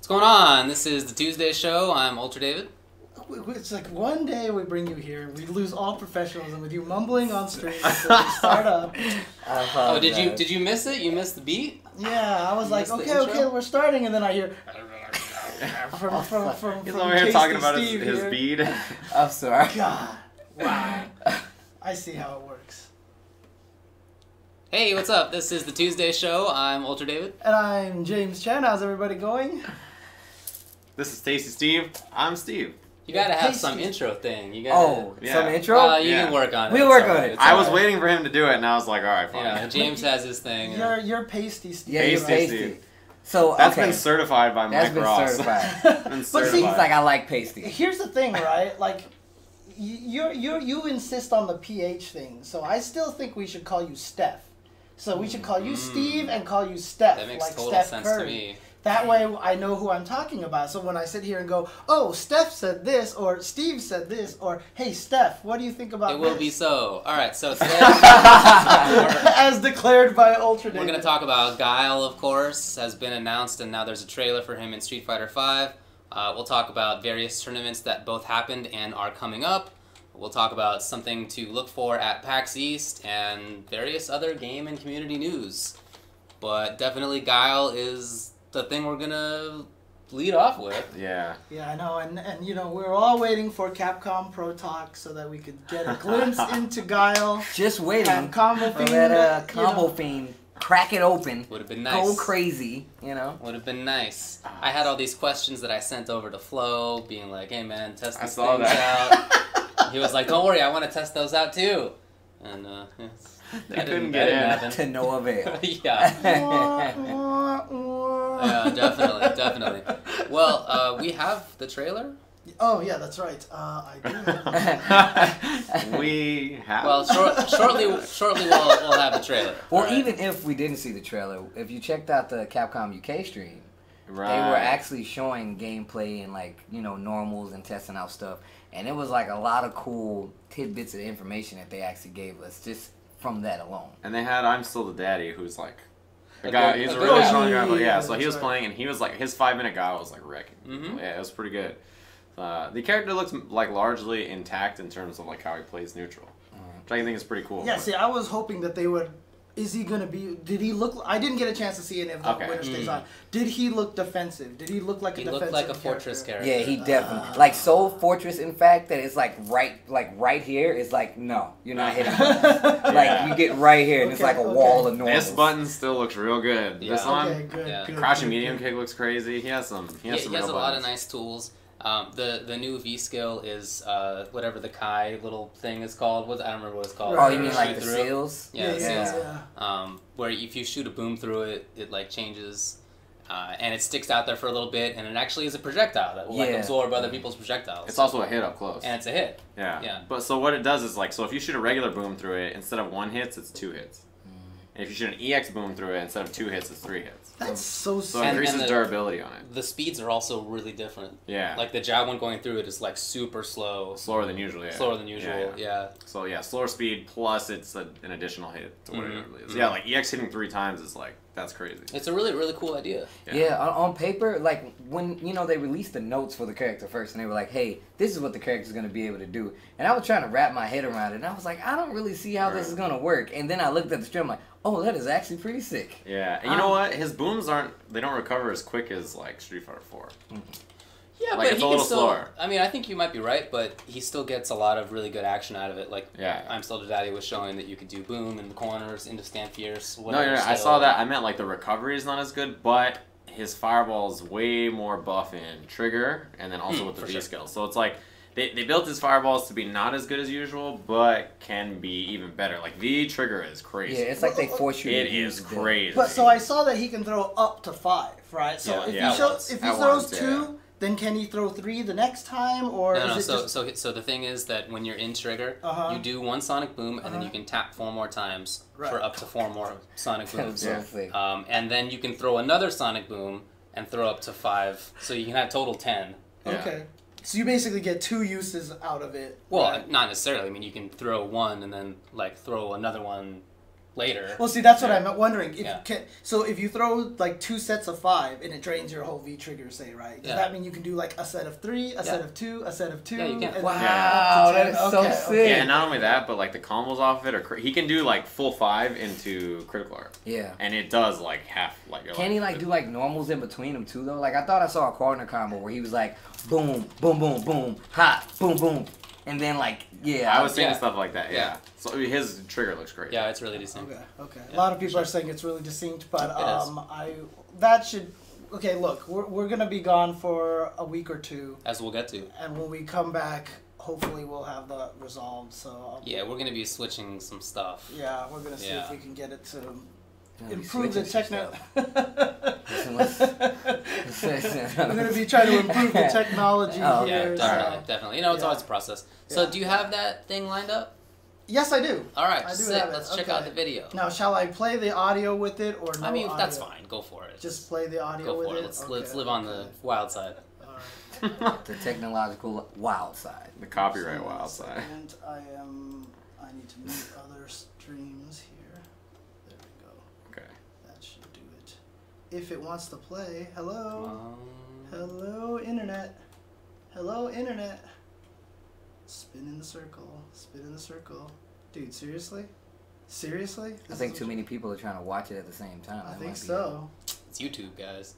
What's going on? This is the Tuesday show. I'm Ultra David. It's like one day we bring you here, we lose all professionalism with you mumbling on stream before we start up. Oh, did you miss it? You missed the beat? Yeah, I was like, okay, we're starting, and then I hear from He's over here talking about his bead. I'm sorry. God, wow. I see how it works. Hey, what's up? This is the Tuesday show. I'm Ultra David. And I'm James Chen. How's everybody going? This is Tasty Steve. I'm Steve. You gotta have some intro thing. You gotta. Some intro? You can work on it. We'll work on it. I was waiting for him to do it, and I was like, all right, fine. Yeah, James has his thing. You're pasty, Steve. Yeah, you're pasty. So that's been certified by Mike Ross. That's been certified. But see, he's like, I like pasty. Here's the thing, right? Like, you insist on the PH thing, so I still think we should call you Steph. So we should call you Steve and call you Steph. That makes like total Steph sense Curry. to me. That way I know who I'm talking about. So when I sit here and go, oh, Steph said this, or Steve said this, or hey, Steph, what do you think about this? It will be so. All right, so today... As declared by Ultra David. We're going to talk about Guile, of course, has been announced, and now there's a trailer for him in Street Fighter V. We'll talk about various tournaments that both happened and are coming up. We'll talk about something to look for at PAX East and various other game and community news. But definitely Guile is the thing we're gonna lead off with. Yeah. Yeah, I know, and you know, we're all waiting for Capcom Pro Talk so that we could get a glimpse into Guile. Just waiting. And Combo Fiend. Combo Fiend. Crack it open. Would have been nice. Go crazy, you know. Would have been nice. I had all these questions that I sent over to Flo, being like, "Hey man, test these things out." He was like, "Don't worry, I want to test those out too." And they couldn't get in. To no avail. Yeah. Yeah, definitely. Well, we have the trailer. Oh yeah, that's right. I do. We have. Well, shortly we'll have the trailer. Or even if we didn't see the trailer, if you checked out the Capcom UK stream, right. They were actually showing gameplay and normals and testing out stuff, and it was like a lot of cool tidbits of information that they actually gave us just from that alone. And they had I'm Still the Daddy, who's like a guy. He's a really strong guy, but yeah. So he was playing, and he was like his 5-minute guy was like wrecking. Yeah, it was pretty good. The character looks like largely intact in terms of like how he plays neutral, which I think is pretty cool. Yeah, see, I was hoping that they would. Is he gonna be? Did he look? I didn't get a chance to see any of the winner stays on. Did he look defensive? Did he look like a defensive? He looked like a fortress character. Yeah, he definitely like so fortress. In fact, that it's like right here is like no, you're not hitting. Like you get right here, and it's like a wall of normals. This button still looks real good. Yeah. This one, good, crouching medium kick looks crazy. He has some. He has a lot of nice tools. The new V skill is whatever the Kai little thing is called. I don't remember what it's called. Oh, you mean like the seals? Yeah, the seals. Where if you shoot a boom through it, it like changes, and it sticks out there for a little bit, and it actually is a projectile that will like absorb other people's projectiles. It's also a hit up close. And it's a hit. Yeah. But so what it does is like, so if you shoot a regular boom through it, instead of 1 hit, it's 2 hits. And if you shoot an EX boom through it, instead of 2 hits, it's 3 hits. That's so So it increases durability on it. The speeds are also really different. Yeah. Like the jab one going through it is like super slow. Slower than usual, yeah. Slower than usual, yeah. So yeah, slower speed plus it's an additional hit to whatever it is. Yeah, like EX hitting 3 times is like, that's crazy. It's a really cool idea. Yeah, on paper, like when they released the notes for the character first, and they were like, "Hey, this is what the character's gonna be able to do," and I was trying to wrap my head around it, and I was like, "I don't really see how this is gonna work." And then I looked at the stream, like, "Oh, that is actually pretty sick." Yeah, and you know what? His booms they don't recover as quick as like Street Fighter 4. Yeah, like, but it's he a little can still. slower. I mean, I think you might be right, but he still gets a lot of really good action out of it. Like, yeah. I'm Still the Daddy was showing that you could do boom in the corners, into stand fierce. No, I saw that. I meant like the recovery is not as good, but his fireball's way more buff in trigger, and then also with the V skill. So it's like they built his fireballs to be not as good as usual, but can be even better. Like V trigger is crazy. Yeah, it's like they force you. It is crazy. But so I saw that he can throw up to 5, right? So if he throws 2. Then can he throw 3 the next time, or no? Is it just... So the thing is that when you're in trigger, you do 1 sonic boom, and then you can tap 4 more times for up to 4 more sonic booms. And then you can throw another sonic boom and throw up to 5, so you can have total 10. Okay. So you basically get 2 uses out of it. Well, right? not necessarily. I mean, you can throw 1 and then like throw another one later. Well, see, that's what I'm wondering. If Yeah. so if you throw like 2 sets of 5 and it drains your whole V trigger, say, right? Does that mean you can do like a set of 3, a set of 2, a set of 2? Yeah, you can. Wow, that is so sick. Yeah, and not only that, but like the combos off of it, he can do like full 5 into critical art. Yeah. And it does like half like your Can he like do like normals in between them too though? Like I thought I saw a corner combo where he was like boom, boom, boom, boom, hot, boom, boom, and then like I was seeing stuff like that. Yeah. So his trigger looks great. Yeah, it's really decent. Okay. Yeah, A lot of people sure. are saying it's really distinct, but It is. that should. Okay, look, we're gonna be gone for a week or 2, As we'll get to. and when we come back, hopefully we'll have that resolved. So Yeah, we're gonna be switching some stuff. yeah, we're gonna see Yeah. if we can get it to Yeah, we improve the switching some techno. We're gonna be trying to improve the technology Oh, Yeah, here. definitely, so- definitely. You know, it's Yeah. always a process. So, Yeah. do you have that thing lined up? Yes, I do. All right, I do sick. have it. Let's check out the video. Now, shall I play the audio with it or no? I mean, that's audio? fine. Go for it. Just play the audio go with for it. it. Let's Okay, live on okay. the wild side. All right. The technological wild side. The copyright So, wild side. second, I need to mute other streams here. There we go. Okay. That should do it. If it wants to play, hello, Um, hello internet, hello internet. Spin in the circle. Spin in the circle. Dude, seriously? Seriously? I think too many people are trying to watch it at the same time. I That think might be so. it's YouTube, guys.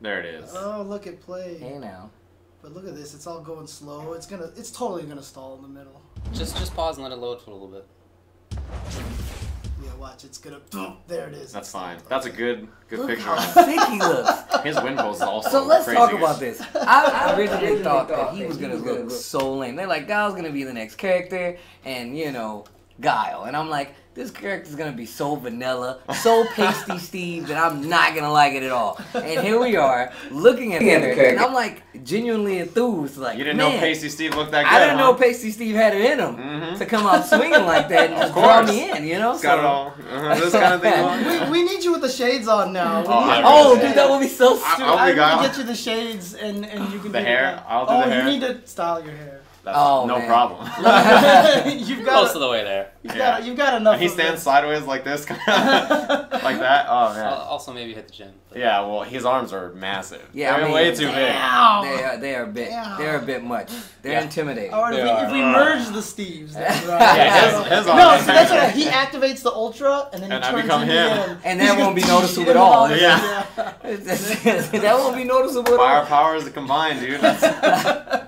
There it is. Oh, look at play. it. Hey now. But look at this. It's all going slow. It's totally gonna stall in the middle. Just pause and let it load for a little bit. Yeah, watch. It's gonna. Boom, there it is. That's It's fine. stopped. That's a Okay. good Look picture. how sick he looks. His wind pulse is also So let's crazy talk good. about this. I originally thought that he was gonna look so lame. They're like, Guile's gonna be the next character, and you know, Guile. And I'm like, this character's gonna be so vanilla, so pasty Steve that I'm not gonna like it at all. And here we are, looking at the character, and I'm like genuinely enthused. Like, You didn't know man, Pasty Steve looked that good. I didn't huh? know Pasty Steve had it in him Mhm. to come out swinging like that and Of just draw course. me in, you know? It's got it all. This kind of thing on. We need you with the shades on now. We Oh, need yeah, you Oh, with the dude, that would be so I- stupid. I'll be I Guile. can get you the shades and you can The do hair? that. I'll do the hair. You need to style your hair. That's Oh, no man. problem. You've Close got to the way there. you've got enough. And he of stands it. sideways like this, like that. Oh man. Also, maybe hit the gym. But Yeah, well, his arms are massive. Yeah, I They're mean, way too big. Damn. They are a bit. Damn. They're a bit much. They're Yeah. intimidating. Or They if we are. merge the Steves, then, right? Yeah, his no, arms. so that's what he activates the ultra and then he And I turns become into him. And He's that gonna won't be teach noticeable him at all. Yeah. That won't be noticeable at all. Firepower is combined, dude. That's,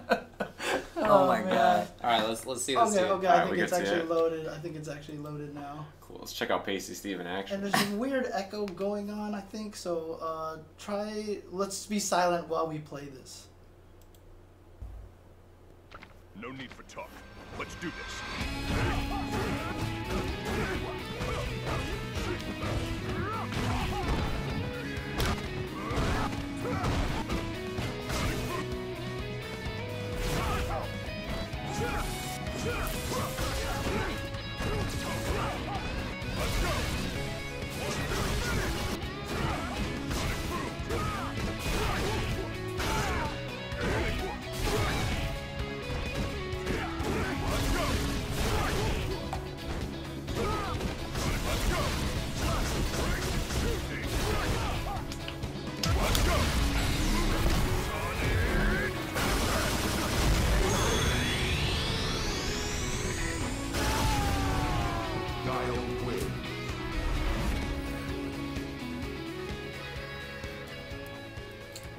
Oh my man. god. all right, let's see this. Okay, dude. okay, Alright, I we think it's can see actually it. loaded. I think it's actually loaded now. cool. Let's check out Pasty Steve in action. And there's a weird echo going on, I think, so let's be silent while we play this. No need for talk. Let's do this.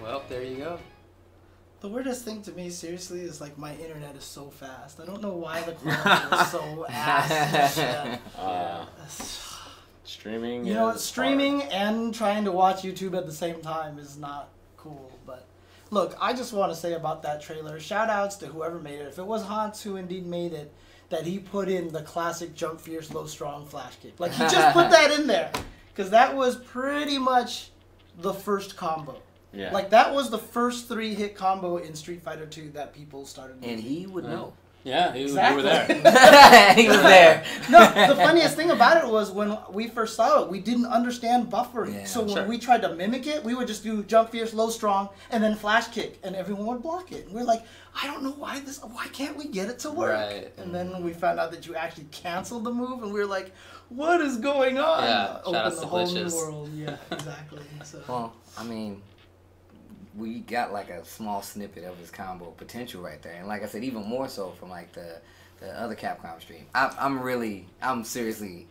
Well, there you go. The weirdest thing to me, seriously, is like my internet is so fast. I don't know why the quality is so ass. Streaming. You know, is streaming and trying to watch YouTube at the same time is not cool. But look, I just want to say about that trailer, shout outs to whoever made it. If it was Hans who indeed made it, that he put in the classic jump fierce, low strong flash kick. Like, he just put that in there. Because that was pretty much the first combo. Yeah. Like, that was the first 3-hit combo in Street Fighter 2 that people started And using. he would know. Yeah, you Exactly. were there. He was there. No, the funniest thing about it was when we first saw it, we didn't understand buffering. Yeah, so when sure. we tried to mimic it, we would just do jump fierce, low strong, and then flash kick, and everyone would block it. And we're like, I don't know why can't we get it to work? Right. And then we found out that you actually canceled the move, and we were like, what is going on? Yeah, Open shout out the to whole new Glitches. world. Yeah, exactly. So. Well, I mean, we got like a small snippet of his combo potential right there, and like I said, even more so from like the other Capcom stream. I'm seriously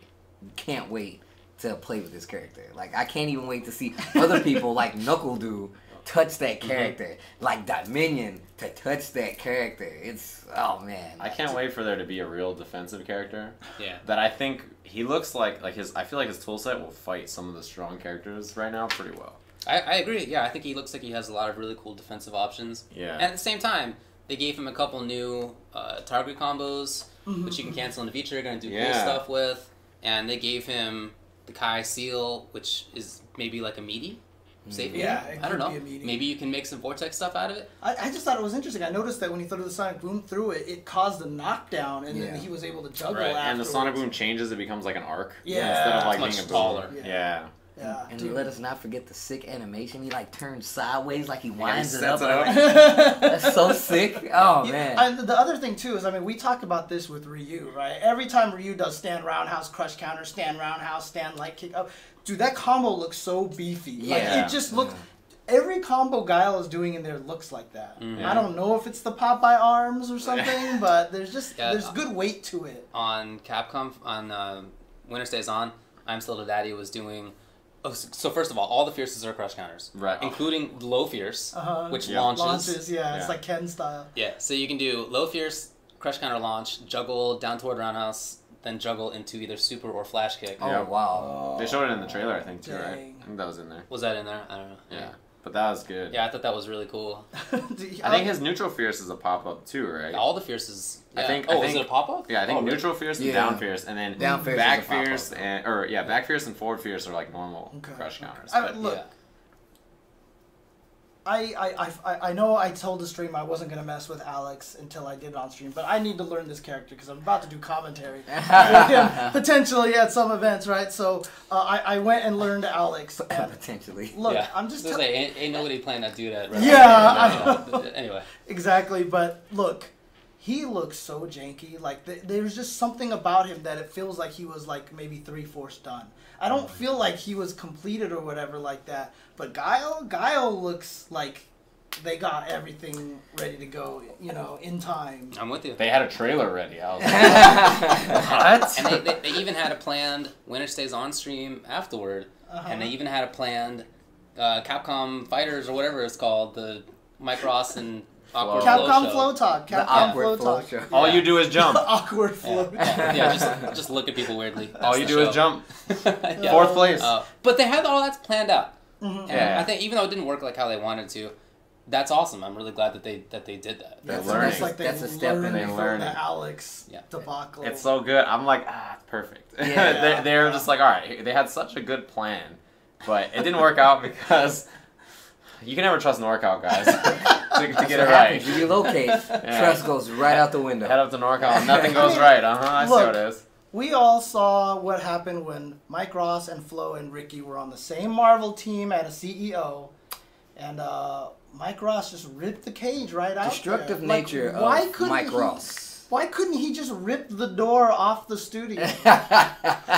can't wait to play with this character. Like I can't even wait to see other people like Knuckle do touch that character, like Dominion to touch that character. It's man. I can't wait for there to be a real defensive character. Yeah. That I think he looks like his. I feel like his toolset will fight some of the strong characters right now pretty well. I agree. Yeah, I think he looks like he has a lot of really cool defensive options. Yeah. And at the same time, they gave him a couple new target combos, which you can cancel in the future. You're going to do cool stuff with. And they gave him the Kai Seal, which is maybe like a meaty. Safe Yeah, meaty? it I don't could know. be a meaty. Maybe you can make some vortex stuff out of it. I just thought it was interesting. I noticed that when he threw the Sonic Boom through it, it caused a knockdown, and Yeah. then he was able to juggle Right, afterwards. And the Sonic Boom changes, it becomes like an arc. Yeah. Instead of like Much being a boom. taller. Yeah. Yeah, And dude. let us not forget the sick animation. He like turns sideways, like he Yeah, winds he it up. sets it up. Like, that's so sick. Oh man. And the other thing too is, I mean, we talk about this with Ryu, right? Every time Ryu does stand roundhouse, crush counter, stand roundhouse, stand light kick, dude, that combo looks so beefy. Like Yeah. it just looks. Every combo Guile is doing in there looks like that. Mhm. I don't know if it's the Popeye arms or something, but there's just Yeah, there's good weight to it. On Capcom, on Winter Stays On, I'm Still the Daddy was doing... Oh, so first of all the fierces are crush counters. Right. Including low fierce, which Yeah. launches. Yeah, Yeah. it's like Ken style. Yeah, so you can do low fierce, crush counter launch, juggle down toward roundhouse, then juggle into either super or flash kick. Oh Yeah. wow. They showed it in the trailer, I think, too, right? Dang. I think that was in there. Was that in there? I don't know. Yeah. But that was good. Yeah, I thought that was really cool. I think his neutral fierce is a pop-up, too, right? All the fierces. Yeah. I think- Oh, I is think- it a pop-up? Yeah, I think Oh, really? neutral fierce and Yeah. down fierce, and then Down fierce back is a pop-up. fierce and back fierce and forward fierce are like normal Okay. crush counters. I- But look, Yeah. I know I told the stream I wasn't gonna mess with Alex until I did it on stream, but I need to learn this character because I'm about to do commentary with him potentially at some events, right? So I went and learned Alex. And Potentially. look, Yeah. I'm just Just ain't nobody playing that dude at Yeah, Anyway. exactly, but look, he looks so janky. Like there's just something about him that it feels like he was like maybe 3/4 done. I don't feel like he was completed or whatever like that. But Guile looks like they got everything ready to go, you know, in time. I'm with you. they had a trailer ready. I was like, And they even had a planned Winter Stays On stream afterward. And they even had a planned Capcom Fighters or whatever it's called, the Mike Ross and Awkward Flow Capcom show. Flow Talk. The Capcom awkward Flow flow Talk. show. all you do is jump. Awkward Flow Yeah, just look at people weirdly. That's All you the do show. is jump. Yeah. Fourth place. But they had all that planned out. And Yeah. I think even though it didn't work like how they wanted to, that's awesome. I'm really glad that they did that. They're That's learning. like they That's a step in learned their from learning. the Alex Yeah. debacle. It's so good. I'm like, it's perfect. Yeah. They're just like, all right, they had such a good plan, but it didn't work out because you can never trust NorCal guys to get it What right. happens when you locate, trust goes right out the window. Head up to NorCal and nothing goes right. I see Look, how it is. We all saw what happened when Mike Ross and Flo and Ricky were on the same Marvel team at a CEO, and Mike Ross just ripped the cage right out Destructive there. Like, nature why of couldn't Mike he- Ross. Why couldn't he just rip the door off the studio?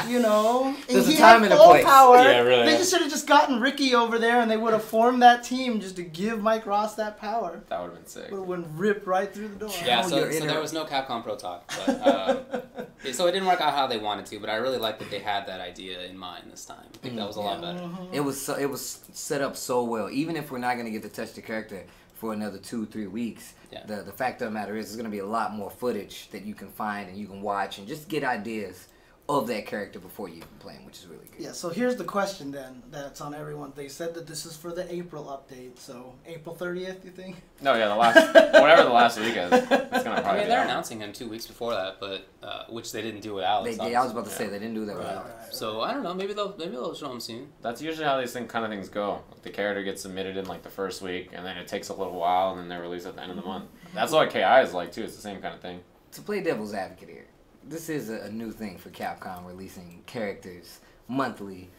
You know, and There's a he time had and a full place. power. Yeah, really. They just should have just gotten Ricky over there, and they would have formed that team just to give Mike Ross that power. That would have been sick. Would have went ripped right through the door. Yeah, Oh, so you're in there a- was no Capcom Pro Talk. But, so it didn't work out how they wanted to, but I really like that they had that idea in mind this time. I think that was a lot better. It was set up so well. Even if we're not gonna get to touch the character for another 2-3 weeks, Yeah. the fact of the matter is, there's gonna be a lot more footage that you can find and you can watch and just get ideas of that character before you even play him, which is really good. Yeah, so here's the question then that's on everyone. They said that this is for the April update, so April 30th, you think? No, yeah, whatever the last week is, it's gonna I probably mean, be they're out. announcing him 2 weeks before that, but which they didn't do with Alex. I was about to say they didn't do that with Right. Alex. So I don't know. Maybe they'll show him soon. That's usually how these kind of things go. Like, the character gets submitted in like the first week, and then it takes a little while, and then they're released at the end of the month. That's what KI is like too. It's the same kind of thing. to play devil's advocate here, this is a new thing for Capcom, releasing characters monthly.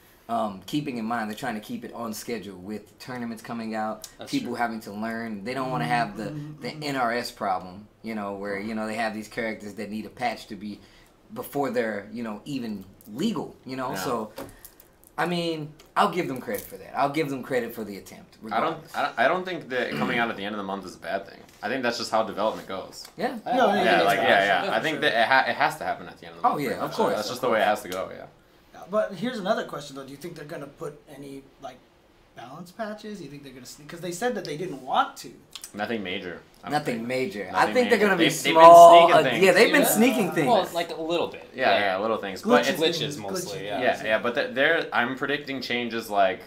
Keeping in mind they're trying to keep it on schedule with tournaments coming out, people having to learn. They don't want to have the NRS problem, you know, where, you know, they have these characters that need a patch to be before they're, you know, even legal, you know. Yeah. So I mean, I'll give them credit for that. I'll give them credit for the attempt. I don't think that coming out at the end of the month is a bad thing. I think that's just how development goes. Yeah. I think that it has to happen at the end of the month. Oh yeah, of course. That's just the way it has to go. Yeah. But here's another question though: do you think they're gonna put any like balance patches? Do you think they're gonna sneak? Because they said that they didn't want to. Nothing major. Nothing major. I think they're gonna be they've small. been sneaking things. Yeah, they've been sneaking things. Well, like a little bit. Yeah, little things. Glitches, But it's glitches mostly. glitches. yeah. But I'm predicting changes like,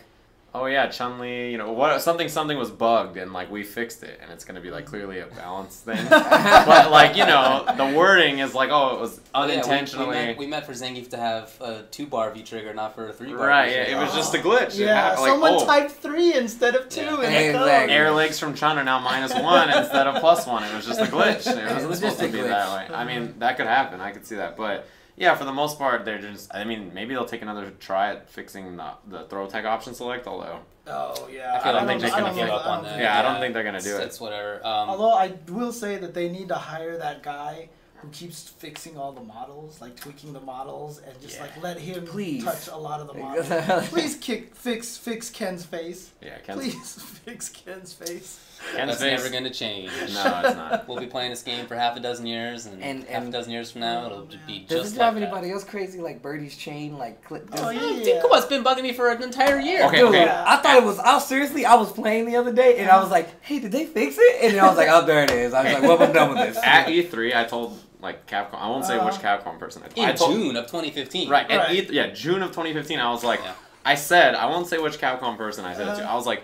oh yeah, Chun-Li, you know, what something was bugged and like we fixed it and it's gonna be like clearly a balance thing. But like, you know, the wording is like, oh, it was unintentionally. Yeah, we meant for Zangief to have a 2-bar V trigger, not for a 3-bar. Right, V yeah, trigger. it was just a glitch. Yeah, someone typed 3 instead of 2 in the code. Exactly. Air legs from Chun are now -1 instead of +1. It was just a glitch. It wasn't supposed to be that way. I mean, that could happen. I could see that, but. Yeah, for the most part, they're just. I mean, maybe they'll take another try at fixing the throw tag option select. Although, Oh yeah, I don't think they're gonna give up on that. yeah, I don't think they're gonna do it. It's whatever. Although I will say that they need to hire that guy who keeps fixing all the models, like tweaking the models, and just like let him touch a lot of the models. Please fix Ken's face. Yeah, Ken's. Please fix Ken's face. That's never going to change. No, it's not. We'll be playing this game for half a dozen years, and half a dozen years from now, it'll be just Does it drive like anybody else crazy? Like Birdie's chain, like clip. Oh yeah. Dude, come on, it's been bugging me for an entire year. Okay, Dude, okay. I thought it was. Seriously, I was playing the other day, and I was like, "Hey, did they fix it?" And then I was like, "Oh, there it is." I was like, "Well, I'm done with this." At E3, I told like Capcom. I won't say which Capcom person I told. In June of 2015. Right. At June of 2015. I was like, I said, I won't say which Capcom person I said it to. I was like,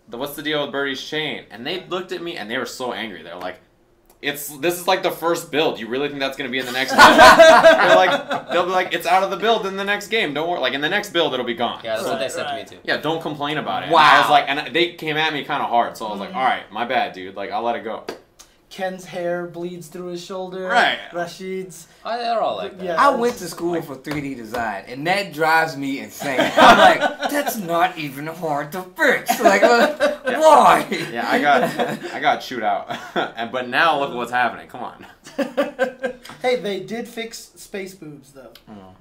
what's the deal with Birdie's chain? And they looked at me and they were so angry. They were like, this is like the first build. You really think that's gonna be in the next build? They'll be like, it's out of the build in the next game. Don't worry. Like in the next build, it'll be gone. Yeah, that's what they said to me too. Yeah, don't complain about it. Wow. And I was like, and they came at me kind of hard. So I was like, all right, my bad, dude. Like I'll let it go. Ken's hair bleeds through his shoulder. Right. Rashid's. They're all like that. Yeah. I went to school for 3D design, and that drives me insane. I'm like, that's not even hard to fix. Like, why? Yeah, I got chewed out. But now look what's happening. Come on. Hey, they did fix space boobs though.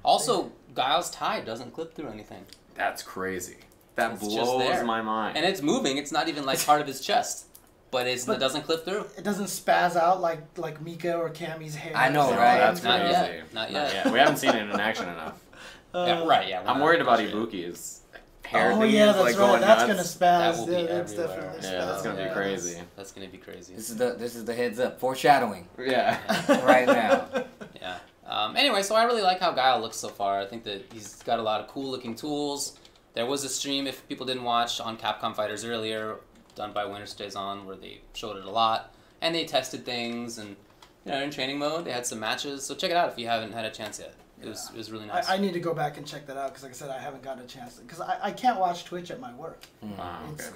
Also, Guile's tie doesn't clip through anything. That's crazy. That It's just blows there. my mind. And it's moving. It's not even like part of his chest. But it doesn't clip through. It doesn't spaz out like Mika or Cammy's hair. I know, Yeah, right? That's Not crazy. yet. Not yet. We haven't seen it in action enough. Yeah, right, yeah. I'm worried about Ibuki's hair. Oh thing yeah, is, that's like, right. going That's nuts. gonna spaz. That will be That's everywhere. definitely Yeah, that's gonna be spaz. crazy. That's gonna be crazy. This is the heads up foreshadowing Yeah. right now. Yeah. Anyway, so I really like how Guile looks so far. I think that he's got a lot of cool looking tools. There was a stream, if people didn't watch, on Capcom Fighters earlier, done by Winter Stays On, where they showed it a lot. And they tested things, and in training mode, they had some matches. So check it out if you haven't had a chance yet. It was really nice. I need to go back and check that out because, like I said, I haven't gotten a chance. Because I can't watch Twitch at my work.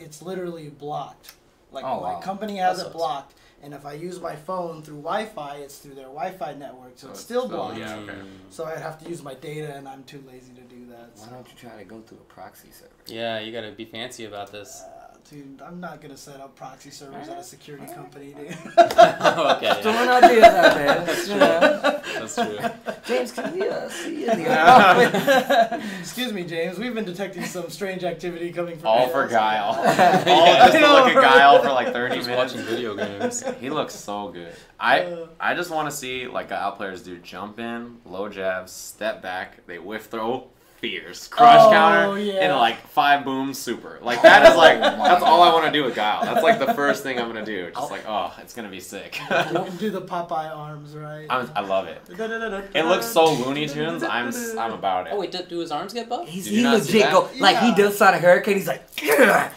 It's literally blocked. Like my company has it blocked, and if I use my phone through Wi-Fi, it's through their Wi-Fi network, so it's still blocked. Yeah, okay. So I'd have to use my data, and I'm too lazy to do that. Why don't you try to go through a proxy server? Yeah, you gotta be fancy about this. Dude, I'm not gonna set up proxy servers at a security company, dude. Okay. Throwing ideas out there. That's true. James, can we see you in the office? Excuse me, James. We've been detecting some strange activity coming from All you. for Guile. All just to look at Guile for like 30 Just minutes. watching video games. He looks so good. I just want to see like Guile players do jump in, low jabs, step back, they whiff throw, fierce, crush counter, and like 5 booms, super. Like that is like that's all I want to do with Guile. That's like the first thing I'm gonna do. Just like it's gonna be sick. You can do the Popeye arms, right? I love it. It looks so Looney Tunes. I'm about it. Oh wait, do his arms get buffed? Did you He not see legit that? go like he does Sonic Hurricane. He's like,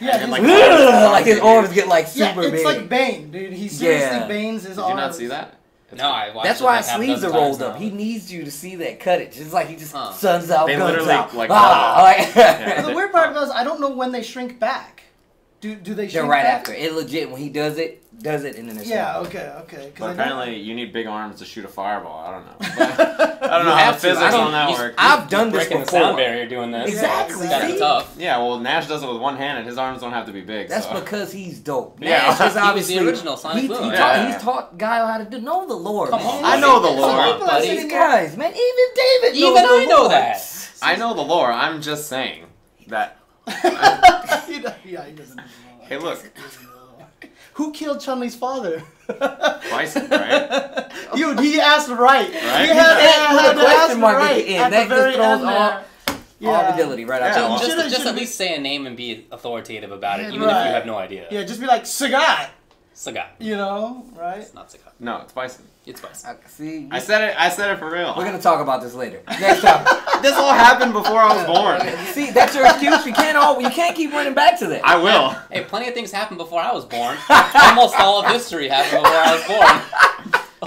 And, like, like his arms get like Yeah, super it's big. like Bane, dude. He seriously Banes his Did arms. you not see that? No, I watched That's it why like his half a sleeves are dozen rolled times up. now. He needs you to see that cuttage. It's like he just suns out, They guns literally, out. like, like, The weird part was I don't know when they shrink back. Do they? They're right after. It legit when he does it, and then it's okay. But apparently, you need big arms to shoot a fireball. I don't know. But I don't know how the physics on that work. I've done this before. Breaking the sound barrier doing this. Exactly. It's kind of tough. Yeah, well, Nash does it with one hand, and his arms don't have to be big. That's so. because he's dope. Yeah. Nash is He obviously was the original Sonic Boom. He's taught Guile how to know the lore. Come on, man. I know the lore. Come on, buddy. These guys, man. Even David knows Even I the know lore. that. I know the lore. I'm just saying that. He doesn't know. Hey, look. Who killed Chun-Li's father? Bison, right? He asked right. Right? He had Put a question mark at the right end. at the That very just throws end all there. ability right out Yeah, the well, window. Just at least say a name and be authoritative about it, even if Right. you have no idea. Yeah, just be like Sagat. Sagat. You know, right? It's not Sagat. No, it's Bison. It's Bison. See, I said it for real. we're gonna talk about this later. Next time. This all happened before I was born. See, that's your excuse. You can't keep running back to that. I will. Hey, plenty of things happened before I was born. Almost all of history happened before I was born.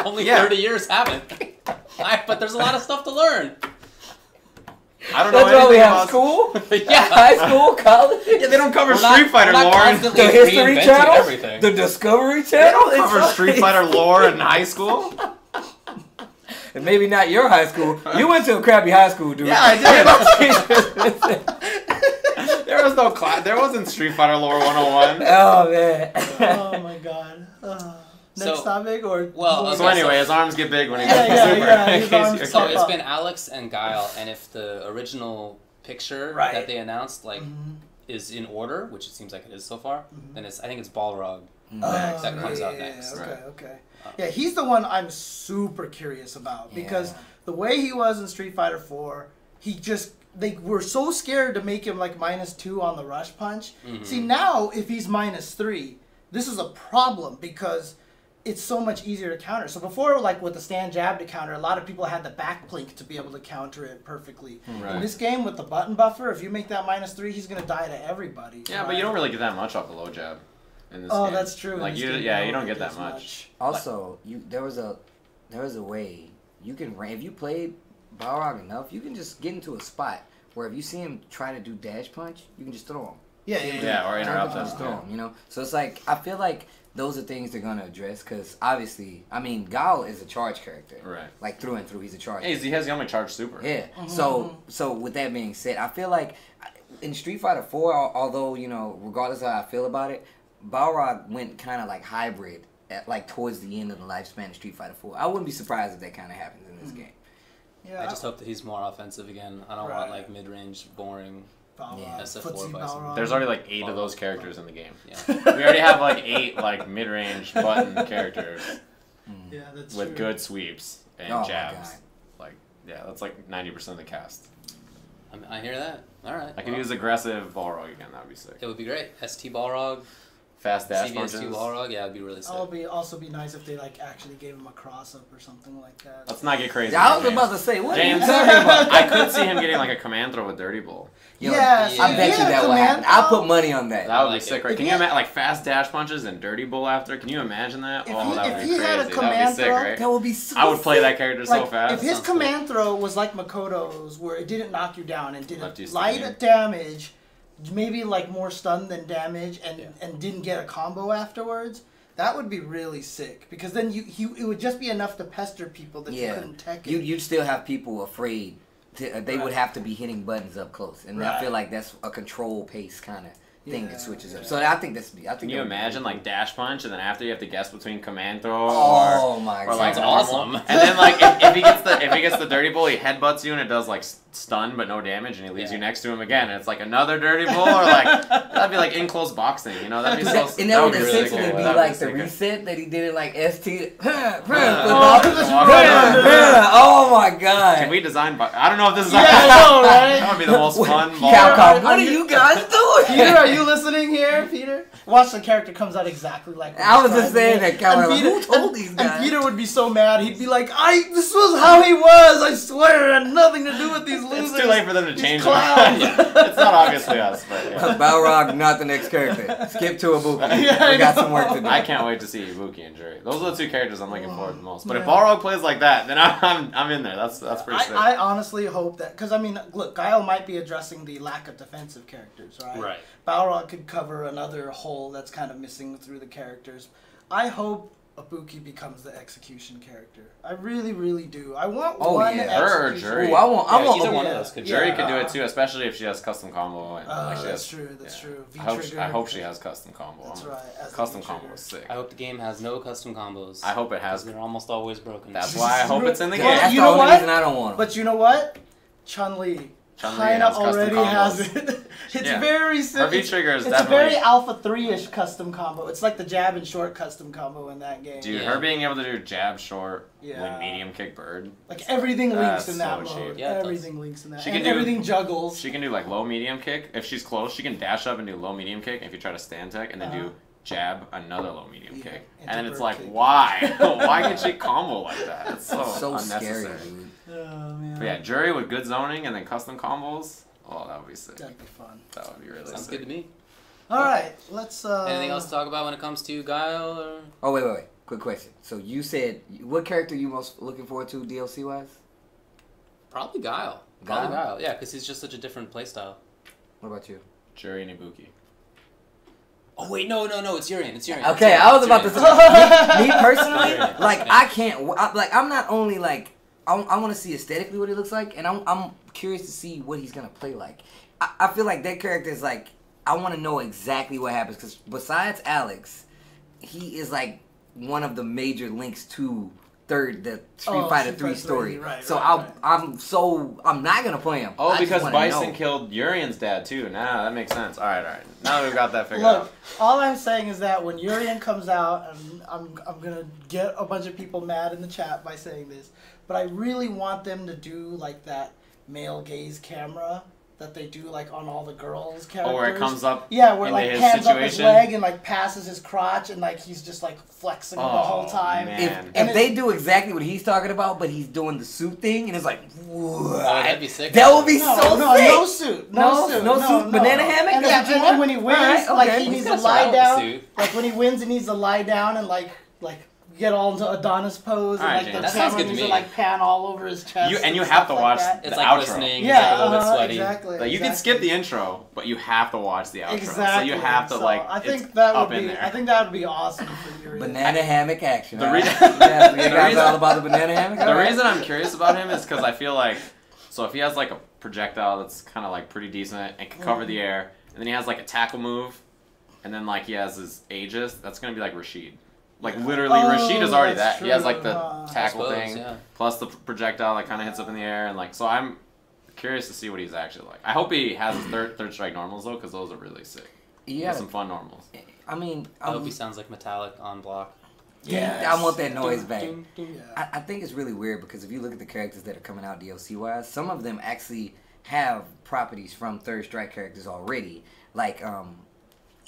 Only 30 years haven't. But there's a lot of stuff to learn. I don't know That's why we anything have about school, Yeah. high school, college. Yeah, they don't cover We're not- Street Fighter we're not lore. constantly The History reinventing Channel, everything. the Discovery They Channel. don't cover It's Street like- Fighter lore in high school. And maybe not your high school. You went to a crappy high school, dude. Yeah, I did. There was no class. There wasn't Street Fighter lore 101. Oh man. Oh my god. Next So- topic or well, So anyway, his arms get big when he Yeah, gets yeah, super. yeah, in his case arms you're So pop curious. it's up. been Alex and Guile, and if the original picture Right. that they announced is in order, which it seems like it is so far, then I think it's Balrog that comes out next. Okay, Right. okay. Yeah, he's the one I'm super curious about because Yeah. the way he was in Street Fighter 4, they were so scared to make him like -2 on the rush punch. See, now if he's -3, this is a problem because it's so much easier to counter. So before, like with the stand jab to counter, a lot of people had the back blink to be able to counter it perfectly. Right. In this game with the button buffer, if you make that -3, he's gonna die to everybody. Yeah, but you don't really get that much off the low jab. In this Oh, game. that's true. Like In this you, game, yeah, you don't don't get that as much. Also, there was a way you can if you played Balrog enough, you can just get into a spot where if you see him try to do dash punch, you can just throw him. Yeah, or interrupt Just him. throw him. You know, so it's like I feel like those are things they're gonna address because obviously, I mean, Guile is a charge character, Right. like through and through, he's a charge. Hey, he has the only charge super. Yeah. So with that being said, I feel like in Street Fighter 4, although regardless of how I feel about it, Balrog went kind of like hybrid like towards the end of the lifespan of Street Fighter 4. I wouldn't be surprised if that kind of happens in this game. Yeah, I just hope that he's more offensive again. I don't want like mid-range, boring. Balrog, SF4 footsie Bison. Balrog. There's already like 8 of those characters in the game. Yeah. We already have like 8 like mid-range button characters Yeah, that's with true. good sweeps and Oh my jabs. God. Like yeah, that's like 90% of the cast. I hear that. All right. I can use aggressive Balrog again. That would be sick. It would be great. ST Balrog, Fast dash CVS2 punches. Balrog. Yeah, it'd be really sick. Also be nice if they like actually gave him a cross up or something like that. Let's not get crazy. I was James. about to say, what James, are you talking about? I could see him getting like a command throw with Dirty Bull. Yo, Yes, I if bet he you had a that will command happen. I'll throw- put money on that. That would like be sick, it. right? If Can he you had- imagine like fast dash punches and Dirty Bull after? Can you imagine that? If Oh, he- that if would be he crazy. had a That would be command sick, throw, right? That would be so I would play sick. that character so Like, fast. if his Sounds cool. command throw was like Makoto's, where it didn't knock you down and did Left you a standing. light damage, maybe like more stun than damage, and Yeah. and didn't get a combo afterwards, that would be really sick. Because then it would just be enough to pester people that you Yeah, couldn't tech it. you'd still have people afraid. They would Right. have to be hitting buttons up close, and I Right. feel like that's a control pace kind of thing Yeah, that switches up. yeah. So I think that's. I think Can you that would be imagine really like dash punch and then after you have to guess between command throw Oh or my or like Sounds normal? awesome. And then like if he gets the dirty bull, he headbutts you and it does like stun but no damage and he leaves Yeah. you next to him again and it's like another dirty bull or like that'd be like in close boxing, you know? That'd be so. And that would be really essentially cool. be That'd like the sick. reset that he did it like ST. Yeah. Oh my god. Can we design? I don't know if this is. Yeah, I know, right? That would be the most fun. ball. Capcom, what are you guys doing? Peter, are you listening here, Peter? Watch the character comes out exactly like. what I was he's just trying to saying do. that, Calvin, And like, who told these guys? And Peter would be so mad. He'd be like, this was how he was. I swear, it had nothing to do with these losers. It's too late for them to These change their clowns." mind. It's not obviously us, but yeah. Balrog not the next character. Skip to Ibuki. We got some work to do. I can't wait to see Ibuki and Jury. Those are the two characters I'm looking forward to the most. But if Balrog plays like that, then I'm in there. That's pretty sick. I honestly hope that, because I mean, look, Guile might be addressing the lack of defensive characters, right? Right. Balrog could cover another hole that's kind of missing through the characters. I hope Ibuki becomes the execution character. I really, really do. I want one her or execution. Jury. Ooh, I want either one of those could. Jury could do it too, especially if she has custom combo. And That's true. That's true. I hope she has custom combo. That's right. Custom combo is sick. I hope the game has no custom combos. I hope it has. They're almost always broken. That's why I hope it's in the game. That's You the know only what? reason I don't want them. But you know what? Chun-Li kind of already has it. It's very simple. Her V-trigger is It's definitely... a very Alpha 3-ish custom combo. It's like the jab and short custom combo in that game. Dude, her being able to do jab short, win medium kick bird. Like everything links in that so mode. cheap. Yeah, Everything links in that. She And can do- everything juggles. She can do like low medium kick. If she's close, she can dash up and do low medium kick. If you try to stand tech and then do jab, another low medium kick. And then it's bird like, kick. why? Why can she combo like that? It's so scary, unnecessary. dude. Oh, man. But yeah, Jury with good zoning and then custom combos. Oh, that would be sick. That'd be fun. That would be really Sounds sick. good to me. All right, let's. Anything else to talk about when it comes to Guile? Or? Oh, wait. Quick question. So you said, what character you most looking forward to DLC-wise? Probably Guile. Probably Guile. Yeah, because he's just such a different playstyle. What about you? Jury and Ibuki. Oh wait, no, it's Urian. It's Urian. Okay, I was about to say, me personally, like I can't, like I'm not only like I want to see aesthetically what he looks like, and I'm curious to see what he's gonna play like. I feel like that character is like I want to know exactly what happens because besides Alex, he is like one of the major links to the Street Fighter 3 story. Right, so right. I'm not gonna play him. Oh, I just because wanna Bison know. killed Urian's dad too. Nah, that makes sense. All right. Now that we've got that figured Look, out. all I'm saying is that when Urian comes out, and I'm gonna get a bunch of people mad in the chat by saying this, but I really want them to do like that male gaze camera that they do like on all the girls' characters. Oh, where it comes up. Yeah, where into like his hands up his situation? leg and like passes his crotch and like he's just like flexing the whole time. man. If they do exactly what he's talking about, but he's doing the suit thing, and it's like, Oh, that'd be sick. that would be No, so no, sick. no suit, no suit, banana hammock. And, That's what you and want? when he wins, Alright, like okay. he needs to He's gotta lie start out with down. the suit. Like when he wins, he needs to lie down and like get all into Adonis pose, and Alright, like James. the That sounds camera good to needs to me. like pan all over his chest. And you and have stuff to watch like that. It's the like outro. listening. Yeah, It's like a little bit sweaty. exactly. Like you can skip the intro, but you have to watch the outro. Exactly. So you have to So like. I think it's that up would in be. there. I think that would be awesome for Yuri. Banana hammock action. The all reason- right? Yeah, you the guys reason- all about the banana hammock. The All right. reason I'm curious about him is because I feel like, so if he has like a projectile that's kind of like pretty decent and can cover the air, and then he has like a tackle move, and then like he has his Aegis, that's gonna be like Rashid. Like literally, Rashid is already that's that. He has true. like the tackle suppose, thing, yeah. plus the projectile that kind of hits up in the air, and like so I'm curious to see what he's actually like. I hope he has his third strike normals though, because those are really sick. Yeah, Some fun normals. I mean, I hope he sounds like Metallic on block. I want that noise back. Yeah. I think it's really weird because if you look at the characters that are coming out DLC wise, some of them actually have properties from Third Strike characters already. Like,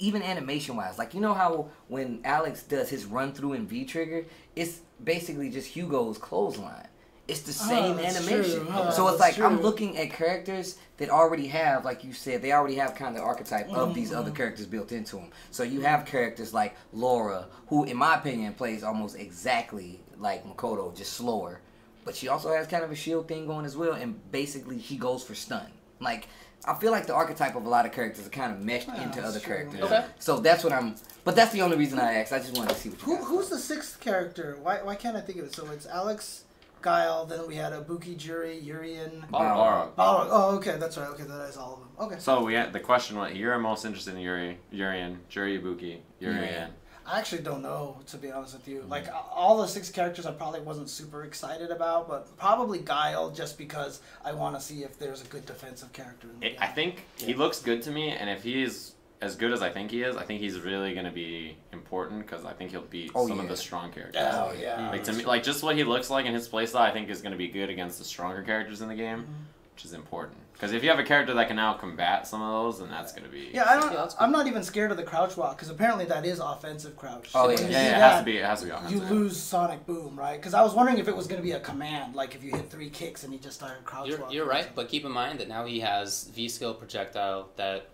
even animation wise, like you know how when Alex does his run through in V Trigger, it's basically just Hugo's clothesline. It's the same that's animation. true. So it's That's like I'm true. looking at characters that already have, like you said, they already have kind of the archetype of these other characters built into them. So you have characters like Laura, who in my opinion plays almost exactly like Makoto, just slower. But she also has kind of a shield thing going as well, and basically she goes for stun. Like, I feel like the archetype of a lot of characters are kind of meshed into that's other true. characters. Okay. So that's what I'm, but that's the only reason I asked. I just wanted to see what you guys Who's thought. the sixth character? Why can't I think of it? So it's Alex, Guile, then we had Ibuki, Jury, Urian. Balrog. Balrog. Oh, okay, that's right. Okay, that is all of them. Okay. So we had the question: what you're most interested in? Urian, Jury Ibuki, Urian. I actually don't know, to be honest with you. Like, all the six characters I probably wasn't super excited about, but probably Guile just because I want to see if there's a good defensive character in the game. I think he looks good to me, and if he is as good as I think he is, I think he's really going to be important because I think he'll beat some of the strong characters. Oh, yeah. Like to me, like just what he looks like and his playstyle, I think is going to be good against the stronger characters in the game, which is important. Because if you have a character that can now combat some of those, then that's going to be. Yeah, that's I'm not even scared of the crouch walk because apparently that is offensive crouch. Oh, So yeah. when you Yeah, do it that, has to be. It has to be offensive. You lose Sonic Boom, right? Because I was wondering if it was going to be a command, like if you hit 3 kicks and he just started crouch walking. You're right, but keep in mind that now he has V skill projectile that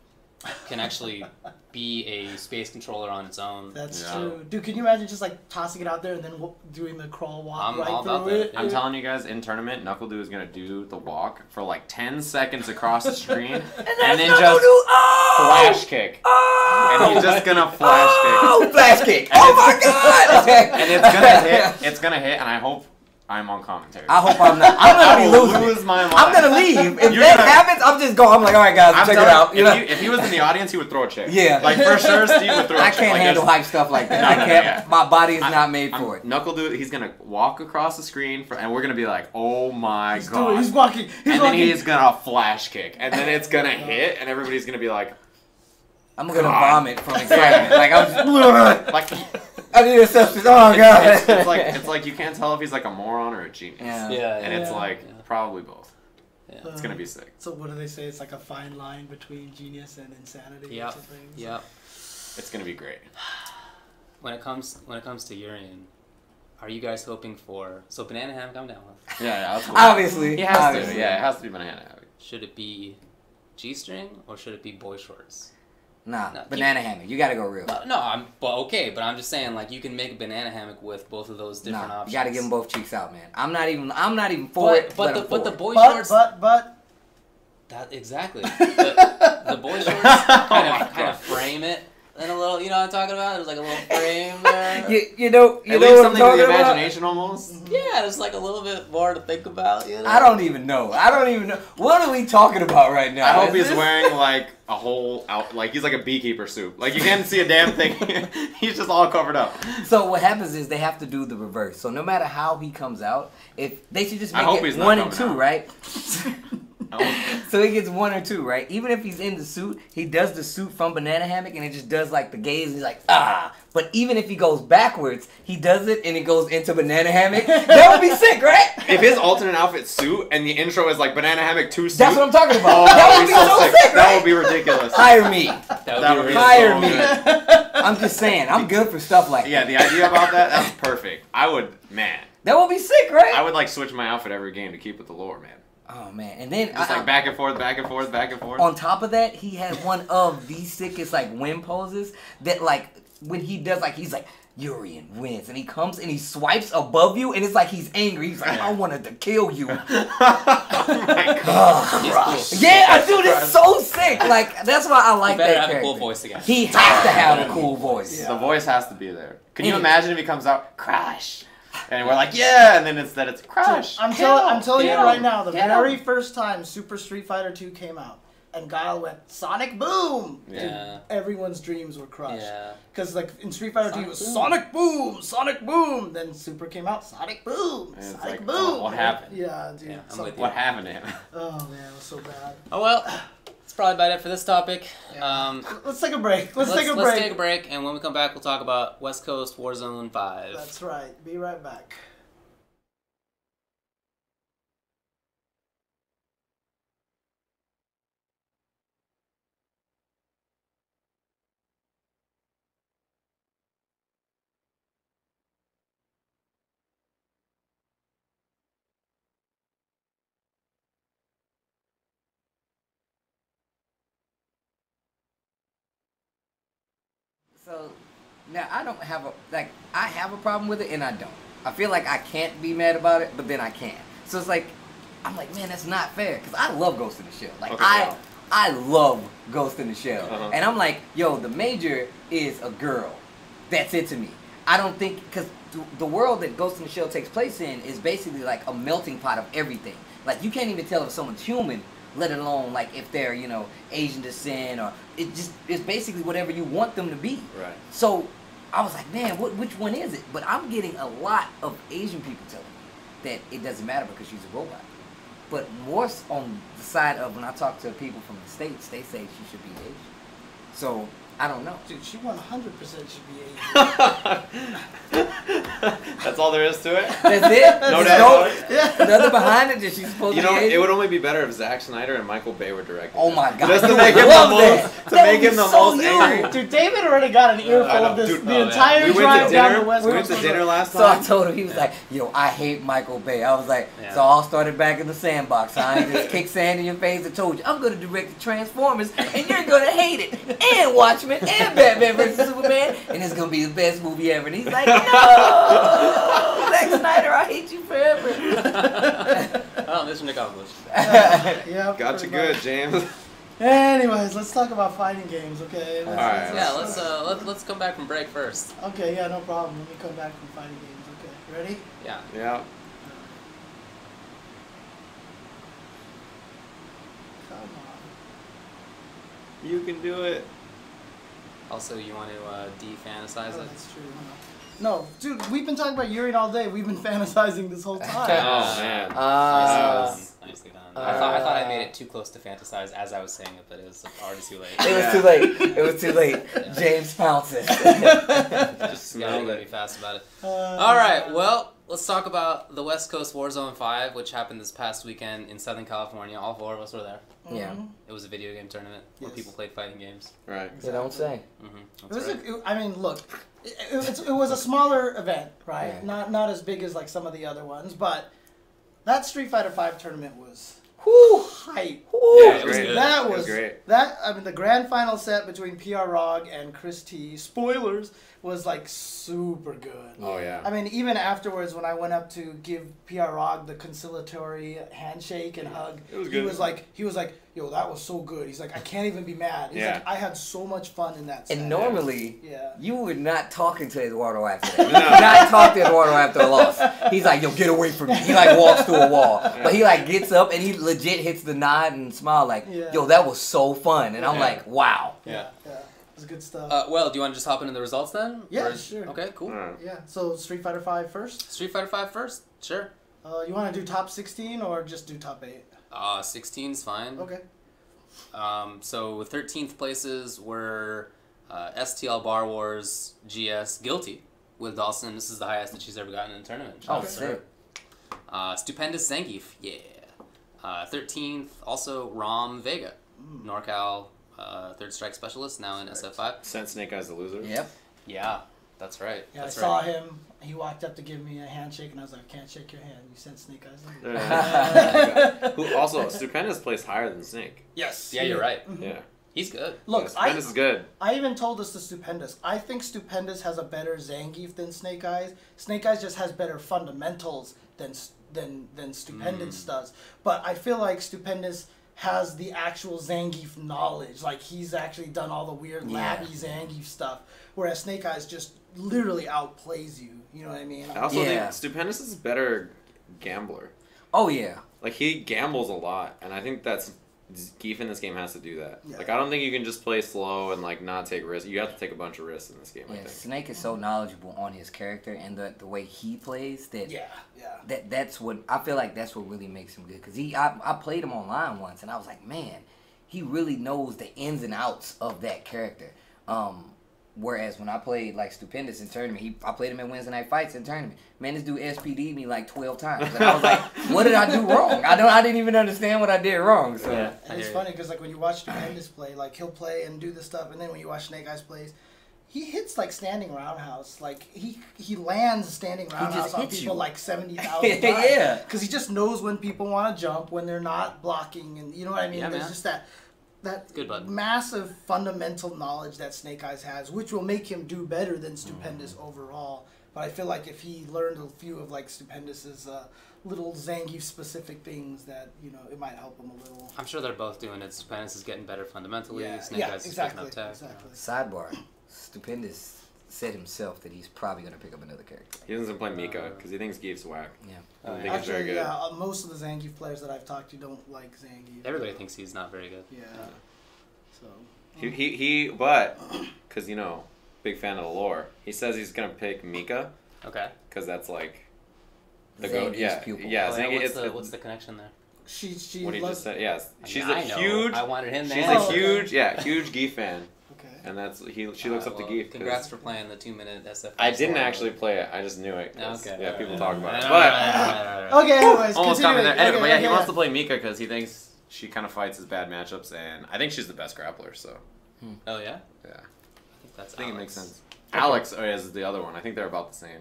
can actually be a space controller on its own. That's true. Dude, can you imagine just like tossing it out there and then doing the crawl walk I'm right all through about it? that. I'm telling you guys, in tournament, NuckleDu is gonna do the walk for like 10 seconds across the screen, and then just flash kick. And he's just gonna flash kick. Flash kick! Oh my god! And it's gonna hit. It's gonna hit, and I hope I'm on commentary. I hope I'm not. I'm gonna be losing. Lose my mind. I'm gonna leave. If that happens, I'm just going. I'm like, all right, guys, check it out. If he was in the audience, he would throw a chair. Yeah. Like for sure, Steve would throw a chair. I can't handle hype stuff like that. I can't. My body is not made for it. NuckleDu, he's gonna walk across the screen, and we're gonna be like, oh my god. He's walking. Then he's gonna flash kick, and then it's gonna hit, and everybody's gonna be like, I'm gonna vomit from excitement. Like I'm just like. I need a substance. Oh god. It's like you can't tell if he's like a moron or a genius. And it's like probably both. Yeah. It's gonna be sick. So what do they say? It's like a fine line between genius and insanity. Yep. Yep. It's gonna be great. When it comes to Urian, are you guys hoping for banana hammock? I'm down with. Yeah, that's cool. Obviously. He has to. Yeah, it has to be banana hammock. Should it be G-string or should it be boy shorts? Nah, banana hammock. You gotta go real. No, but I'm just saying, like, you can make a banana hammock with both of those different options. You gotta give them both cheeks out, man. I'm not even for it. But the boy shorts. That exactly. The boy shorts kind of frame it in a little. You know what I'm talking about? There's like a little frame there. You know what I'm something talking to the about? imagination almost. Yeah, there's like a little bit more to think about. You know? I don't even know. What are we talking about right now? I hope he's wearing like a whole like he's like a beekeeper suit. Like you can't see a damn thing. He's just all covered up. So what happens is they have to do the reverse. So no matter how he comes out, if they should just make it 1 and 2, right? So he gets 1 or 2, right? Even if he's in the suit, he does the suit from banana hammock and it just does like the gaze. He's like, ah. But even if he goes backwards, he does it and it goes into banana hammock. That would be sick, right? If his alternate outfit suit and the intro is like banana hammock 2 suit. That's what I'm talking about. Oh, that would be so sick, right? That would be ridiculous. Hire me. That would be Hire so me. good. I'm just saying, I'm good for stuff like that. Yeah, the idea about that's perfect. I would, man. That would be sick, right? I would like switch my outfit every game to keep with the lore, man. Oh man, and then just like back and forth, back and forth, back and forth. On top of that, he had one of the sickest like win poses that like when he does like he's like Urian wins and he comes and he swipes above you and it's like he's angry. He's like, I wanted to kill you. Oh my god. Yeah, dude, it's so sick. Like that's why I like that character. Have a cool voice again. He has to have a cool voice. Yeah. The voice has to be there. Can you imagine if he comes out crash? And we're like, yeah, and then instead it's crash. I'm telling you right now, the very first time Super Street Fighter 2 came out, and Guile went Sonic Boom. Yeah. Dude, everyone's dreams were crushed. Yeah. Because like in Street Fighter 2, it was Sonic Boom, Sonic Boom. Then Super came out, Sonic Boom, Sonic like, Boom. Oh, what happened? Yeah, dude. Yeah, what happened to him? Oh man, it was so bad. Oh well. That's probably about it for this topic. Yeah. Let's take a break. Let's take a break, and when we come back, we'll talk about West Coast Warzone 5. That's right. Be right back. So now I don't have I have a problem with it and I don't. I feel like I can't be mad about it, but then I can. So it's like I'm like, man, that's not fair because I love Ghost in the Shell. Like I love Ghost in the Shell, and I'm like, yo, the Major is a girl. That's it to me. I don't think because the world that Ghost in the Shell takes place in is basically like a melting pot of everything. Like you can't even tell if someone's human, let alone like if they're, you know, Asian descent or it's basically whatever you want them to be. Right. So I was like, man, which one is it? But I'm getting a lot of Asian people telling me that it doesn't matter because she's a robot. But more on the side of when I talk to people from the States, they say she should be Asian. So I don't know. Dude, she 100% should be Asian. That's all there is to it. That's it. No There's doubt. nothing behind it. That she's supposed You to know, be. it would only be better if Zack Snyder and Michael Bay were directing. Oh my god! Just to You make would him the love most, that. to That make would him the be so most you. angry. Dude, David already got an earful I know. of this Dude, the entire we went drive to down dinner. to West We went to Coast. dinner last So I time. told him, he was like, yo, I hate Michael Bay. I was like, Yeah. so I all started back in the sandbox. I ain't just kick sand in your face and told you, I'm going to direct the Transformers and you're going to hate it. And Watchmen and Batman vs. Superman. And it's going to be the best movie ever. And he's like, no! Zack Snyder, I hate you forever. Oh, mission accomplished. Yeah, Got you pretty good, much. James. Anyways, let's talk about fighting games, okay? Alright. Yeah, let's come back from break first. Okay, yeah, no problem. Let me come back from fighting games. Okay, ready? Yeah. Yeah. Come on. You can do it. Also, you want to de-fantasize Oh, it? that's true. No, dude, we've been talking about Urine all day. We've been fantasizing this whole time. Oh man. Nicely done. I thought I made it too close to fantasize as I was saying it, but it was already too late. It was too late. It was too late. James pounces. Just Yeah, you smelled gotta be it. fast about it. All right, well, let's talk about the West Coast Warzone 5, which happened this past weekend in Southern California. All 4 of us were there. Yeah. It was a video game tournament where Yes. people played fighting games. Right. You don't say. It was I mean, look, it was a smaller event, right? Yeah. Not as big as like some of the other ones, but that Street Fighter V tournament was hype. Yeah, it was good. good. That It was great. that. I mean, the grand final set between PR Rog and Chris T. Spoilers was like super good. Oh yeah. I mean, even afterwards, when I went up to give PR Rog the conciliatory handshake and hug, It was he good. was like, "Yo, that was so good." He's like, "I can't even be mad." He's Yeah. like, "I had so much fun in that." Set. And normally, Yeah. you were not talking to Eduardo after that. You No. did not talk to Eduardo after a loss. He's like, yo, get away from me. He like walks through a wall. But he like gets up and he legit hits the nod and smile like, Yeah. yo, that was so fun. And I'm Yeah. like, wow. Yeah. Yeah, it was good stuff. Well, do you want to just hop into the results then? Yeah, Or- sure. Okay, cool. Alright. Yeah. So Street Fighter V first. Street Fighter 5 first? Sure. You want to do top 16 or just do top 8? 16's fine. Okay. So 13th places were STL Bar Wars GS Guilty with Dawson. This is the highest that she's ever gotten in a tournament. Oh, Shout out to her. sick. Stupendous Zangief, yeah. 13th, also Rom Vega, NorCal Third Strike Specialist, now in SF5. Sent Snake Eyes the loser. Yep. Yeah, that's right. Yeah, That's I saw right. him. He walked up to give me a handshake, and I was like, "I can't shake your hand. You sent Snake Eyes." Who also Stupendous placed higher than Snake. Yes. Yeah, you're right. Yeah. He's good. Look, Stupendous is good. I even told this to Stupendous. I think Stupendous has a better Zangief than Snake Eyes. Snake Eyes just has better fundamentals than Stupendous does. But I feel like Stupendous has the actual Zangief knowledge. Like, he's actually done all the weird labby Zangief stuff. Whereas Snake Eyes just literally outplays you. You know what I mean? I also Yeah. think Stupendous is a better gambler. Oh, yeah. Like, he gambles a lot, and I think that's Geef in this game has to do that. Yeah. Like, I don't think you can just play slow and like not take risks. You have to take a bunch of risks in this game. I Yeah, think. Snake is so knowledgeable on his character and the way he plays that Yeah. that's what I feel like that's what really makes him good. Because I played him online once and I was like, man, he really knows the ins and outs of that character. Whereas when I played like Stupendous in tournament, I played him in Wednesday night fights in tournament. Man, this dude SPD'd me like 12 times. And I was like, what did I do wrong? I didn't even understand what I did wrong. So Yeah. And it's funny because like when you watch Stupendous play, like he'll play and do this stuff, and then when you watch Snake Eyes plays, he hits like standing roundhouse. Like he lands standing roundhouse on hits people you. like 70,000 times. Yeah. Because he just knows when people want to jump, when they're not blocking, and you know what I mean. Yeah, There's man. just that Good bud. massive fundamental knowledge that Snake Eyes has, which will make him do better than Stupendous overall. But I feel like if he learned a few of like Stupendous's little Zangief specific things, that it might help him a little. I'm sure they're both doing it. Stupendous is getting better fundamentally. Yeah, Snake yeah, Eyes is exactly, picking up tech. exactly. sidebar, Stupendous said himself that he's probably going to pick up another character. He doesn't play Mika because he thinks Geef's whack. Yeah. I think it's very Actually, good. yeah, most of the Zangief players that I've talked to don't like Zangief. Everybody thinks he's not very good. Yeah. So. But because big fan of the lore. He says he's gonna pick Mika Okay. because that's like the Zangief's goat. Yeah, pupil. yeah. Oh, Zangief. what's the connection there? She What he loves. just said. Yes, I she's mean, a I know. huge. I wanted him She's there. a Oh, okay. huge Geef fan. Okay. and she looks up to Guile. Congrats for playing the 2-minute SF. I didn't actually play it. I just knew it. Okay. Yeah, people talk about it. But Okay, anyways, almost coming there. Anyway, okay, but yeah, he okay. wants to play Mika because he thinks she kind of fights his bad matchups, and I think she's the best grappler. So Oh yeah. yeah, I I think Alex. it makes sense. Alex is the other one. I think they're about the same.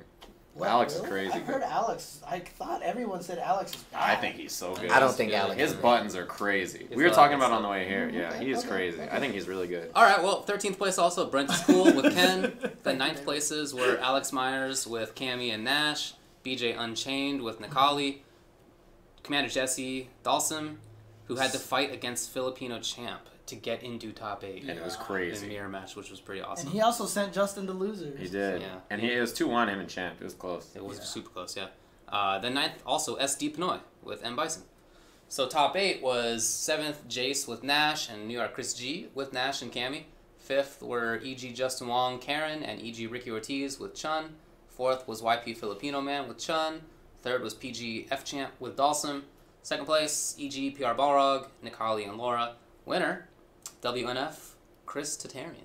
What, Alex really? is crazy I heard good. Alex. I thought everyone said Alex is bad. I think he's so good. I don't think Really Alex. His is bad. buttons are crazy. He's We were like- talking about it on the way here. Yeah, Okay, he is okay, crazy. okay. I think he's really good. All right, well, 13th place also, Brent School with Ken. The 9th places were Alex Myers with Cammy and Nash, BJ Unchained with Nikali, Commander Jesse Dalsum, who had to fight against Filipino champ to get into top 8 And it was in a crazy. mirror match, which was pretty awesome. And he also sent Justin to losers. He did. Yeah. And it was 2-1 him and Champ. It was close. It was Yeah. super close, yeah. The 9th also SD Pinoy with M Bison. So top 8 was 7th Jace with Nash and New York Chris G with Nash and Cammy. 5th were EG Justin Wong, Karen, and EG Ricky Ortiz with Chun. 4th was YP Filipino Man with Chun. 3rd was PG F Champ with Dalsum. 2nd place EG PR Balrog, Nikali and Laura. Winner WNF Chris Tatarian.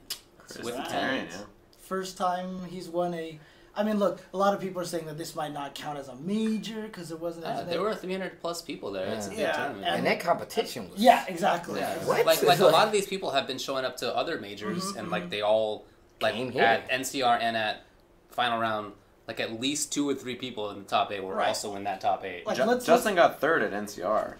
With the Wow. 10. Yeah. First time he's won a. I mean, look, a lot of people are saying that this might not count as a major because it wasn't as There were 300 plus people there. It's a big Yeah, tournament. and- And that competition was. Yeah, exactly. Yeah. What? Like a lot of these people have been showing up to other majors and like they all like Came here. at NCR and at final round like at least 2 or 3 people in the top 8 were Right. also in that top 8. Like, Justin got 3rd at NCR.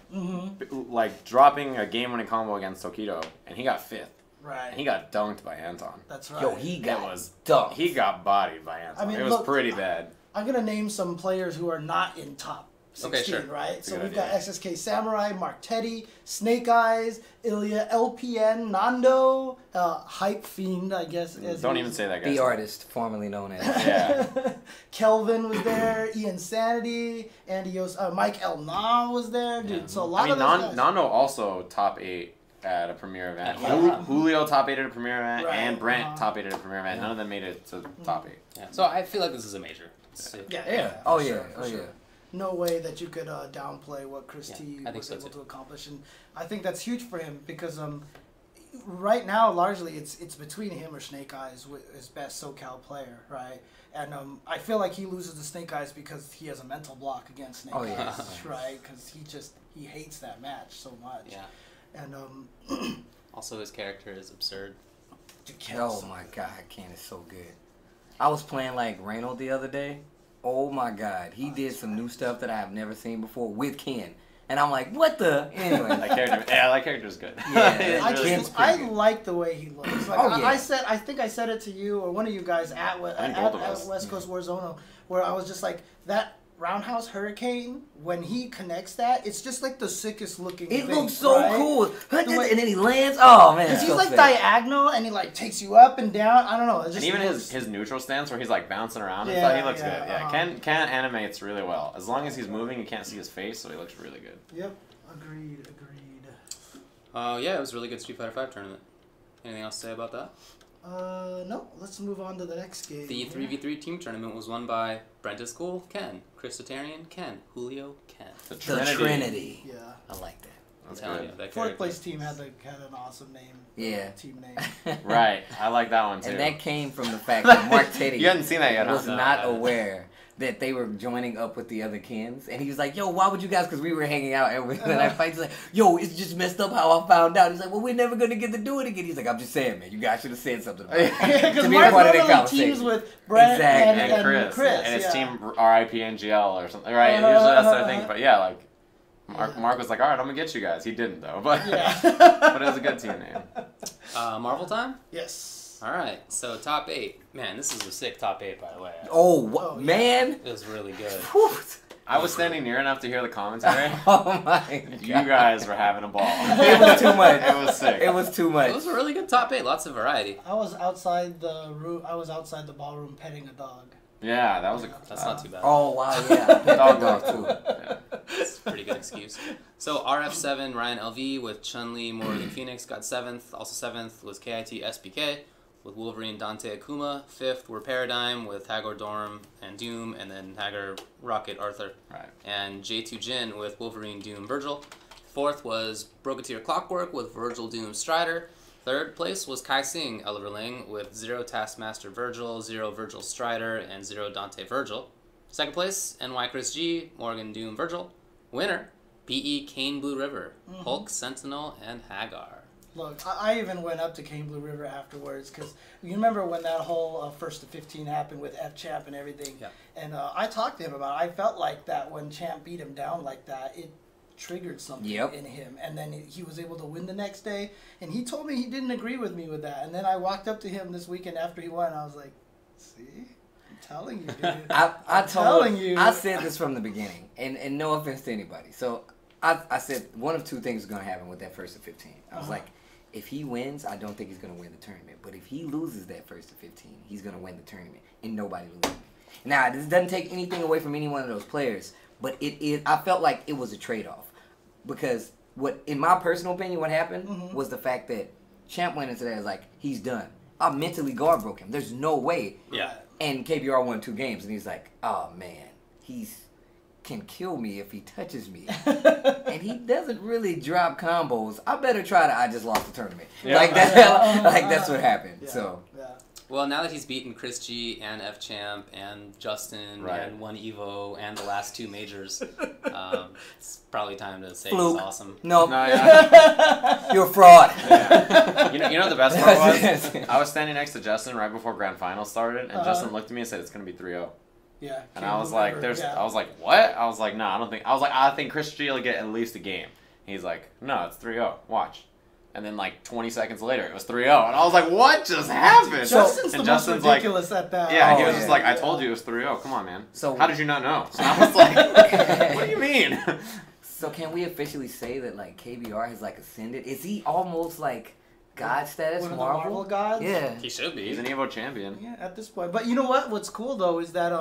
Like dropping a game-winning combo against Tokido, and he got 5th. Right. And he got dunked by Anton. That's right. Yo, he got was dunked. He got bodied by Anton. I mean, it was look, pretty bad. I'm gonna name some players who are not in top 16, Okay, sure. right? So Good we've idea. got SSK Samurai, Mark Teddy, Snake Eyes, Ilya, LPN, Nando, Hype Fiend, I guess. as Don't he even was- say that guy. The artist, formerly known as. Yeah. Kelvin was there, Ian Sanity, Andy Mike El Na was there, dude. So a lot I mean, of those guys. Nando also top 8 at a premiere event. Yeah. Julio top 8 at a premiere event, Right. and Brent top 8 at a premiere event. None of them made it to top 8. Yeah. So I feel like this is a major. Yeah. Oh for yeah. sure, Oh for sure. yeah. No way that you could downplay what Chris Yeah, T I think was so able too. to accomplish, and I think that's huge for him because right now largely it's between him or Snake Eyes with his best SoCal player, right? And I feel like he loses to Snake Eyes because he has a mental block against Snake Oh, yeah. Eyes, right? Because he hates that match so much. Yeah. And Also, his character is absurd. Oh my god, Ken is so good. I was playing like Reynold the other day. Oh my god, he did some new stuff that I have never seen before with Ken. And I'm like, what the? Anyway. That character's good. Yeah. It's I really Ken's just good. pretty I good. like the way he looks. Like Oh, yeah. I think I said it to you or one of you guys at think both of us. West Coast Warzone, where I was just like that roundhouse hurricane. When he connects that, it's just like the sickest looking. It thing, looks so right? cool. And way- then he lands. Oh man. Because he's so like sick. diagonal and he like takes you up and down. I don't know. It just And even looks- his neutral stance where he's like bouncing around and Yeah, stuff, he looks yeah, good. Yeah, uh-huh. Ken animates really well. As long as he's moving, you can't see his face, so he looks really good. Yep. Agreed. Yeah, it was a really good Street Fighter 5 tournament. Anything else to say about that? No. Let's move on to the next game. The 3v3 team tournament was won by Brent School, Ken, Chris Tatarian, Ken, Julio, Ken. The The Trinity. Yeah. I like that. I'm That's telling good. you, that Fourth character. place team had an awesome name. Yeah. Team name. Right, I like that one too. And that came from the fact that Mark Teddy You hadn't seen that yet, huh? was No, I not haven't. aware that they were joining up with the other Kens. And he was like, yo, why would you guys, because we were hanging out and then I fight. He's like, yo, it's just messed up how I found out. He's like, well, we're never going to get to do it again. He's like, I'm just saying, man, you guys should have said something about it. Because To be a Mark part of that normally conversation. teams with Brent Exactly. and Chris. and his yeah. team RIPNGL or something, right? Usually that's their thing, but yeah, like Mark was like, all right, I'm gonna get you guys. He didn't though, but Yeah. but it was a good team name. Marvel time? Yes. Alright, so top 8. Man, this is a sick top 8, by the way. Oh, Oh, yeah. man. It was really good. Whew. I was standing near enough to hear the commentary. Oh, my God. You guys were having a ball. It was too much. It was sick. It was too much. It was a really good top 8, lots of variety. I was outside the room. I was outside the ballroom petting a dog. Yeah, that was a. That's not too bad. Oh, wow, yeah. I picked Dog that dog, too. too. Yeah. That's a pretty good excuse. So RF7, Ryan LV with Chun-Li, Morgan Phoenix got 7th. Also 7th was KIT SPK with Wolverine, Dante Akuma. 5th were Paradigm with Hagor Dorm and Doom, and then Hagor, Rocket, Arthur. Right. And J2 Jin with Wolverine, Doom, Virgil. 4th was Broketeer Clockwork with Virgil, Doom, Strider. Third place was Kai Sing Elverling with 0 Taskmaster Virgil, 0 Virgil Strider, and 0 Dante Virgil. Second place, NY Chris G, Morgan Doom Virgil. Winner, PE Kane Blue River, Hulk Sentinel, and Hagar. Look, I even went up to Kane Blue River afterwards because you remember when that whole first to 15 happened with F Champ and everything. Yeah. And I talked to him about it. I felt like that when Champ beat him down like that, it triggered something in him. And then he was able to win the next day. And he told me he didn't agree with me with that. And then I walked up to him this weekend after he won. And I was like, see? I'm telling you, dude. I'm telling you. I said this from the beginning. And no offense to anybody. So I said one of two things is going to happen with that first to 15. I was like, if he wins, I don't think he's going to win the tournament. But if he loses that first to 15, he's going to win the tournament. And nobody will leave. Now, this doesn't take anything away from any one of those players. But I felt like it was a trade-off. Because in my personal opinion, what happened was the fact that Champ went into that as like, he's done. I mentally guard broke him. There's no way. Yeah. And KBR won 2 games. And he's like, oh, man, can kill me if he touches me. And he doesn't really drop combos. I better try to I just lost the tournament. Yeah. Like that's what happened. Yeah. So well, now that he's beaten Chris G and F Champ and Justin and won Evo and the last 2 majors, it's probably time to say Fluke. he's awesome. No, you're a fraud. Yeah. You know the best part was? I was standing next to Justin right before Grand Final started, and Justin looked at me and said, it's going to be 3-0. Yeah. And I was like, I was like, what? I was like, no, I don't think. I was like, I think Chris G will get at least a game. He's like, no, it's 3-0. Watch. And then like 20 seconds later, it was 3-0. And I was like, what just happened? Justin's and the Justin's most ridiculous at that. Yeah, he was just like, I told you it was 3-0. Come on, man. So how did you not know? So I was like, what do you mean? So can we officially say that like KBR has like ascended? Is he almost like God status? One of the Marvel gods? Yeah. He should be. He's an Evo champion. Yeah, at this point. But you know what? What's cool though is that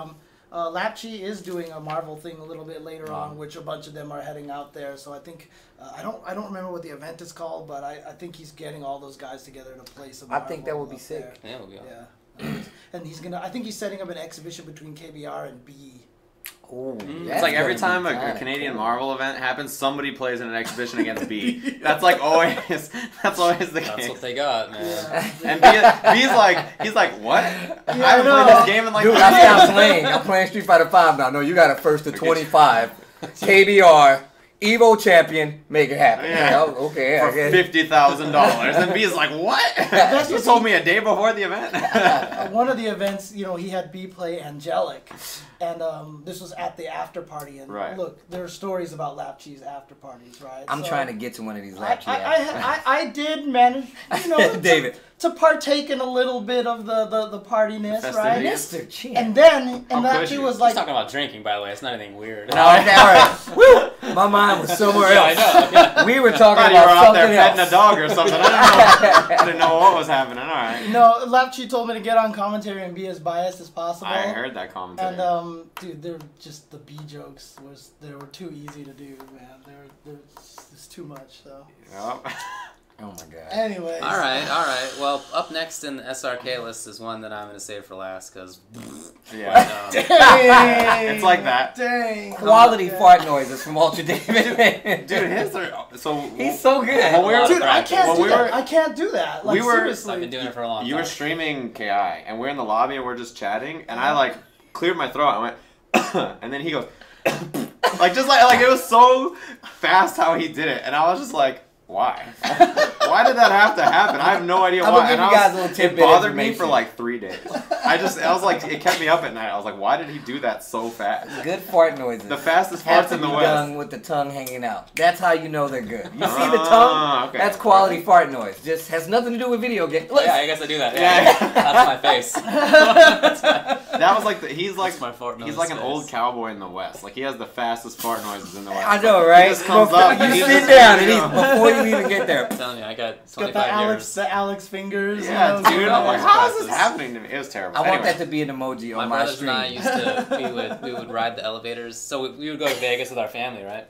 Lapchi is doing a Marvel thing a little bit later on, which a bunch of them are heading out there. So I think I don't remember what the event is called, but I think he's getting all those guys together to play some Marvel. I think that would be sick. Yeah, it would be awesome. Yeah. And I think he's setting up an exhibition between KBR and B. Oh, it's like every time a Canadian Marvel event happens, somebody plays in an exhibition against B. That's like always. That's always the case. That's what they got, man. Yeah. And he's like, what? I haven't played this game in like. Dude, I'm playing Street Fighter 5 now. No, you got a first to 25. KBR. Evo champion, make it happen. Yeah. Okay. For $50,000. And B is like, what? You told me a day before the event. One of the events, he had B play Angelic, and this was at the after party. And look, there are stories about Lapchi's after parties, right? I'm trying to get to one of these Lapchi I did manage, David. to partake in a little bit of the partiness, right? Mr. Chin. And then Lapchi was like, he's talking about drinking, by the way. It's not anything weird. No, all right. Woo! My mind was somewhere else. I know. We were talking you were about out there something else. petting a dog or something. I didn't know what was happening. All right. No, Lapchi told me to get on commentary and be as biased as possible. I heard that commentary. And dude, they're just the B jokes they were too easy to do, man. It's too much, so. Yep. Oh my god. Anyways. All right. Well, up next in the SRK list is one that I'm going to save for last because. Yeah. Dang. It's like that. Dang. Quality fart noises from Ultra David. Dude, his are so. He's so good. Dude, I can't do that. Like, seriously. I've been doing it for a long time. You were streaming KI, and we're in the lobby, and we're just chatting, and I like cleared my throat. I went, and then he goes, like it was so fast how he did it, and I was just like. Why? Why did that have to happen? I have no idea why. It bothered me for like 3 days. I was like, it kept me up at night. I was like, why did he do that so fast? Good fart noises. The fastest farts in the West. Done with the tongue hanging out. That's how you know they're good. You see the tongue? Okay. That's quality fart noise. Just has nothing to do with video games. Yeah, I guess I do that. Yeah. That's my face. That was like he's like my fart noise. He's like an old cowboy in the West. Like he has the fastest fart noises in the West. I know, right? He just comes up. You sit down and before you even get there. I'm telling you, I got 25 got the Alex fingers. Yeah, dude. I'm like, how is this happening to me? It was terrible. I want that to be an emoji on my stream. My brothers and I used to, we would ride the elevators. So we would go to Vegas with our family, right?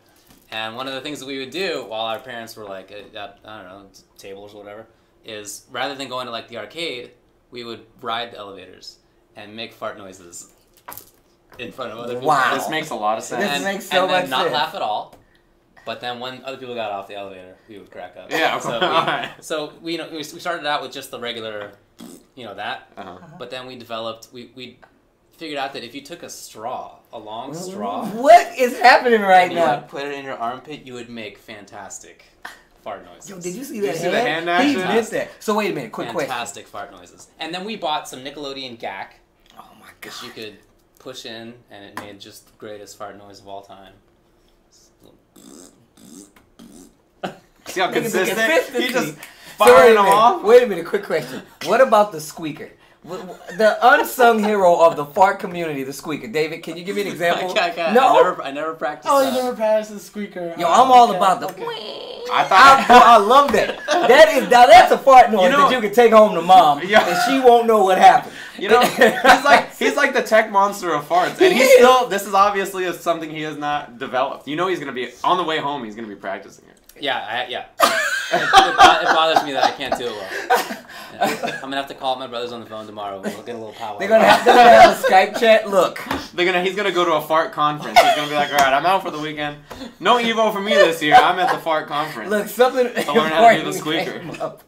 And one of the things that we would do while our parents were like at, I don't know, tables or whatever, is rather than going to like the arcade, we would ride the elevators and make fart noises in front of other people. Wow. This makes a lot of sense. This makes so much sense. And then not laugh at all. But then when other people got off the elevator, we would crack up. Yeah, so we started out with just the regular, that. Uh-huh. But then we developed, we figured out that if you took a straw, a long straw. What is happening right and now? you would put it in your armpit, you would make fantastic fart noises. Yo, did you see that? Did you see the hand action? He did that. So wait a minute, quick question. Fantastic fart noises. And then we bought some Nickelodeon gack, Oh my which you god. could push in, and it made just the greatest fart noise of all time. See how Look at the consistent? consistency. He just So firing them off. Wait a minute, quick question. What about the squeaker? The unsung hero of the fart community, the squeaker. David, can you give me an example? No. I never practiced Oh, that. you never practiced the squeaker. Yo, I'm all Okay, about the. okay. I love that. That's a fart noise that you can take home to mom, Yeah. and she won't know what happened. You know, he's like the tech monster of farts, and he's still. This is obviously something he has not developed. You know, he's gonna be on the way home. He's gonna be practicing it. Yeah. It bothers me that I can't do it well. Yeah. I'm gonna have to call my brothers on the phone tomorrow. We'll get a little powwow. They're gonna have a Skype chat. Look, He's gonna go to a fart conference. He's gonna be like, all right, I'm out for the weekend. No Evo for me this year. I'm at the fart conference. look, something. to learn how to do the important squeaker. came up.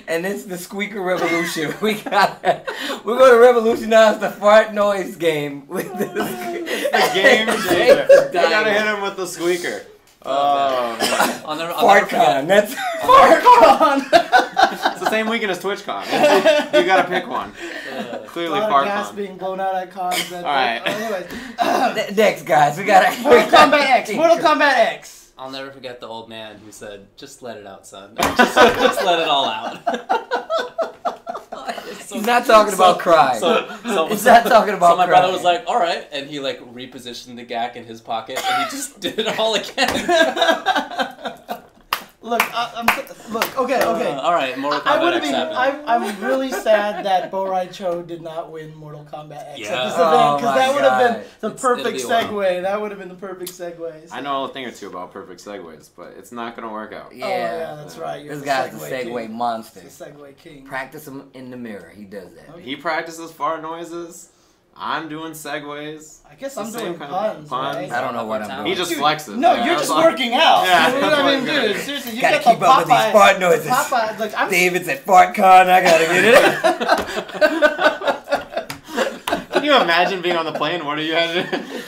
And it's the squeaker revolution. We're gonna revolutionize the fart noise game with this. The game changer. You gotta hit him with the squeaker. Oh, man. I'll never FartCon. forget. That's FartCon. It's the same weekend as TwitchCon. You gotta pick one. Clearly, A lot of gas FartCon. being blown out at cons. All right. Anyways, next, guys. We gotta. Mortal Kombat X. Mortal Kombat X. I'll never forget the old man who said, "Just let it out, son. Just let it all out." He's not talking about crying. He's not talking about So my crying. brother was like, "All right," and he like repositioned the gack in his pocket, and he just did it all again. Look, okay. All right, Mortal I would Kombat have X been. happened. I'm really sad that Borai Cho did not win Mortal Kombat X Yeah. at this Oh event, because my that would have been God. the It'll perfect be a while. segue. That would have been the perfect segue. I know a thing or two about perfect segues, but it's not gonna work out. Yeah. Oh yeah, that's right. You're This the guy's the segue segue king. monster. He's the segue king. Practice him in the mirror. He does that. Okay. He practices fart noises. I'm doing segues. I guess The I'm same doing kind of puns, puns. right? I don't know what I'm He doing. just Dude, flexes. No, Yeah, you're that's just all- working out. Yeah, You know that's what I what mean, I'm doing. dude? Seriously, you Gotta got keep the up with these Popeye- fart noises. Popeye, like I'm. David's at FartCon. I gotta get it. Can you imagine being on the plane? What are you having?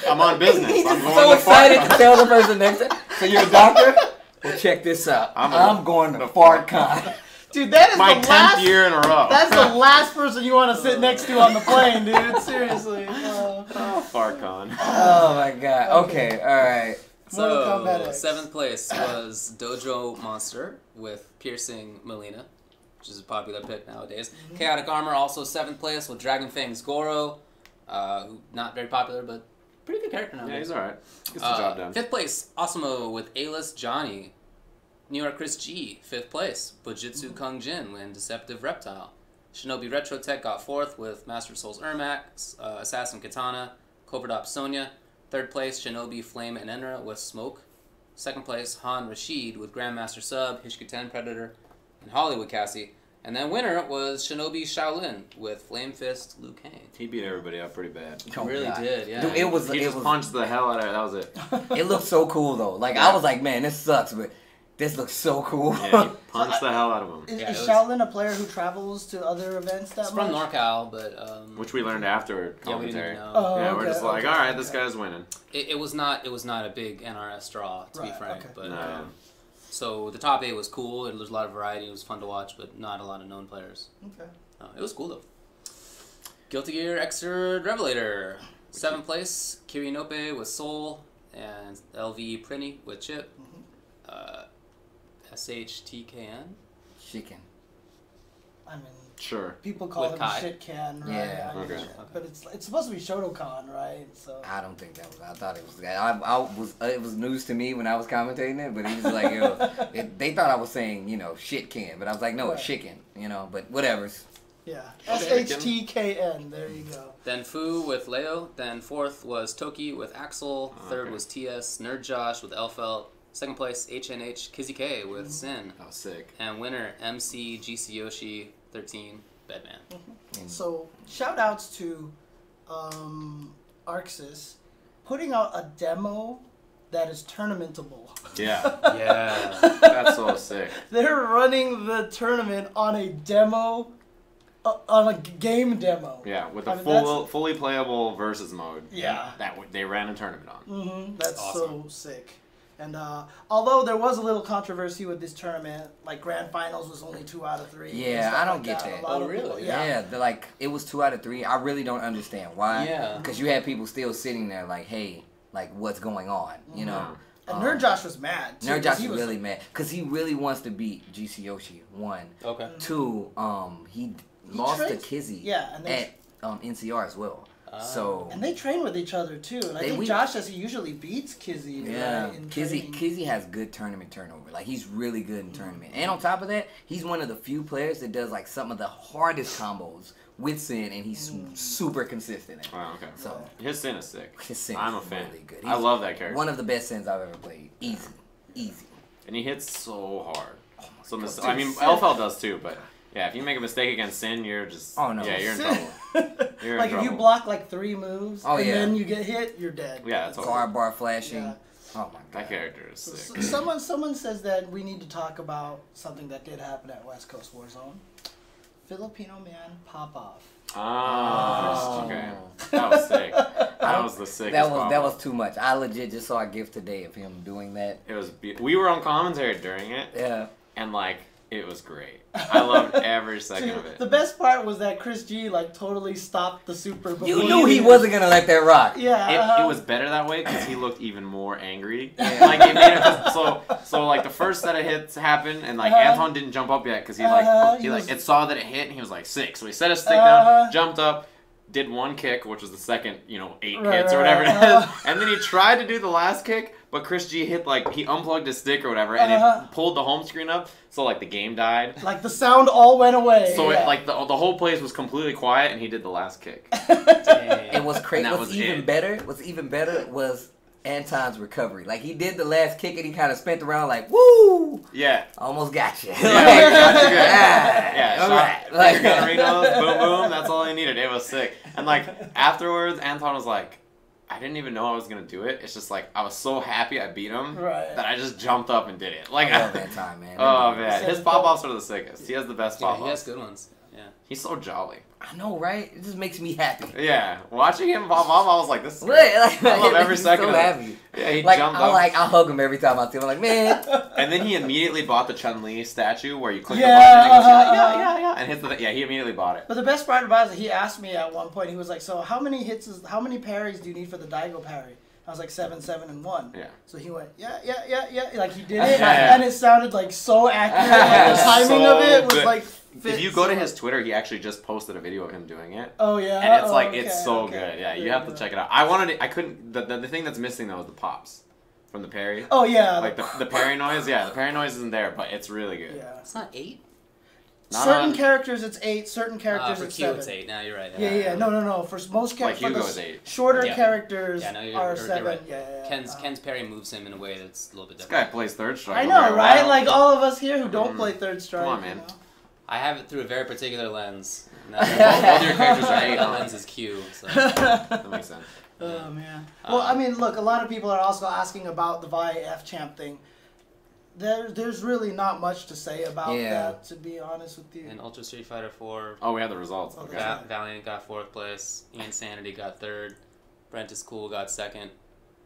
I'm on business. He's I'm just going so to excited to FartCon. tell the person next to him. So you're a doctor? Well, check this out. I'm going to FartCon. Dude, that is My the 10th last. year in a row. That's the last person you want to sit next to on the plane, dude. Seriously. FartCon. Oh my god. Okay, alright. Mortal Kombat So X. 7th place was Dojo Monster with Piercing Melina, which is a popular pick nowadays. Chaotic Armor also 7th place with Dragon Fangs Goro, who not very popular but pretty good character Yeah, nowadays. he's alright. Gets the job done. 5th place Asamo with A-List Johnny. New York Chris G, 5th place. Bujitsu Kung Jin and Deceptive Reptile. Shinobi Retro Tech got 4th with Master of Souls Ermac, Assassin Katana, Covert Ops Sonya. 3rd place Shinobi Flame and Enra with Smoke. 2nd place Han Rashid with Grandmaster Sub, Hishkuten Predator, and Hollywood Cassie. And then winner was Shinobi Shaolin with Flame Fist Liu Kang. He beat everybody up pretty bad. Oh, Really God. did, yeah. Dude, it was He just punched the hell out of it. That was it. it looked so cool though. Like I was like, man, this sucks, but this looks so cool. Yeah, he punched the hell out of him. Is, Yeah, is it was- Shaolin a player who travels to other events that It's much? from NorCal, but Which we learned after yeah, we didn't commentary. even know. Oh, Yeah, we're okay, just like, okay, alright, this okay. guy's winning. It was not a big NRS draw, to be Right, frank. okay. But No. so the top 8 was cool. There was a lot of variety. It was fun to watch, but not a lot of known players. Okay. It was cool though. Guilty Gear Xrd Revelator, 7th place. Kirinope with Soul and LV Prinny with Chip. SHTKN. Chicken. I mean, Sure. people call With him Kai. shit can, right? Yeah. I mean, Okay. But it's supposed to be Shotokan, right? So. I don't think that was. I thought it was. It was news to me when I was commentating it, but he was like, yo, they thought I was saying, shit can, but I was like, no, it's chicken, but whatever. Yeah. Okay. SHTKN. There you go. Then Fu with Leo. Then 4th was Toki with Axel. 3rd okay. was TS Nerd Josh with Elfelt. 2nd place HNH Kizzy K with Sin. That was sick. And winner MC GC Yoshi 13 Bedman. So shout outs to Arxis putting out a demo that is tournamentable. Yeah. Yeah. That's so sick. They're running the tournament on a demo, on a game demo. Yeah, with I a mean, fully playable versus mode. Yeah. That they ran a tournament on. That's awesome. so sick. And although there was a little controversy with this tournament, like grand finals was only 2 out of 3. Yeah, I don't get that. A lot Oh, of really? people- Yeah, they're like it was 2 out of 3. I really don't understand why. Yeah. Because you had people still sitting there like, hey, like what's going on? You know. And Nerd Josh was mad. Too, Nerd Josh 'cause he was really mad because he really wants to beat GC Yoshi. 1, Okay. 2. He lost to trains- Kizzy. yeah, and they- at NCR as well. So And they train with each other too. And I think Josh says he usually beats Kizzy. yeah, in Kizzy training. Kizzy has good tournament turnover. Like he's really good in tournament. And on top of that, he's one of the few players that does like some of the hardest combos with Sin, and he's super consistent. At it. Wow, okay. So His Sin is sick. his Sin I'm a is fan. really good. I love that character. One of the best Sins I've ever played. Easy. And he hits so hard. So God. I mean, LFL does too, but yeah, if you make a mistake against Sin, you're just Oh, no. yeah, you're in trouble. You're like in if you trouble. block like 3 moves and yeah. then you get hit, you're dead. Yeah, that's all. Guard bar flashing. Yeah. Oh my god. That character is sick. Someone says that we need to talk about something that did happen at West Coast Warzone. Filipino man pop off. Oh, okay. That was sick. That was the sickest. That was too much. I legit just saw a GIF today of him doing that. It was. We were on commentary during it, Yeah. and like it was great. I loved every second of it. The best part was that Chris G like totally stopped the super. Before You knew he wasn't gonna let that rock. Yeah. It was better that way because he looked even more angry. Like it made it so like the first set of hits happened and like Anton didn't jump up yet because he it saw that it hit and he was like 6. So he set his stick down, jumped up, did 1 kick, which was the second 8 hits or whatever it is, and then he tried to do the last kick, but Chris G hit like he unplugged his stick or whatever and it pulled the home screen up, so like the game died. Like the sound all went away. So yeah. it, like the whole place was completely quiet and he did the last kick. It was crazy. And that What's was even better was Anton's recovery. Like he did the last kick and he kind of spent around like, woo! Yeah. Almost got you. Yeah, that's good. Yeah, all shot, right. Like, Gunnerinos, boom, boom. That's all I needed. It was sick. And like afterwards, Anton was like, "I didn't even know I was gonna do it. It's just like I was so happy I beat him that I just jumped up and did it." Like, I love Anton, man. oh man, his pop offs are the sickest. He has the best pop Yeah, he has offs. good ones. Yeah. He's so jolly. I know, right? It just makes me happy. Yeah, watching him pop off, I was like, "This is Look, great." like, I love it every makes me second. so of it. happy. Yeah, he Like jumped I up. I hug him every time I see him. I'm like, man. And then he immediately bought the Chun-Li statue where you click Yeah, the button and it goes, yeah, and hits the he immediately bought it. But the best part about it is that he asked me at one point. He was like, "So how many parries do you need for the Daigo parry?" I was like 7, 7, and 1. Yeah. So he went, yeah. Like he did it, Yeah. and it sounded like so accurate. Like the timing of it was good. like. If you go to his Twitter, he actually just posted a video of him doing it. Oh yeah. And it's like okay, it's so okay. good. Yeah, you have to check it out. I couldn't. The thing that's missing though is the pops from the parry. Oh yeah. Like the parry noise. Yeah, the parry noise isn't there, but it's really good. Yeah. It's not 8? Certain characters it's 8. Certain characters For it's Q 7. it's 8. Now you're right. Yeah. No. For most characters, Hugo is 8. shorter Yeah. characters Yeah, no, you're are 7. right. Yeah. Ken's parry moves him in a way that's a little bit This different. guy plays third strike. I over know, there. right? Wow. Like all of us here who don't play third strike. Come on, man. You know? I have it through a very particular lens. And both your characters are 8. That lens is Q. So. That makes sense. Oh man. Well, I mean, look, a lot of people are also asking about the Vi F champ thing. There's really not much to say about that, to be honest with you. In Ultra Street Fighter 4, Oh, we have the results. Okay. Valiant got 4th place, Ian Sanity got 3rd, Brent is Cool got 2nd,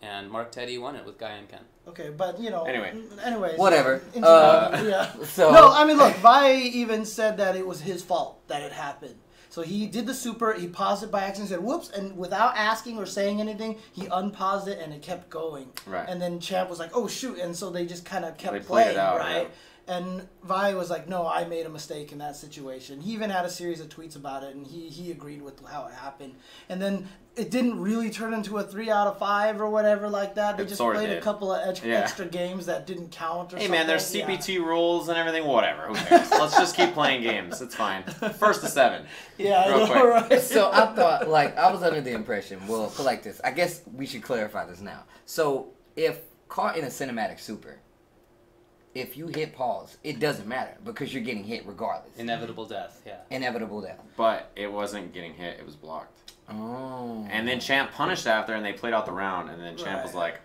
and Mark Teddy won it with Guy and Ken. Okay, but you know. Anyway. Anyways. Whatever. Yeah. So No, I mean, look, Vi even said that it was his fault that it happened. So he did the super, he paused it by accident, said whoops, and without asking or saying anything, he unpaused it and it kept going. Right. And then Champ was like, oh shoot, and so they just kind of kept They played playing, it out, right? yeah. And Vi was like, no, I made a mistake in that situation. He even had a series of tweets about it, and he agreed with how it happened. And then it didn't really turn into a 3 out of 5 or whatever like that. They It just sorta played a did. couple of extra games that didn't count or Hey something. man, there's CPT rules and everything. Whatever. Who cares? Let's just keep playing games. It's fine. First to 7. Yeah, Real I know, quick. right? So I thought, like, I was under the impression, well, put like this. I guess we should clarify this now. So if caught in a cinematic super, if you hit pause, it doesn't matter because you're getting hit regardless. Inevitable death, yeah. Inevitable death. But it wasn't getting hit. It was blocked. Oh. And then Champ punished after, and they played out the round. And then Champ was like,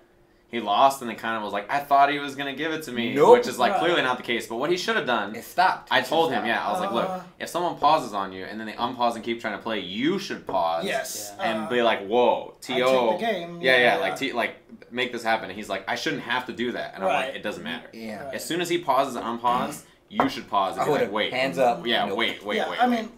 he lost and then kind of was like, I thought he was going to give it to me, Nope. which is like clearly not the case. But what he should have done, It stopped. I told him, I was like, look, if someone pauses on you and then they unpause and keep trying to play, you should pause. Yes. And be like, whoa, I take TO. the game. Like make this happen. And he's like, I shouldn't have to do that. And I'm like, it doesn't matter. Yeah. Right. As soon as he pauses and unpause, you should pause and I be would like, have wait. hands up. Yeah, Nope. wait. I mean,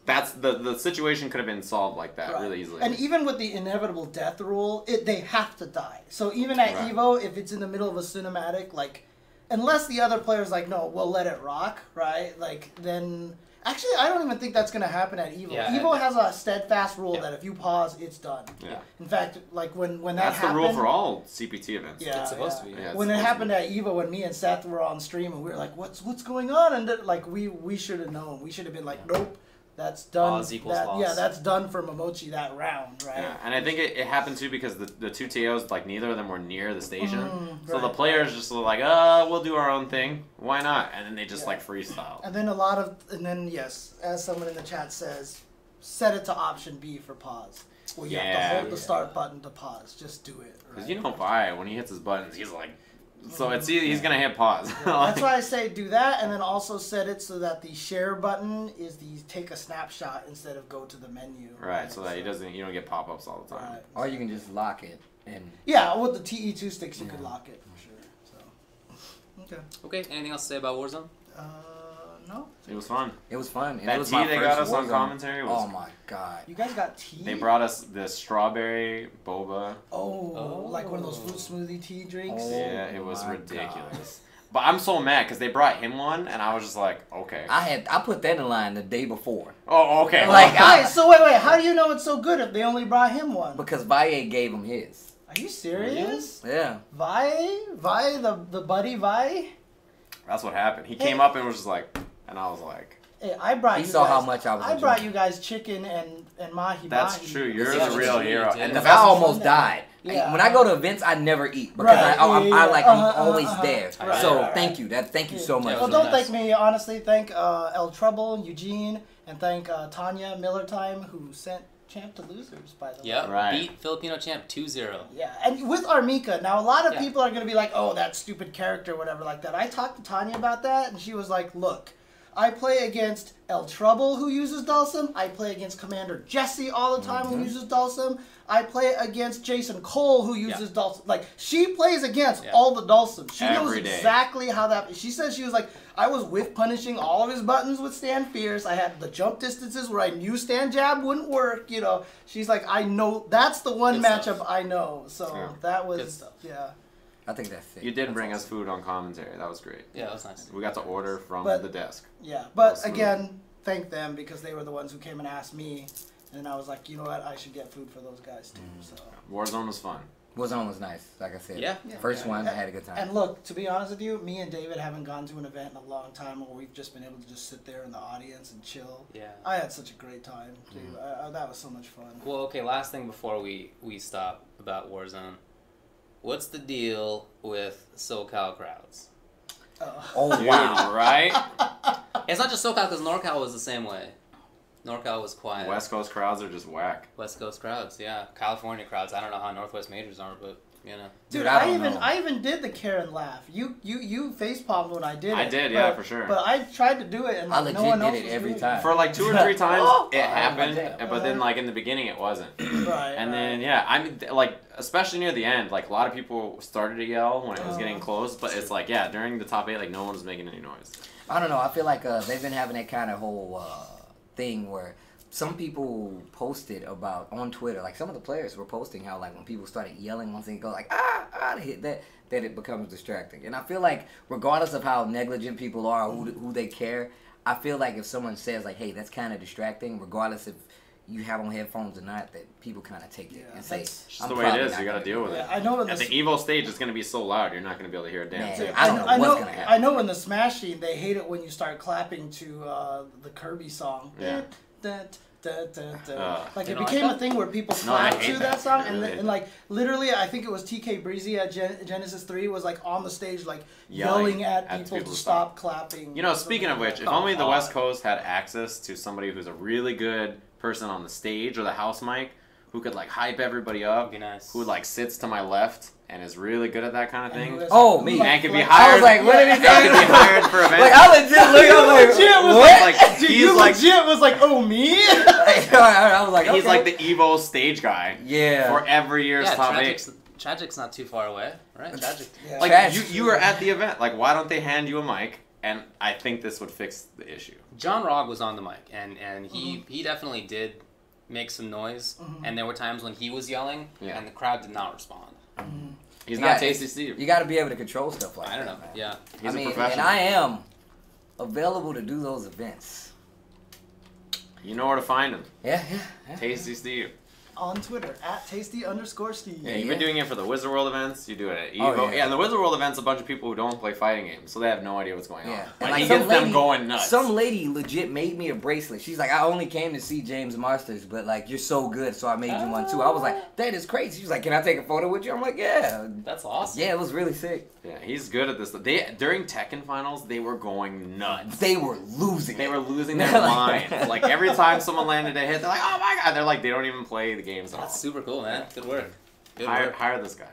That's the situation could have been solved like that really easily. And even with the inevitable death rule, they have to die. So even at Evo, if it's in the middle of a cinematic, like, unless the other player's like, no, we'll let it rock, right? Like, then... Actually, I don't even think that's going to happen at Evo. Yeah, Evo has a steadfast rule that if you pause, it's done. Yeah. In fact, like, when that That's happened... the rule for all CPT events. Yeah, It's supposed to be. Yeah, when it happened at Evo, when me and Seth were on stream, and we were like, "What's going on?" And like we should have known. We should have been like, "Nope, that's done." Pause equals loss. Yeah, that's done for Momochi that round, right? Yeah, and I think it happened too because the two TOs, like neither of them were near the station. So the right. players just were like, we'll do our own thing. Why not? And then they just like freestyle. And then yes, as someone in the chat says, set it to option B for pause. Well, you have to hold the start button to pause. Just do it. Because Right? you know Vi, when he hits his buttons, he's like, so it's he's gonna hit pause. That's why I say do that, and then also set it so that the share button is the take a snapshot instead of go to the menu. Right, so that you don't get pop ups all the time. Right. Or you can just lock it and. Yeah, with the TE2 sticks, you could lock it for sure. So, Okay, anything else to say about Warzone? no. It was fun. It was fun. And That it was tea my they first got us on Warzone. commentary was. Oh my god. You guys got tea? They brought us the strawberry boba. Oh, like one of those fruit smoothie tea drinks? Oh. Yeah, it was my ridiculous. But I'm so mad because they brought him one, and I was just like, okay. I put that in line the day before Oh, okay. Like, Wait, so wait, how do you know it's so good if they only brought him one? because Valle gave him his. Are you serious? Yeah. Vi, the buddy Vi? That's what happened. He came up and was just like, and I was like, Hey, I brought He you saw guys, how much I was I brought enjoying. you guys chicken and mahi that's mahi. true. You're Yeah, the real you hero. did. And Because the I best, almost died. Yeah. When I go to events, I never eat because Right, I'm always there. Right, So right. thank you. Thank you so much. Yeah, Well, it was don't nice. thank me, honestly. Thank El Trouble, Eugene, and thank Tanya Miller Time, who sent Champ to losers, by the way. Yep. Right. Beat Filipino champ 2-0. Yeah, and with Armika, now a lot of Yeah. people are going to be like, oh, that stupid character, whatever, like that. I talked to Tanya about that, and she was like, look, I play against El Trouble, who uses Dulcim. I play against Commander Jesse all the time, who uses Dulcim. I play against Jason Cole, who uses Dulcim. Like, she plays against all the Dulcims. She knows Every day. exactly how that... She said she was like, I was whiff punishing all of his buttons with Stand Fierce. I had the jump distances where I knew Stand Jab wouldn't work, you know. She's like, I know... That's the one Good matchup stuff. I know. So, Yeah. that was... Good stuff. Yeah. I think that's it. you did bring us food on commentary. That was great. Yeah, that was nice. We got to order from But- the desk. Yeah, but Awesome. again, thank them because they were the ones who came and asked me, and I was like, you know what, I should get food for those guys too. So. Warzone was fun. Warzone was nice, like I said. Yeah. First one, I had a good time. And look, to be honest with you, me and David haven't gone to an event in a long time where we've just been able to just sit there in the audience and chill. Yeah. I had such a great time, dude. That was so much fun. Well, okay, last thing before we stop about Warzone. What's the deal with SoCal crowds? Oh Dude, wow. right? It's not just SoCal, because NorCal was the same way. NorCal was quiet. West Coast crowds are just whack. West Coast crowds, yeah. California crowds, I don't know how Northwest majors are, but, you know. Dude, I I don't even know. I even did the Karen laugh. You face palmed when I did it. I did, yeah, but- for sure. But I tried to do it, and I like, no legit one did else it was every doing time. For like 2 or 3 times, it happened, damn. but then like in the beginning it wasn't. Right. And then yeah, I mean like especially near the end, like a lot of people started to yell when it was getting close, but it's like yeah, during the top 8, like no one was making any noise. I don't know. I feel like they've been having that kind of whole thing where some people posted about on Twitter, like some of the players were posting how like when people started yelling once they go like to hit that it becomes distracting. And I feel like regardless of how negligent people are, or who they care, I feel like if someone says like, hey, that's kind of distracting, regardless if you have on headphones or not, that people kind of take it and say, that's It's just the way it is. You got to deal with it. I know when At the the Evo stage, it's gonna be so loud, you're not gonna be able to hear a damn Man. thing. I don't know what's gonna happen. I know in the Smash scene they hate it when you start clapping to the Kirby song. Yeah. Like You it don't became like a thing where people No, I clapped hate to that. that song, I and, really hate and like literally, I think it was TK Breezy at Genesis 3 was like on the stage like yelling at people to stop clapping. You know, speaking of which, if only the West Coast had access to somebody who's a really good person on the stage or the house mic who could like hype everybody up, Be nice. who like sits to my left and is really good at that kind of thing. Oh, me. And could be I hired. was like, what did he and say? could be hired for events. Like, I legit look, Legit I'm like, was what? Dude, he's you like legit was like, oh, me? I was like, okay. he's like the Evo stage guy. Yeah. For every year's Yeah, top 8. Tragic's not too far away, right? Tragic. Yeah. Like Tragic. you were at the event. Like why don't they hand you a mic? And I think this would fix the issue. John Rogg was on the mic, and he definitely did make some noise. And there were times when he was yelling, and the crowd did not respond. He's not Tasty Steve. You got to be able to control stuff like that. I don't know. Man. Yeah. He's I mean, a professional. and I am available to do those events. You know where to find him. Yeah. Tasty Steve. On Twitter, at tasty_Steve. Yeah, you've been doing it for the Wizard World events. You do it at Oh, Evo. yeah. And the Wizard World events, a bunch of people who don't play fighting games, so they have no idea what's going on. Yeah. Like, Like he some gets them lady- going nuts. Some lady legit made me a bracelet. She's like, I only came to see James Masters, but like, you're so good, so I made you one too. I was like, that is crazy. She's like, can I take a photo with you? I'm like, yeah. That's awesome. Yeah, it was really sick. Yeah, he's good at this. During Tekken finals, they were going nuts. They were losing. They it. were losing their minds. Like every time someone landed a hit, they're like, "Oh my god!" They're like, they don't even play the games at all. That's super cool, man. Good work. Good Hire, work. hire this guy.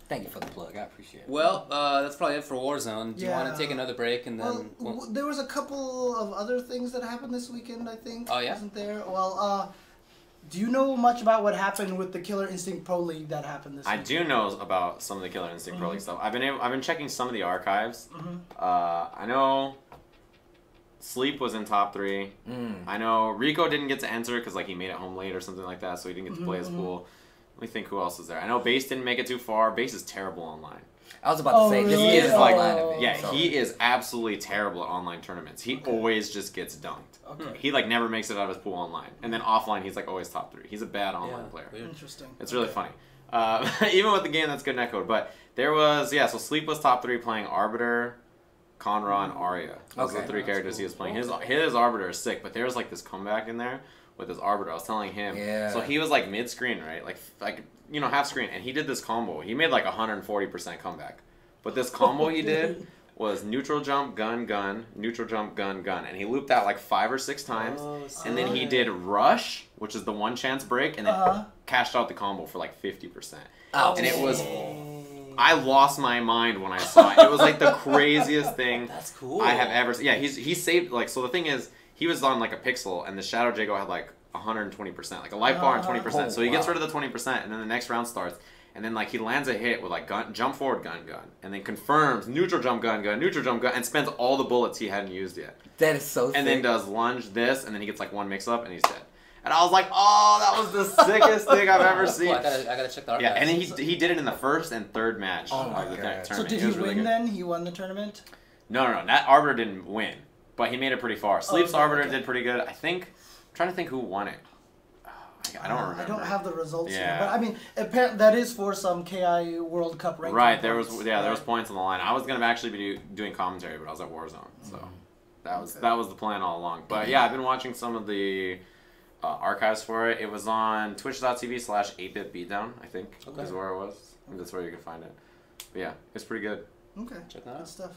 Thank you for the plug. I appreciate it. Well, that's probably it for Warzone. Do you want Yeah. to take another break and then? Well, there was a couple of other things that happened this weekend, I think. Oh, yeah? Wasn't there? Well, do you know much about what happened with the Killer Instinct Pro League that happened this I weekend? do know about some of the Killer Instinct Pro League stuff. I've been checking some of the archives. I know Sleep was in top 3. I know Rico didn't get to enter because like he made it home late or something like that, so he didn't get to play his pool. Let me think who else is there. I know Base didn't make it too far. Base is terrible online. I was about to say, this really? is like, online event. Yeah, so. he is absolutely terrible at online tournaments. He always just gets dunked. Okay. He like never makes it out of his pool online, and then offline he's like always top 3. He's a bad online player. Weird. Interesting. It's really funny. Even with the game that's good netcode. But there was, so Sleep was top 3 playing Arbiter, Conra, and Arya. Those are the 3 characters he was playing. His Arbiter is sick, but there's like this comeback in there with his Arbiter. I was telling him. Yeah. So he was like mid-screen, right? Like half screen, and he did this combo. He made like 140% comeback. But this combo he did was neutral jump, gun, gun, neutral jump, gun, gun. And he looped that like 5 or 6 times. And then he did rush, which is the 1 chance break, and then cashed out the combo for like 50%. And it was... I lost my mind when I saw it. It was like the craziest thing That's cool. I have ever seen. Yeah, he saved... Like, so the thing is, he was on like a pixel, and the Shadow Jago had like 120%. Like a life bar and 20%. So he gets rid of the 20%, and then the next round starts. And then like he lands a hit with like gun, jump forward, gun, gun, and then confirms neutral jump, gun, gun, neutral jump, gun, and spends all the bullets he hadn't used yet. That is so sick. And then does lunge this, and then he gets like 1 mix up, and he's dead. And I was like, oh, that was the sickest thing I've ever seen. Cool. I gotta check the archives. Yeah, and then he did it in the 1st and 3rd match Oh my of the God. tournament. So did It he was really win good. then? He won the tournament? No. That Arbiter didn't win, but he made it pretty far. Sleep's okay, Arbiter okay. did pretty good. I'm trying to think who won it. I don't remember. I don't have the results here, Yeah. but I mean, apparently that is for some KI World Cup ranking. Right, there was points. there was points on the line. I was gonna actually be doing commentary, but I was at Warzone, so that was the plan all along. But yeah, I've been watching some of the archives for it. It was on twitch.tv/8bitbeatdown, I think is where it was. I think that's where you can find it. But yeah, it's pretty good. Okay, Check that good out. stuff.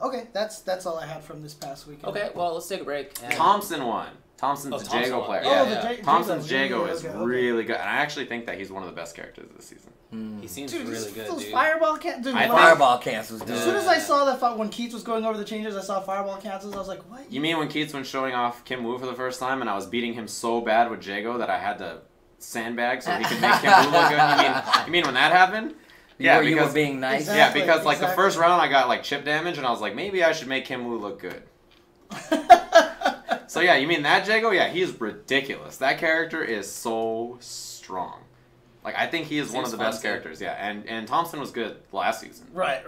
Okay, that's all I had from this past weekend. Okay, well, let's take a break. And Thompson won. Thompson's Thompson Jago won. player. Yeah, Oh, yeah. the Thompson's Jago, Jago is okay. really good, and I actually think that he's one of the best characters this season. He seems Dude, really good, those dude. fireball can't. Dude, I when think- Fireball cancels, dude. as soon as I saw that when Keats was going over the changes, I saw fireball cancels. I was like, what? You mean when Keats was showing off Kim Woo for the first time, and I was beating him so bad with Jago that I had to sandbag so he could make Kim Woo look good? You mean when that happened? You were being nice. Exactly. Yeah, because like the first round I got like chip damage, and I was like, maybe I should make Kim Woo look good. So yeah, you mean that Jago? Yeah, he is ridiculous. That character is so strong. Like I think he is one of the Seems fun, best too. characters. Yeah, and Thompson was good last season. Right.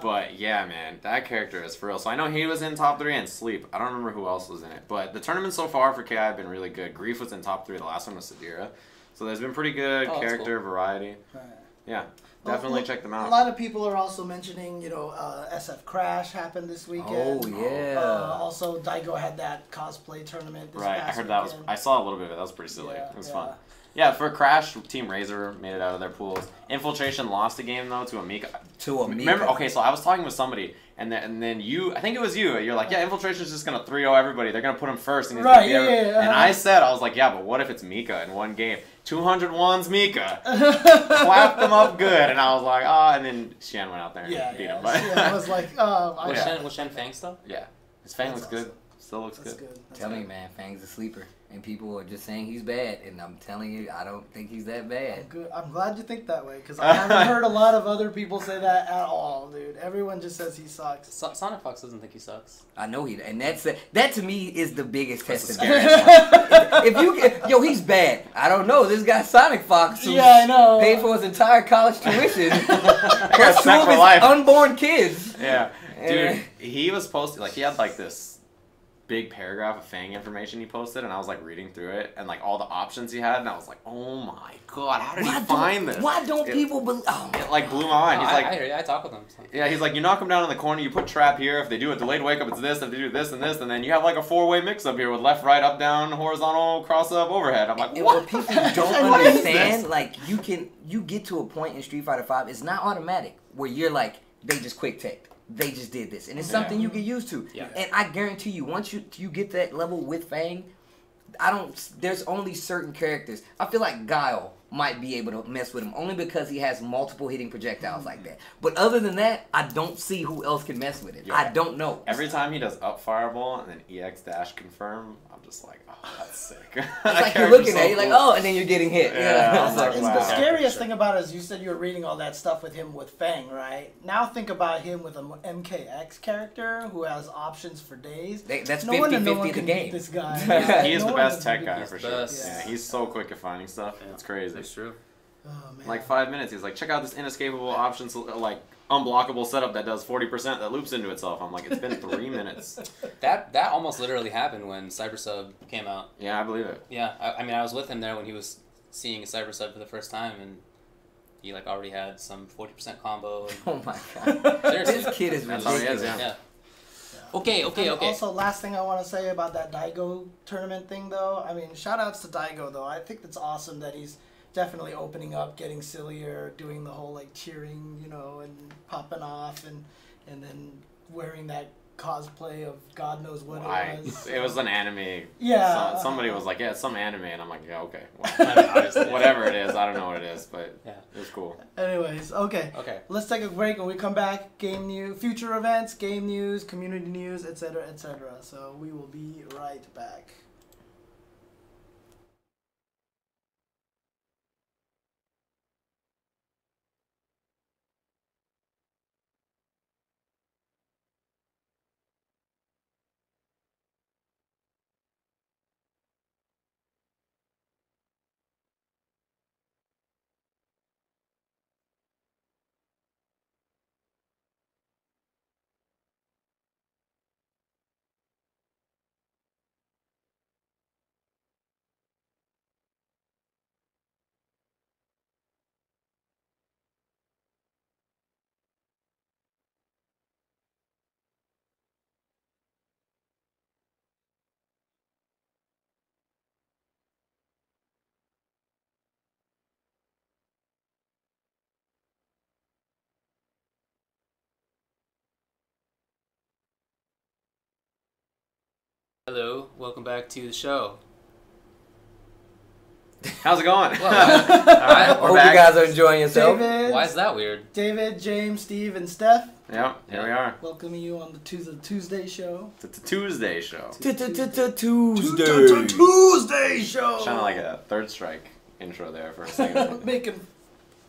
But yeah, man, that character is for real. So I know he was in top 3 and Sleep. I don't remember who else was in it. But the tournament so far for KI have been really good. Grief was in top 3. The last one was Sadira. So there's been pretty good Oh, that's character variety. Right. Yeah, definitely check them A out. lot of people are also mentioning, SF Crash happened this weekend. Oh, yeah. Also, Daigo had that cosplay tournament this Right, I past heard that was. weekend. I saw a little bit of it. That was pretty silly. Yeah, It was yeah. fun. Yeah, for Crash, Team Razor made it out of their pools. Infiltration lost a game though to Amika. To Amika. Remember? Okay, so I was talking with somebody, And then you, I think it was you. You're like, yeah, infiltration's just gonna 3-0 everybody. They're gonna put him first, and he's Right, gonna be yeah. And I said, I was like, yeah, but what if it's Mika in one game? 201's Mika. Clapped them up good, and I was like, and then Shen went out there and beat him. But I was like, Was Shen Fang still? yeah, his Fang looks good. Still looks That's good. good. Tell me, man, Fang's a sleeper, and people are just saying he's bad, and I'm telling you, I don't think he's that bad. Good. I'm glad you think that way, because I haven't heard a lot of other people say that at all, dude. Everyone just says he sucks. Sonic Fox doesn't think he sucks. I know he, and that to me is the biggest That's test. the scariest one. Yo, he's bad. I don't know. This guy Sonic Fox, who Yeah, I know. paid for his entire college tuition, I got plus two smacked of for his life. unborn kids. Yeah, dude, Eh. he was posted like he had like this big paragraph of Fang information he posted, and I was like reading through it and like all the options he had, and I was like, oh my god, how did he find this? Why don't people believe? Oh, It like blew my mind. He's like, I hear you. I talk with him. So. yeah, he's like, you knock him down in the corner, you put trap here. If they do a delayed wake up, it's this. If they do this and this, and then you have like a 4-way mix up here with left, right, up, down, horizontal, cross up, overhead. I'm like, And what? what people don't What is understand, this? like you get to a point in Street Fighter V, it's not automatic where you're like, they just quick take. They just did this, and it's something you get used to. Yeah. And I guarantee you, once you get that level with Fang, there's only certain characters. I feel like Guile might be able to mess with him only because he has multiple hitting projectiles like that. But other than that, I don't see who else can mess with it. Yeah. I don't know. Every time he does up fireball and then EX dash confirm, I'm just like, oh, that's sick. It's like you're looking at it, you're like, oh, and then you're getting hit. Yeah, I was like, It's wow. the scariest thing about it is you said you were reading all that stuff with him with Fang, right? Now think about him with an MKX character who has options for days. That's No wonder no 50-50 one the can game. beat this guy. He is No the one best can tech beat guy this for the sure. best. Yeah, he's so quick at finding stuff. It's crazy. That's true. Oh, man. Like 5 minutes, he's like, check out this inescapable options, like unblockable setup that does 40% that loops into itself. I'm like, it's been 3 minutes. That almost literally happened when Cyber Sub came out. Yeah, I believe it. Yeah, I mean, I was with him there when he was seeing a Cyber Sub for the first time, and he like already had some 40% combo. And Oh my god. seriously, This kid is That's how he ridiculous. is, yeah. Okay. Also, last thing I want to say about that Daigo tournament thing, though. I mean, shout outs to Daigo, though. I think that's awesome that he's definitely opening up, getting sillier, doing the whole like cheering, you know, and popping off, and then wearing that cosplay of God knows what it was. It was an anime. Yeah. Somebody was like, yeah, it's some anime, and I'm like, yeah, okay. Obviously. Whatever it is, I don't know what it is, but Yeah. it was cool. Anyways, okay. Okay. Let's take a break. When we come back, game news, future events, game news, community news, etc., etc. So we will be right back. Hello, welcome back to the show. How's it going? Well, all right, Hope We're back. you guys are enjoying yourself. David, why is that weird? David, James, Steve, and Steph, Yep, here we are. welcoming you on the Tuesday show. It's a Tuesday show. Tuesday. Tuesday show. Kind of like a Third Strike intro there for a second. Make him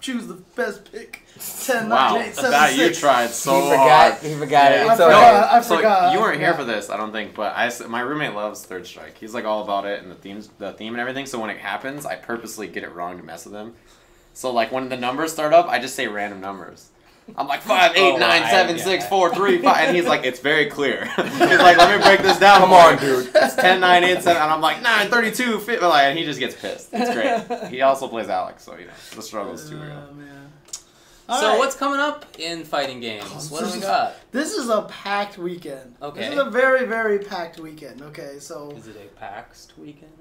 choose the best pick. 10, Wow, 9, 8, 7, that you 6. tried so He hard. forgot. He forgot it. I It's all forgot. right. I So forgot. you I weren't here forgot. for this, I don't think, but my roommate loves Third Strike. He's like all about it and the theme and everything. So when it happens, I purposely get it wrong to mess with him. So like when the numbers start up, I just say random numbers. I'm like 5, 8, 9, 7, 6, 4, 3, 5, and he's like, it's very clear. He's like, let me break this down. Come for on, you. dude. It's 10, 9, 8, 7, and I'm like 9, 32, 50, like, and he just gets pissed. It's great. He also plays Alex, so you know the struggles too real. Man. So Alright. what's coming up in fighting games? What do we got? This is a packed weekend. Okay. This is a very, very packed weekend. Okay, so Is it a PAX weekend?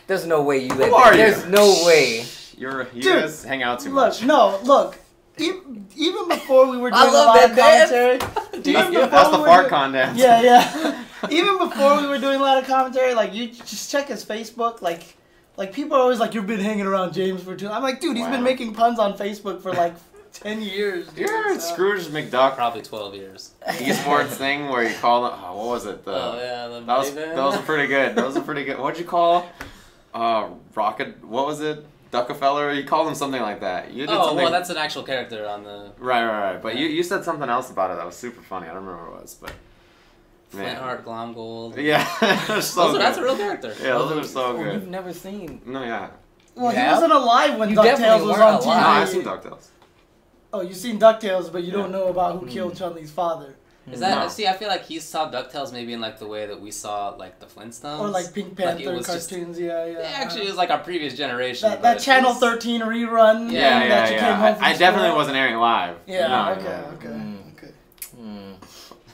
There's no way you let Who are that. you? There's no way. You Dude, guys hang out too look, much. no, look. Even before we were doing I a love lot of that commentary, That's the fart con dance. Yeah, yeah. Even before we were doing a lot of commentary, like you just check his Facebook, like people are always like, "You've been hanging around James for too." I'm like, dude, he's been making puns on Facebook for like 10 years. You heard Scrooge McDuck Probably 12 years. esports thing where you call them? Oh, what was it? Those are pretty good. Those are pretty good. What'd you call? Rocket. What was it? Duckafeller. You called him something like that. You did something. Well, that's an actual character on the. Right. But you said something else about it that was super funny. I don't remember what it was, but. Flintheart, Glomgold. Yeah, that's a real character. Yeah, those are so good. You've never seen. No, yeah. Well, he wasn't alive when You DuckTales definitely was weren't on TV. No, I've seen DuckTales. Oh, you've seen DuckTales, but you don't know about who killed Chun-Li's father. Is that No. see? I feel like he saw DuckTales maybe in like the way that we saw like the Flintstones, Or like Pink Panther it was cartoons, yeah. Actually, it was like our previous generation. That but Channel it's- 13 rerun. Yeah, thing that you came home from I definitely school. wasn't airing live. Yeah, No, okay.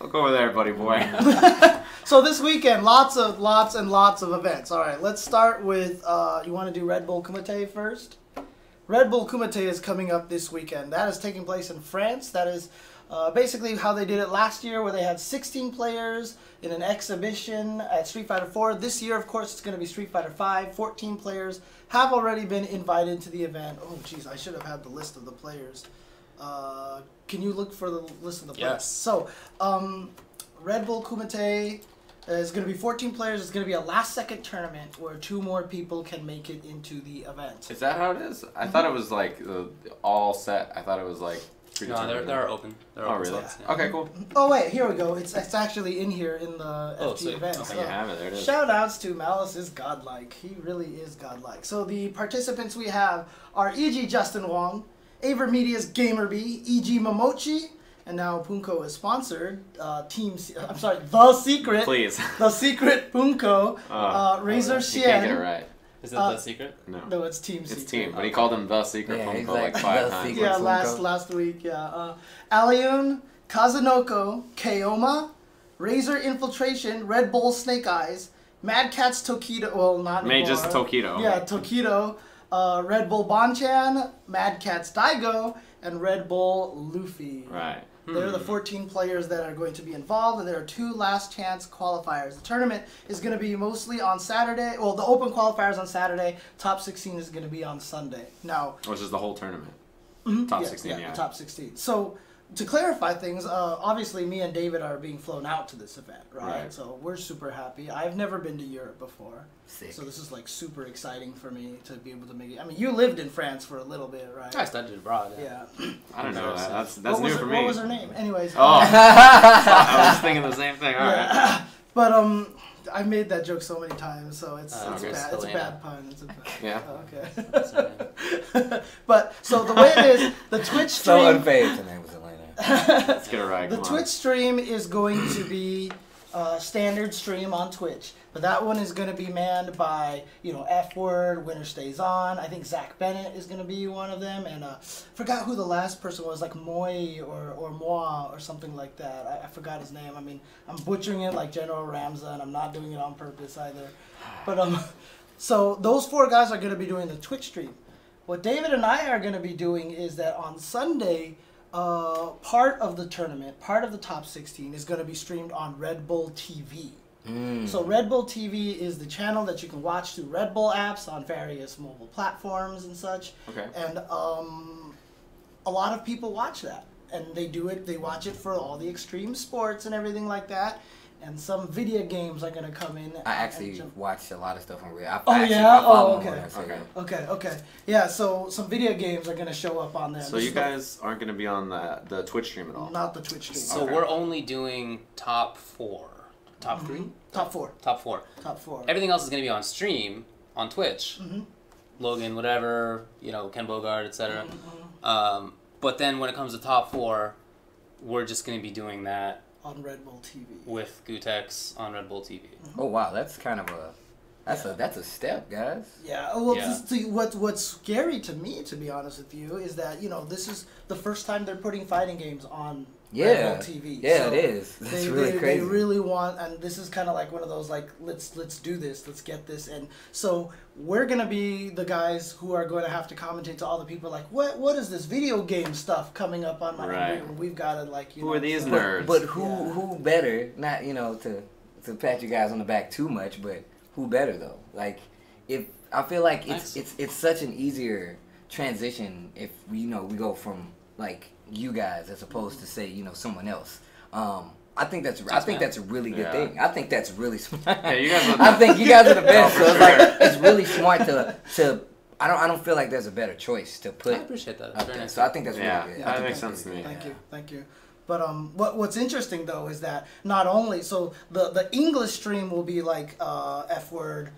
Look over there, buddy boy. So this weekend, lots and lots of events. All right, let's start with, you want to do Red Bull Kumite first? Red Bull Kumite is coming up this weekend. That is taking place in France. That is basically how they did it last year, where they had 16 players in an exhibition at Street Fighter 4. This year, of course, it's going to be Street Fighter 5. 14 players have already been invited to the event. Oh, jeez, I should have had the list of the players. Can you look for the list of the players? Yes. So, Red Bull Kumite is going to be 14 players. It's going to be a last-second tournament where 2 more people can make it into the event. Is that how it is? I thought it was like all set. I thought it was like. No, they're open. They're open really? slots, yeah. Okay, cool. Oh wait, here we go. It's actually in here in the FT sweet. event. Okay, You have it. There it is. Shout outs to Malice is godlike. He really is godlike. So the participants we have are E.G. Justin Wong, Aver Media's Gamerby, E.G. Momochi, and now Punko is sponsored. The Secret. Please. The Secret Punko. Razor You can't get it Xian. right. Is it the secret? No. No, it's Team Secret. It's team, but he called him the secret Yeah, phone he's call like like, 5 "The times. secret." Yeah, Punko. last week, yeah. Aliun, Kazunoko, Keoma, Razor Infiltration, Red Bull Snake Eyes, Mad Catz Tokido, well, not May anymore. just Tokido. Yeah, Tokido, Red Bull Bonchan, Mad Catz Daigo, and Red Bull Luffy. Right. They're the 14 players that are going to be involved, and there are 2 last chance qualifiers. The tournament is going to be mostly on Saturday. Well, the open qualifiers on Saturday. Top 16 is going to be on Sunday. Now, Which is the whole tournament. Top 16, yeah. the top 16. So, to clarify things, obviously me and David are being flown out to this event, right? So we're super happy. I've never been to Europe before. Sick. So this is like super exciting for me to be able to make it. I mean, you lived in France for a little bit, right? I studied abroad. Yeah. I don't know that. That's What new was for her, me. What was her name? Anyways. Oh. I was thinking the same thing. All right. Yeah. But I made that joke so many times, so it's okay. bad. It's a bad pun. It's a bad. Yeah. Okay. But so the way it is, the Twitch stream. So unfazed. Her name was Elena. Let's get it right. The Come Twitch stream is going to be a standard stream on Twitch, but that one is going to be manned by, F Word, Winner Stays On. I think Zach Bennett is going to be one of them, and forgot who the last person was, like Moy or Moi or something like that. I forgot his name. I mean, I'm butchering it like General Ramza, and I'm not doing it on purpose either. But so those 4 guys are going to be doing the Twitch stream. What David and I are going to be doing is that on Sunday, part of the tournament, part of the top 16 is going to be streamed on Red Bull TV. So Red Bull TV is the channel that you can watch through Red Bull apps on various mobile platforms and such. Okay. And a lot of people watch that, and they watch it for all the extreme sports and everything like that. And some video games are going to come in. I actually watched a lot of stuff on Real. Okay. Yeah, so some video games are going to show up on there. So you guys aren't going to be on the Twitch stream at all? Not the Twitch stream. So we're only doing top 4. Top 3? Top 4. Top 4. Top 4. Everything else is going to be on stream, on Twitch. Logan, whatever, Ken Bogard, etc. But then when it comes to top 4, we're just going to be doing that on Red Bull TV with Gutex on Red Bull TV. Oh wow, that's kind of that's a step, guys. Yeah. Well, Yeah. what's scary to me, to be honest with you, is that this is the first time they're putting fighting games on Yeah, TV. yeah, So it is. That's really crazy. They really want, and this is kind of like one of those like let's do this, let's get this, and so we're gonna be the guys who are going to have to commentate to all the people like what is this video game stuff coming up on my We've got to like who are these nerds? But who better? Not to pat you guys on the back too much, but who better though? Like if I feel like it's such an easier transition if we go from like you guys as opposed to say someone else. I think that's a really good thing. I think that's really smart. Yeah, you guys I think you guys are the best. So it's like it's really smart to. I don't feel like there's a better choice to put. I appreciate that. Up there. So I think that's really good. That makes sense to me. Thank you. But what's interesting though is that not only the English stream will be like F Word.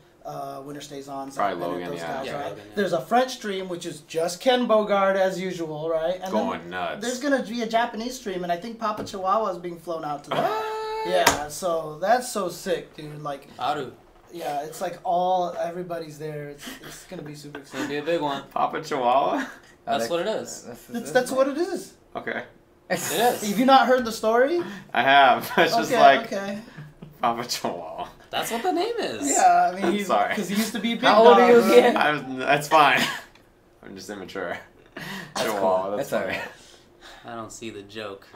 Winter Stays On. Probably Logan, those guys, right? Logan, yeah. There's a French stream, which is just Ken Bogard as usual, right? And going nuts. There's going to be a Japanese stream, and I think Papa Chihuahua is being flown out to that. Yeah, so that's so sick, dude. Like, Aru. Yeah, it's like everybody's there. It's going to be super It's going exciting. to be a big one. Papa Chihuahua? That's what it is. That's what it is. Okay. It is. Have you not heard the story? I have. It's just like okay. Papa Chihuahua. That's what the name is. Yeah, I mean, he's sorry. because he used to be big. How old are you dog, again? right? That's fine. I'm just immature. Chihuahua, Cool. That's all right. I don't see the joke.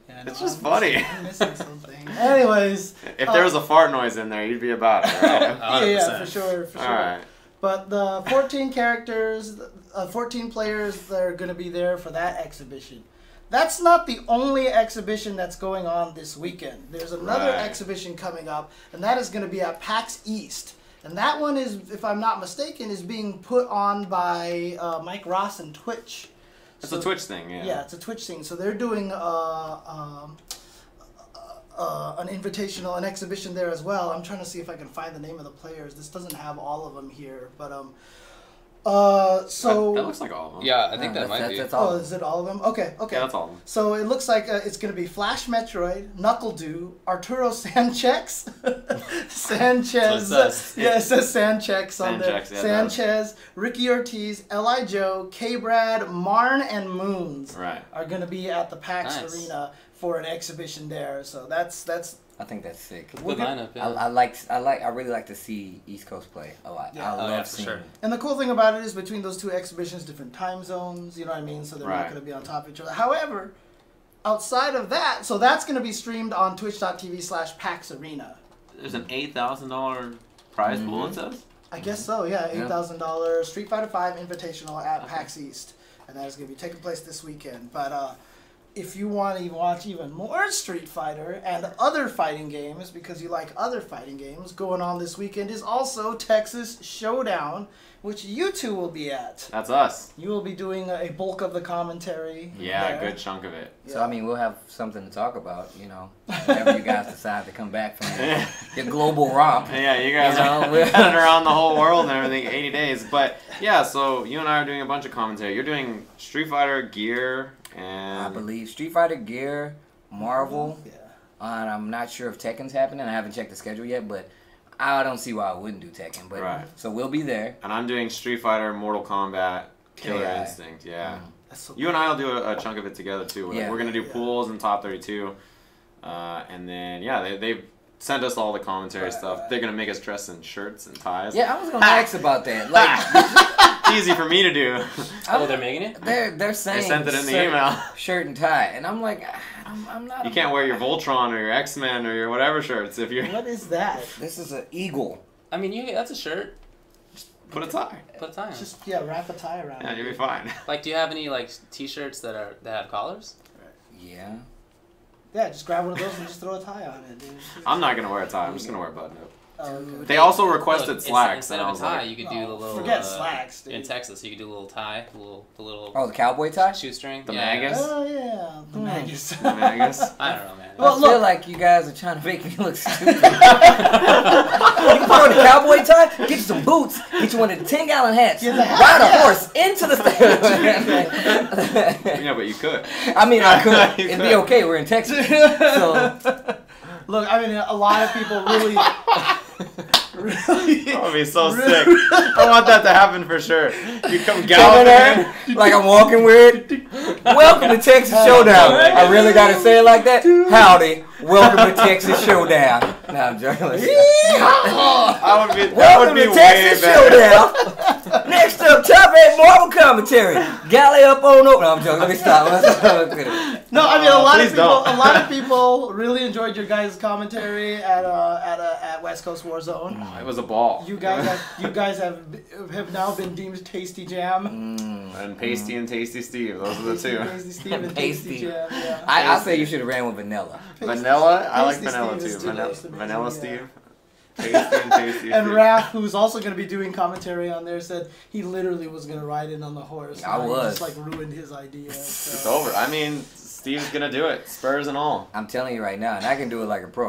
Yeah, It's just funny. I'm missing something. Anyways, If there was a fart noise in there, you'd be about it, right? 100%. yeah, for sure. All right. But the 14 characters, 14 players that are going to be there for that exhibition. That's not the only exhibition that's going on this weekend. There's another exhibition coming up, and that is going to be at PAX East. And that one is, if I'm not mistaken, is being put on by Mike Ross and Twitch. It's a Twitch thing, yeah. Yeah, it's a Twitch thing. So they're doing an invitational, an exhibition there as well. I'm trying to see if I can find the name of the players. This doesn't have all of them here, but so that looks like all of them. Yeah, I think that might be. That's all. oh, is it all of them? Okay. Yeah, that's all of them. So it looks like it's going to be Flash Metroid, Knuckle Dew, Arturo Sanchez, Sanchez. So it says. Yeah, it says Sanchez on there. Sanchez, yeah, Sanchez, Ricky Ortiz, L.I. Joe, K-Brad, Marn, and Moons are going to be at the PAX Arena for an exhibition there. So that's. I think that's sick. Good lineup, yeah. I really like to see East Coast play a lot. Yeah. I love for seeing sure. it. And the cool thing about it is between those two exhibitions, different time zones, you know what I mean? So they're not going to be on top of each other. However, outside of that, so that's going to be streamed on twitch.tv/PAX Arena. There's an $8,000 prize pool, it says? I guess so, yeah. $8,000 Street Fighter V Invitational at PAX East. And that is going to be taking place this weekend. But if you want to watch even more Street Fighter and other fighting games, because you like other fighting games, going on this weekend is also Texas Showdown, which you two will be at. That's us. You will be doing a bulk of the commentary. Yeah, there. good chunk of it. So I mean, we'll have something to talk about, whenever you guys decide to come back from your global romp. Yeah, you guys are headed around the whole world and everything, 80 days. But yeah, so you and I are doing a bunch of commentary. You're doing Street Fighter, Gear, and I believe Street Fighter, Gear, Marvel. Yeah. And I'm not sure if Tekken's happening. I haven't checked the schedule yet, but I don't see why I wouldn't do Tekken. But so we'll be there. And I'm doing Street Fighter, Mortal Kombat, Killer KI. Instinct. Yeah. That's so You and I will do a chunk of it together too. Yeah. We're gonna do pools and top 32, and then they've sent us all the commentary stuff. They're gonna make us dress in shirts and ties. Yeah, I was gonna ask about that. Like, It's easy for me to do. Oh, they're making it? they're saying They sent it in the email. shirt and tie, and I'm like, I'm not. You can't wear your Voltron or your X-Men or your whatever shirts if you're. What is that? This is an eagle. I mean, that's a shirt. Put a tie. Put a tie on. Just wrap a tie around Yeah, it. you'll be fine. Like, do you have any T-shirts that have collars? Yeah. Yeah, just grab one of those and just throw a tie on it, dude. I'm not gonna wear a tie. I'm just gonna wear a button up. Oh, okay. They also requested Look, slacks. Instead and I of a was tie, like, you could do the little. Forget slacks, dude. In Texas, you could do a little tie, the little Oh, the cowboy tie. shoestring. The yeah. magus? Oh, yeah. The magus. I guess. I don't know, man. Well, I look. feel like you guys are trying to make me look stupid. You can put on a cowboy tie, get you some boots, get you one of the 10-gallon hats, Get the hat, ride a yeah. horse into the stage. Yeah, but you could. I mean, I could. You It'd could. be okay. We're in Texas, so Look, I mean, a lot of people really, That would be so really- sick. I want that to happen for sure. You come Coming galloping there, in. like I'm walking with it. Welcome to Texas Showdown. I really gotta say it like that. Howdy, welcome to Texas Showdown. No, I'm joking. I would be. That Welcome would be to way Texas better. Showdown. Next up, top 8 Marvel commentary. Guile up on up. No, I'm joking. Let me stop. No, I mean Please don't. a lot of people really enjoyed your guys' commentary at West Coast Warzone. It was a ball. You guys have now been deemed Tasty Jam. And Pasty and Tasty Steve. Those are the two. Tasty Steve and Pasty. Tasty Jam. Yeah. I say you should have ran with vanilla. Vanilla? I like Tasty vanilla Steve is too. too nice to me, Vanilla yeah. Steve. Tasty and Tasty And Steve. Raph, who's also going to be doing commentary on there, said he literally was going to ride in on the horse. I and was. just like ruined his idea. So. It's over. I mean, Steve's gonna do it. Spurs and all. I'm telling you right now, and I can do it like a pro.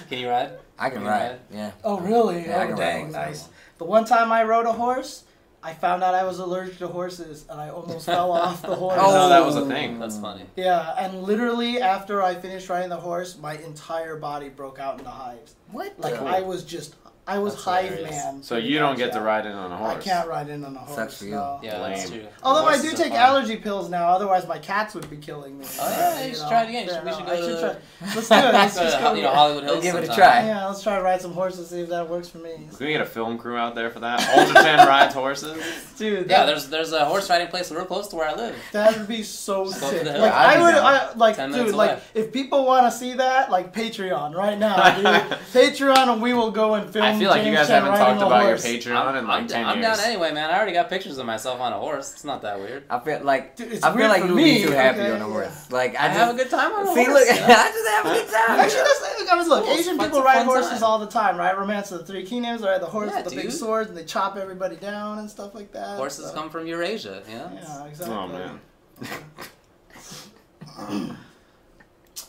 Can you ride? I can ride. Yeah. Oh really? Yeah, I Oh can dang, ride. nice. The one time I rode a horse, I found out I was allergic to horses, and I almost fell off the horse. Oh, no, that was a thing. That's funny. Yeah, and literally after I finished riding the horse, my entire body broke out into hives. What? Like Cool. I was That's hive hilarious. man. So pretty you don't much, get to yeah. ride in on a I horse. can't ride in on a horse. Sucks for you. No. Yeah, that's Lame. true. Although I Horses do are take fun. allergy pills now, otherwise my cats would be killing me. Oh, yeah, you should try it again. fair We should enough. go to- try. Let's do it. Let's Go to, just go. Hollywood Hills. We'll give it a sometime. try. Yeah, let's try to ride some horses, see if that works for me. Can we get a film crew out there for that? UltraChen rides horses. Dude, Yeah, there's a horse riding place real close to where I live. that would be so Just go to sick. the Like hill. I'd I be would, down. like 10 dude, minutes like away. if people want to see that, like Patreon right now, dude. Patreon, and we will go and film. I feel like you James guys Chen haven't riding talked a about your horse. Patreon in like 10 I'm years. down anyway, man. I already got pictures of myself on a horse. It's not that weird. I feel like Dude, it's I feel weird like for you would me, be too happy okay? on a horse. Like I have a good time on a See, horse. look, you know? I just have a good time. Actually, I mean, look, Cool. Asian It's people a ride fun horses time. all the time, right? Romance of the Three Kingdoms, they ride the horse Yeah, with the big dude. swords, and they chop everybody down and stuff like that. Horses so. come from Eurasia, you know? Yeah, exactly. Oh man.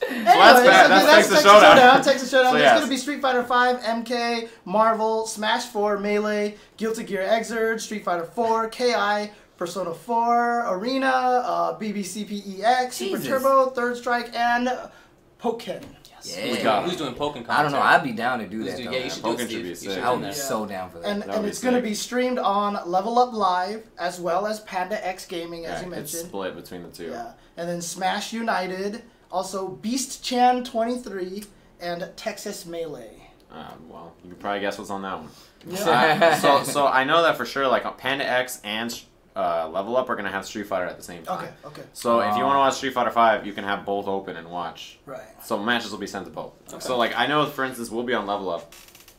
Anyway, that's bad. That's Texas Showdown. Texas Showdown. So, There's yes. going to be Street Fighter 5, MK, Marvel, Smash 4, Melee, Guilty Gear Xrd, Street Fighter 4, KI, Persona 4, Arena, BBCPEX, Super Jesus. Turbo, Third Strike, and Pokken. Yeah. Who's doing Pokken commentary? I don't know. I'd be down to do Who's that. doing- Though. yeah, you should do it, Pokken should Steve. be You sick. should I do would be that. so down for that. And, That would and be it's going to sick. be streamed on Level Up Live, as well as Panda X Gaming, as Yeah, you it's mentioned. split between the two. Yeah. And then Smash United, also Beast Chan 23, and Texas Melee. Well, you can probably guess what's on that one. Yeah. So I know that for sure. Like Panda X and Level Up are gonna have Street Fighter at the same time. Okay. So if you want to watch Street Fighter 5, you can have both open and watch. Right. So matches will be sent to both. Okay. So like I know, for instance, we'll be on Level Up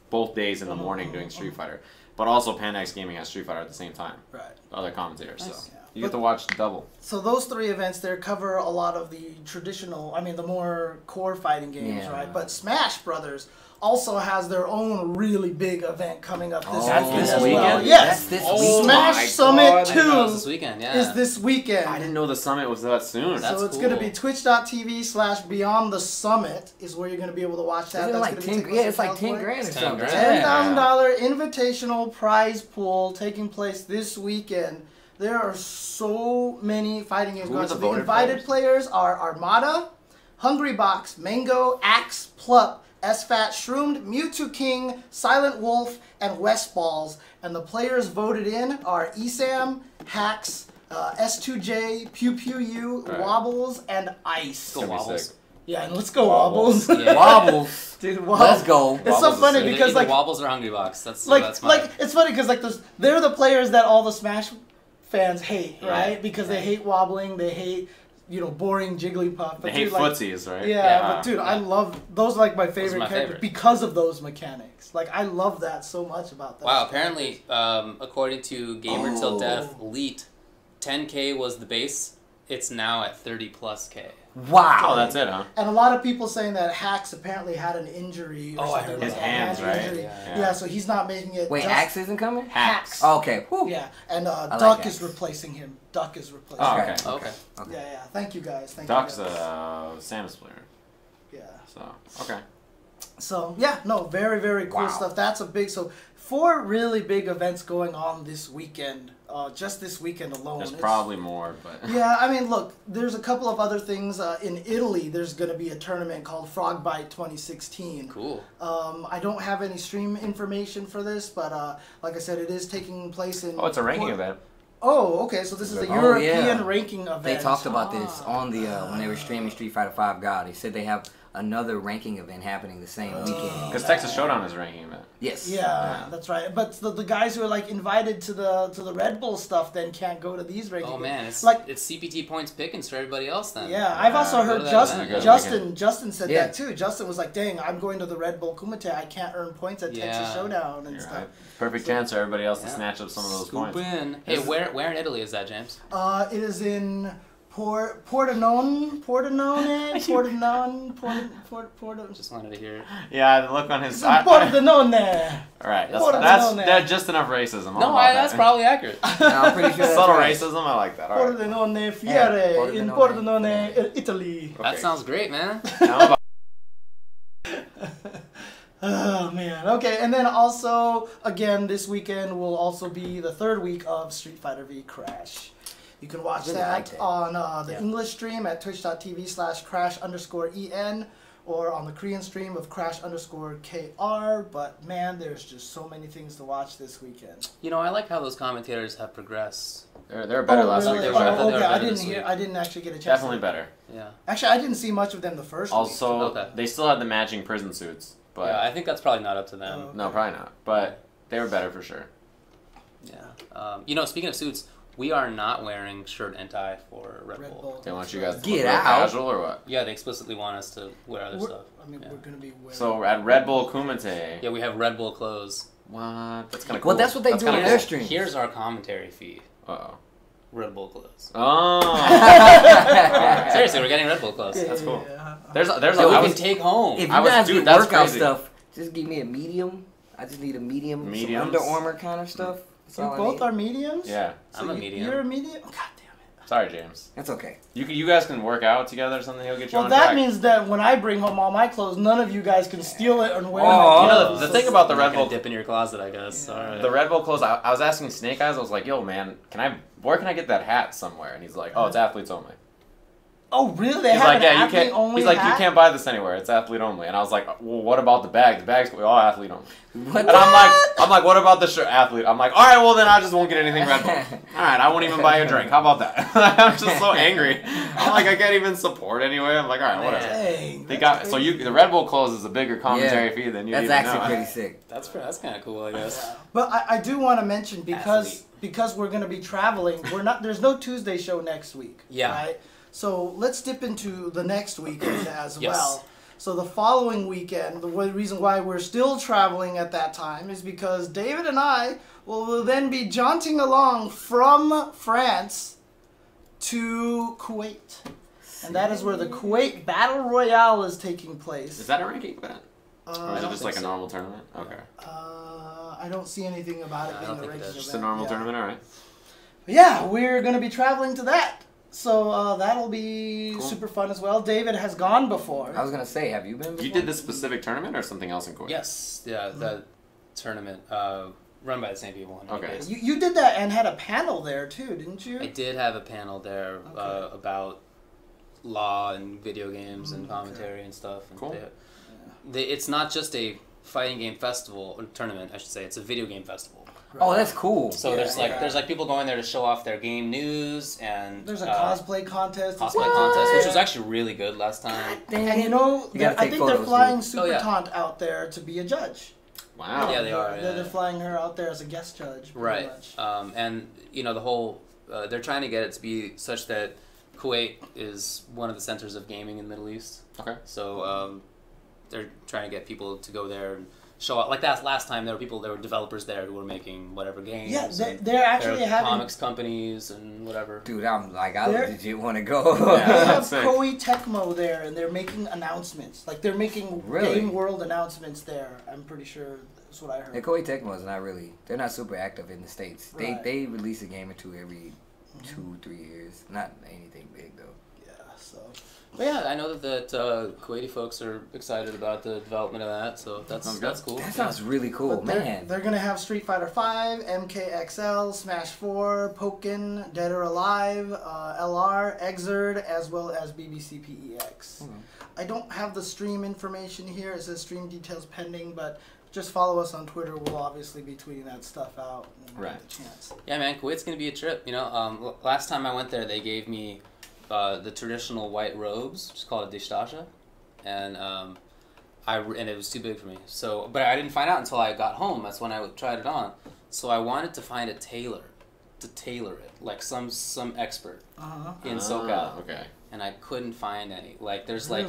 both days in the morning doing Street Fighter, but also Panda X Gaming has Street Fighter at the same time. Right. The other commentators. Nice. So Yeah. you get to watch double. So those three events there cover a lot of the traditional, I mean, the more core fighting games, Yeah. right? But Smash Brothers also has their own really big event coming up this That's weekend this as weekend? well. Yes. That's this Oh weekend. Smash my Summit God. I know, it's 2 this weekend, yeah. is this weekend. I didn't know the summit was that soon. That's so it's going to cool. be twitch.tv/Beyond the Summit is where you're going to be able to watch that. Isn't it That's like gonna be 10? taking Yeah, place it's in like 10 California. grand or It's 10 something. grand. $10,000 invitational prize pool taking place this weekend. There are so many fighting games Who going. are the So the voted invited players are Armada, Hungry Box, Mango, Axe, Plup, SFAT, Shroomed, Mewtwo King, Silent Wolf, and West Balls. And the players voted in are ESAM, Hacks, S2J, Pew Pew U, Right. Wobbles, and Ice. Go It's gonna be Wobbles. sick. Yeah, and let's go Wobbles. Wobbles. Yeah. Wobbles. Dude, Wobbles. Let's go. It's so Wobbles is funny sick. because Either like Wobbles or Hungry Box. That's like that's my. like it's funny because like they're the players that all the Smash fans hate, Yeah. right? Because they hate wobbling, they hate boring Jigglypuff. But They hate dude, like, footsies, right? Yeah, but dude, I love those. Are like my favorite my characters favorite. because of those mechanics. Like I love that so much about that. Wow, apparently, according to Gamer Till Death Elite, 10K was the base. It's now at 30+K. Wow. Oh, that's it, huh? And a lot of people saying that Hacks apparently had an injury. Or Oh, I something heard like His that. hands, Hand right? injury. Yeah. Yeah, so he's not making it. Wait, just Axe isn't coming? Hacks. Oh, okay. Whew. Yeah, and like Duck is Axe. replacing him. Duck is replacing Oh, him. okay. Okay. Yeah. Thank you guys. Thank Duck's you guys. a Samus player, Yeah. so okay. So yeah, no, very, very cool stuff. That's a big, so 4 really big events going on this weekend. Just this weekend alone. There's probably more, but yeah, I mean, look, there's a couple of other things. In Italy, there's going to be a tournament called Frogbite 2016. Cool. I don't have any stream information for this, but like I said, it is taking place in. oh, it's a ranking event. Oh, okay. So this is a Oh, European yeah. ranking event. They talked about this on the when they were streaming Street Fighter V God. They said they have another ranking event happening the same weekend. Because Texas Showdown is a ranking event. Yes. Yeah, that's right. But the guys who are like invited to the Red Bull stuff then can't go to these ranking. Oh man, events. it's CPT points pickings for everybody else then. Yeah, I've also go heard to that Justin said Yeah. that too. Justin was like, "Dang, I'm going to the Red Bull Kumite. I can't earn points at Texas Showdown and You're stuff." right. Perfect chance for everybody else to snatch up some of those Scoop points. in. Hey, where in Italy is that, James? It is in Pordenone. Just wanted to hear it. Yeah, the look on his. Pordenone. Alright, Pordenone. that's just enough racism. I'm No, about that's that. probably accurate. No, I'm pretty sure that's Subtle right. racism, I like that. Alright. Pordenone Fiere in Pordenone. Pordenone, Italy. That sounds great, man. Now about- Oh man. Okay, and then also again this weekend will also be the 3rd week of Street Fighter V Crash. You can watch Really that like that. on the English stream at twitch.tv/crash_en or on the Korean stream of crash_kr. But man, there's just so many things to watch this weekend. You know, I like how those commentators have progressed. They're better last really? week. They were. I thought they were Okay, I better didn't this hear. week. I didn't actually get a chance. Definitely to, better. Yeah. Actually, I didn't see much of them the first week. Also, Okay. they still had the matching prison suits, but Yeah, I think that's probably not up to them. Oh. no, probably not. But they were better for sure. Yeah. You know, speaking of suits, we are not wearing shirt and tie for Red Red Bull. Bull. They want you guys to Get look real out. casual or what? Yeah, they explicitly want us to wear other stuff. I mean, Yeah. we're gonna be wearing. So at Red Bull Kumite. Yeah, we have Red Bull clothes. What? That's kind of cool. Well, that's what they do kinda in cool. their stream. Here's our commentary feed. Uh-oh. Red Bull clothes. Oh. Seriously, we're getting Red Bull clothes. That's cool. Yeah. There's So I we can was, take home. If you I was- guys dude, get that's workout crazy. stuff, just give me a medium. I just need a medium, some Mediums? Under Armour kind of stuff. That's You all I both need. are mediums. yeah. I'm a medium. You're a medium. God damn it. Sorry, James. That's okay. You guys can work out together or something. He'll get you Well, on that track. means that when I bring home all my clothes, none of you guys can steal it and wear Oh, my You clothes. know, the thing about the I'm not Red gonna Bull, dip in your closet, I guess. All right. the Red Bull clothes. I was asking Snake Eyes. I was like, "Yo, man, where can I get that hat somewhere?" And he's like, "Oh, it's athletes only." Oh, really? They He's have like, an "Yeah, you athlete can't." only He's like, hat? "You can't buy this anywhere. It's athlete only." And I was like, "Well, what about the bag? The bag's all athlete only." What? And I'm like, "What about the shirt? Athlete?" I'm like, "All right, well then I just won't get anything Red Bull. All right, I won't even buy you a drink. How about that?" I'm just so angry. I'm like, I can't even support anyway. I'm like, all right, whatever. Dang, They that's got crazy. the Red Bull clothes is a bigger commentary fee than you That's even actually know. pretty sick. That's kind of cool, I guess. But I do want to mention Athlete. because we're going to be traveling. There's no Tuesday show next week. Yeah. Right. So let's dip into the next weekend as Yes. well. So the following weekend, the reason why we're still traveling at that time is because David and I will then be jaunting along from France to Kuwait. And that is where the Kuwait Battle Royale is taking place. Is that a ranking event? Or I is it don't just think like a so. normal tournament? Okay. I don't see anything about it I being don't a think it ranking is. event. Just a normal yeah. tournament, alright. Yeah, we're going to be traveling to that. So that'll be Cool. super fun as well. David has gone before. I was gonna say, have you been before? You did this specific tournament or something else in Kuwait? Yes, yeah, the tournament run by the same people. In any Okay. case. You did that and had a panel there too, didn't you? I did have a panel there Okay. about law and video games and commentary and stuff. And Cool. it's not just a fighting game festival or tournament, I should say. It's a video game festival. Oh, that's cool. So Yeah, there's like people going there to show off their game news and There's a cosplay contest. as cosplay well. contest, which was actually really good last time. And you know, You gotta I take think they're photos, flying dude. Super Oh, yeah. Taunt out there to be a judge. Wow. Yeah, they are. They're Yeah. flying her out there as a guest judge. Pretty Right. Much. And you know the whole they're trying to get it to be such that Kuwait is one of the centers of gaming in the Middle East. Okay. So they're trying to get people to go there and show out. Like that last time, there were developers there who were making whatever games. Yeah, and they're actually there are having. comics companies and whatever. Dude, I'm like, I There- legit want to go. They Yeah. have That's sick. Koei Tecmo there, and they're making announcements. Like they're making Really? Game World announcements there. I'm pretty sure that's what I heard. And Koei Tecmo is not really, they're not super active in the States. Right. They release a game or two every 2-3 years. Not anything big, though. Yeah. So. But yeah, I know that Kuwaiti folks are excited about the development of that, so that's cool. That sounds really cool, But man. They're gonna have Street Fighter V, MKXL, Smash 4, Pokken, Dead or Alive, LR, Exerd, as well as BBC PEX. I don't have the stream information here. It says stream details pending, but just follow us on Twitter. We'll obviously be tweeting that stuff out when we get the chance. Yeah, man, Kuwait's gonna be a trip. You know, last time I went there, they gave me the traditional white robes, just called a dishtasha, and and it was too big for me. So, but I didn't find out until I got home. That's when I tried it on. So I wanted to find a tailor to tailor it, like some expert in SoCal. Okay. And I couldn't find any. Like there's like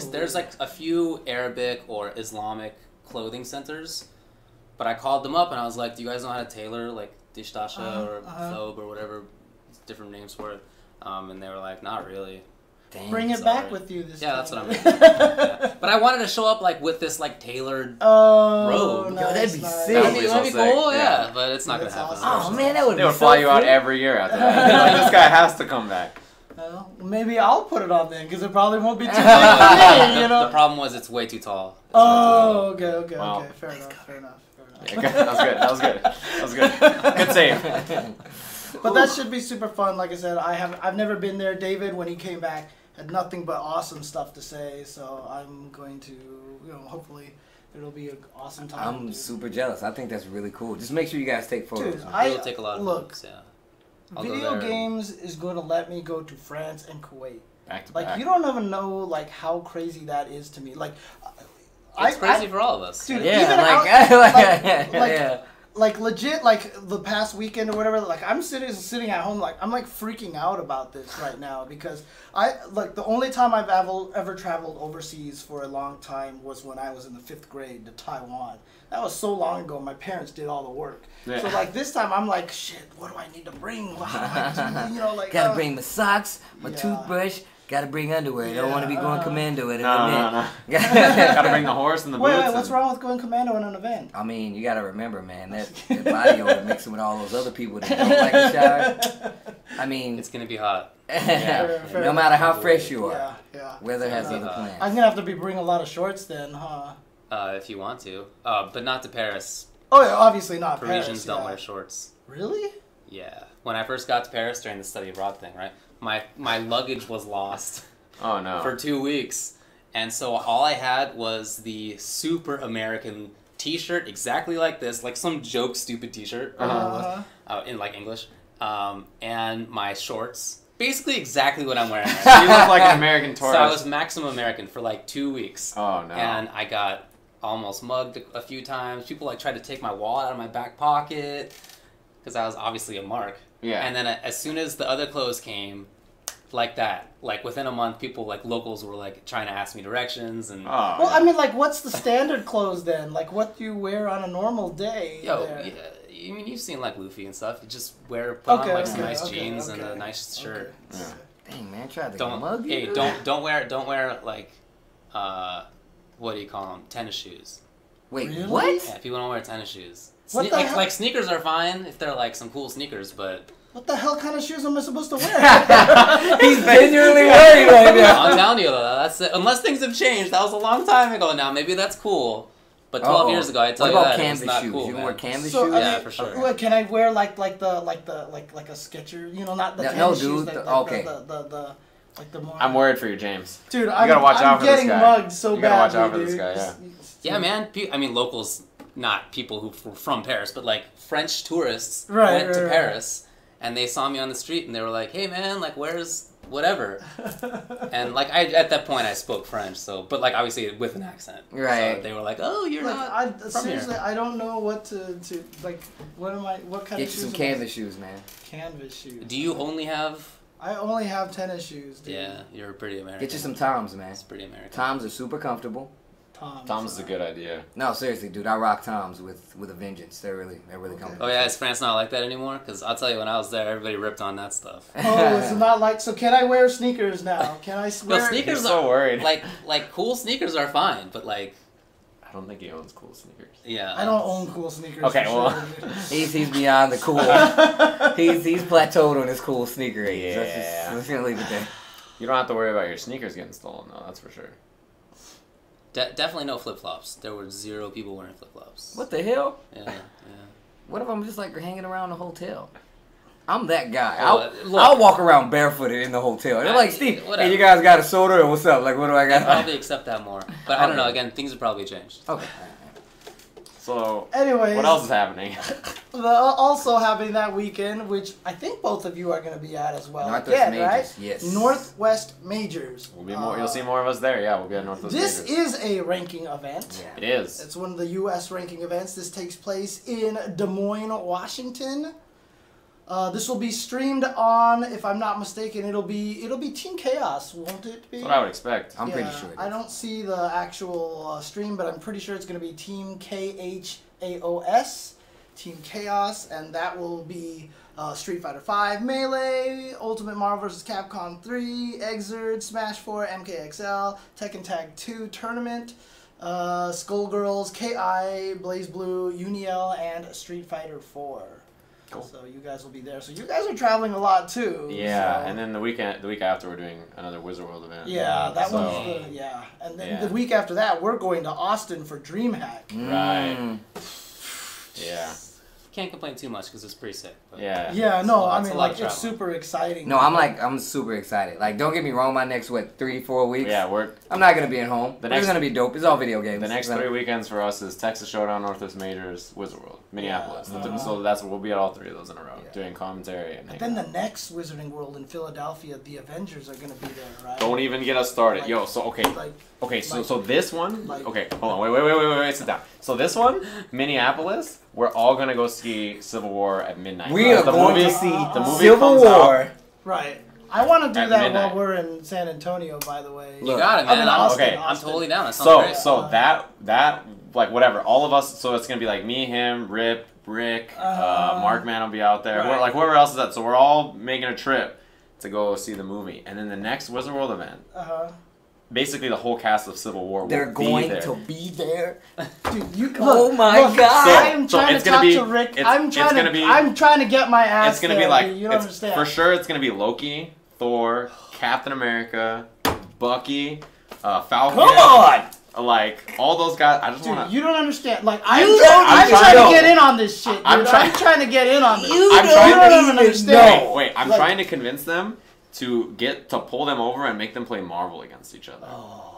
a few Arabic or Islamic clothing centers, but I called them up and I was like, "Do you guys know how to tailor like dishtasha or thobe or whatever different names for it?" And they were like, "Not really." Dang, Bring it back with you this time. Yeah, that's what I'm doing. Yeah. But I wanted to show up like with this like tailored robe. Nice, Yo, that'd be nice. sick. That'd be cool, Yeah. yeah. But it's not That's gonna happen. awesome. Oh man, that would They be would fly you out sick. every year after that. Like, this guy has to come back. Well, maybe I'll put it on then, because it probably won't be too big for me, you know? The problem was it's way too tall. Oh, okay. Wow. Fair enough. Yeah, that was good. Good save. But that should be super fun. Like I said, I've never been there. David, when he came back, had nothing but awesome stuff to say. So I'm going to, hopefully it'll be an awesome time. I'm super jealous. I think that's really cool. Just make sure you guys take photos. Dude, We'll take a lot of photos, yeah. I'll go Video there. games is going to let me go to France and Kuwait. Back to Like, back. you don't even know, like, how crazy that is to me. Like, It's crazy for all of us. Dude, Yeah, even yeah. like legit, like the past weekend or whatever, like I'm sitting at home, like I'm like freaking out about this right now, because the only time I've ever traveled overseas for a long time was when I was in the 5th grade to Taiwan. That was so long ago. My parents did all the work. Yeah. So like this time I'm like, shit, what do I need to bring? How do I do? Like Gotta bring my socks, my Yeah. toothbrush. Gotta bring underwear. Don't want to be going commando at an No. event. Gotta bring the horse and the boots. Wait, what's wrong with going commando in an event? I mean, you gotta remember, man, that body odor mixing with all those other people that don't like a shower. I mean, It's gonna be hot. Fair no matter how fresh you are, Yeah. weather has Fair other enough. plans. I'm gonna have to be bringing a lot of shorts then, huh? If you want to. But not to Paris. Oh yeah, obviously not. Parisians Paris, don't yeah. wear shorts. Really? Yeah. When I first got to Paris during the study abroad thing, right? My luggage was lost Oh no. for 2 weeks. And so all I had was the super American t-shirt, exactly like this, like some joke stupid t-shirt in like English. And my shorts. Basically exactly what I'm wearing right So now. you look like an American tourist. So I was maximum American for like 2 weeks. Oh no. And I got almost mugged a few times. People like tried to take my wallet out of my back pocket because I was obviously a mark. Yeah. And then as soon as the other clothes came, like that, like within a month, people like locals were like trying to ask me directions and. Oh, Well, I mean, like, what's the standard clothes then? Like, what do you wear on a normal day? Yo, there? yeah, I mean, you've seen like Luffy and stuff. You just put on like some nice okay, jeans and okay. a nice shirt. Okay. Yeah. Dang, man, try to Don't mug you. don't wear like what do you call them? Tennis shoes. Wait, Really? what? Yeah, people don't wear tennis shoes. What the hell? Like sneakers are fine if they're like some cool sneakers, but What the hell kind of shoes am I supposed to wear? He's genuinely worried right now. I'm telling you, that's it. Unless things have changed. That was a long time ago now. Maybe that's cool. But 12 years ago, I tell what you about that canvas it was not shoes? cool. You can man. wear canvas So, shoes? I Yeah, mean, for sure. What, can I wear like a Skechers? You know, not the No, tennis dude, shoes. the- Like, okay. the like the more. I'm worried for you, James. Dude, You gotta watch out for this getting guy. mugged so You gotta watch badly, out for this dude. guy, yeah. Yeah, man. I mean, locals, not people who were from Paris, but like French tourists Right, went to right. Paris and they saw me on the street and they were like, "Hey, man, like, where's whatever?" And like, at that point, I spoke French, so but like obviously with an accent, Right. So they were like, "Oh, you're Like, not from seriously, here." I don't know what to like. What kind Get of you shoes? some am I- canvas shoes, man. Canvas shoes. Do you only have? I only have tennis shoes, dude. Yeah, you're pretty American. Get you some Toms, man. It's pretty American. Toms are super comfortable. Tom's a good idea. No, seriously, dude, I rock Toms with a vengeance. They're really comfortable. Oh yeah, is France not like that anymore? Because I'll tell you, when I was there, everybody ripped on that stuff. Oh, it's not like. So can I wear sneakers now? Can I Well, wear? sneakers He's so are worried. like cool sneakers are fine, but like I don't think he owns cool sneakers. yeah. I don't own cool sneakers. Okay, for well. sure, dude. He's beyond the cool. he's plateaued on his cool sneaker age. Yeah. Let's just leave it there. You don't have to worry about your sneakers getting stolen, though. That's for sure. Definitely no flip flops. There were 0 people wearing flip flops. What the hell? Yeah. What if I'm just like hanging around the hotel? I'm that guy. Well, I'll walk around barefooted in the hotel. They're like, Steve, hey, you guys got a soda or what's up? Like, what do I got? I'd probably accept that more. But I don't know. Again, things have probably changed. Okay. So, anyways, what else is happening? Also happening that weekend, which I think both of you are going to be at as well. Northwest Majors, right? yes. Northwest Majors. We'll be more. You'll see more of us there. Yeah, we'll be at Northwest This Majors. is a ranking event. It is. It's one of the U.S. ranking events. This takes place in Des Moines, Washington. This will be streamed on, if I'm not mistaken, it'll be Team Chaos, won't it be? That's what I would expect. I'm pretty sure. I don't see the actual stream, but I'm pretty sure it's going to be Team KHAOS, Team Chaos, and that will be Street Fighter 5, Melee, Ultimate Marvel vs. Capcom 3, Exerd, Smash 4, MKXL, Tekken Tag 2 Tournament, Skullgirls, KI, Blaze Blue, Uniel, and Street Fighter 4. Cool. So you guys will be there. So you guys are traveling a lot too. Yeah, so. and then the week after we're doing another Wizard World event. Yeah, that so, one's and then the week after that we're going to Austin for DreamHack. Right. Yeah. Can't complain too much because it's pretty sick. But Yeah. Yeah, no, I That's mean a lot like of it's travel. super exciting. No, I'm super excited. Like, don't get me wrong, my next, 3-4 weeks? Yeah, I'm not going to be at home. The It's next- going to be dope. It's all video games. The next 3 weekends for us is Texas Showdown, Northwest Majors, Wizard World, Minneapolis. So that's we'll be at all 3 of those in a row, doing commentary and. Then the next Wizarding World in Philadelphia, the Avengers are going to be there, right? Don't even get us started, yo. So so this one. Okay, hold on, wait, sit down. So this one, Minneapolis, we're all gonna go see Civil War at midnight. We are the going movie, to see the movie Civil comes War. out. Right. I want to do At that midnight. while we're in San Antonio, by the way. You got it, I man. mean, Austin, I'm totally down. That sounds great. So that like whatever, all of us. So it's gonna be like me, him, Rip, Rick, Markman will be out there. Right. We're like whoever else is that. So we're all making a trip to go see the movie, and then the next Wizard World event. Basically, the whole cast of Civil War will They're be going there. to be there. Dude, Oh my God. I am So trying it's to gonna talk be- to Rick. it's- I'm it's trying gonna to. be- I'm trying to get my ass. It's gonna there, be like dude. You don't it's, understand. for sure. It's gonna be Loki, Thor, Captain America, Bucky, Falcon. Come on! Like all those guys. I just Dude, want to. you don't understand. Like I'm I'm trying- trying to get in on this shit. Dude. I'm I'm trying- trying to get in on this. You I'm don't trying to even understand. Wait. I'm Like- trying to convince them to pull them over and make them play Marvel against each other,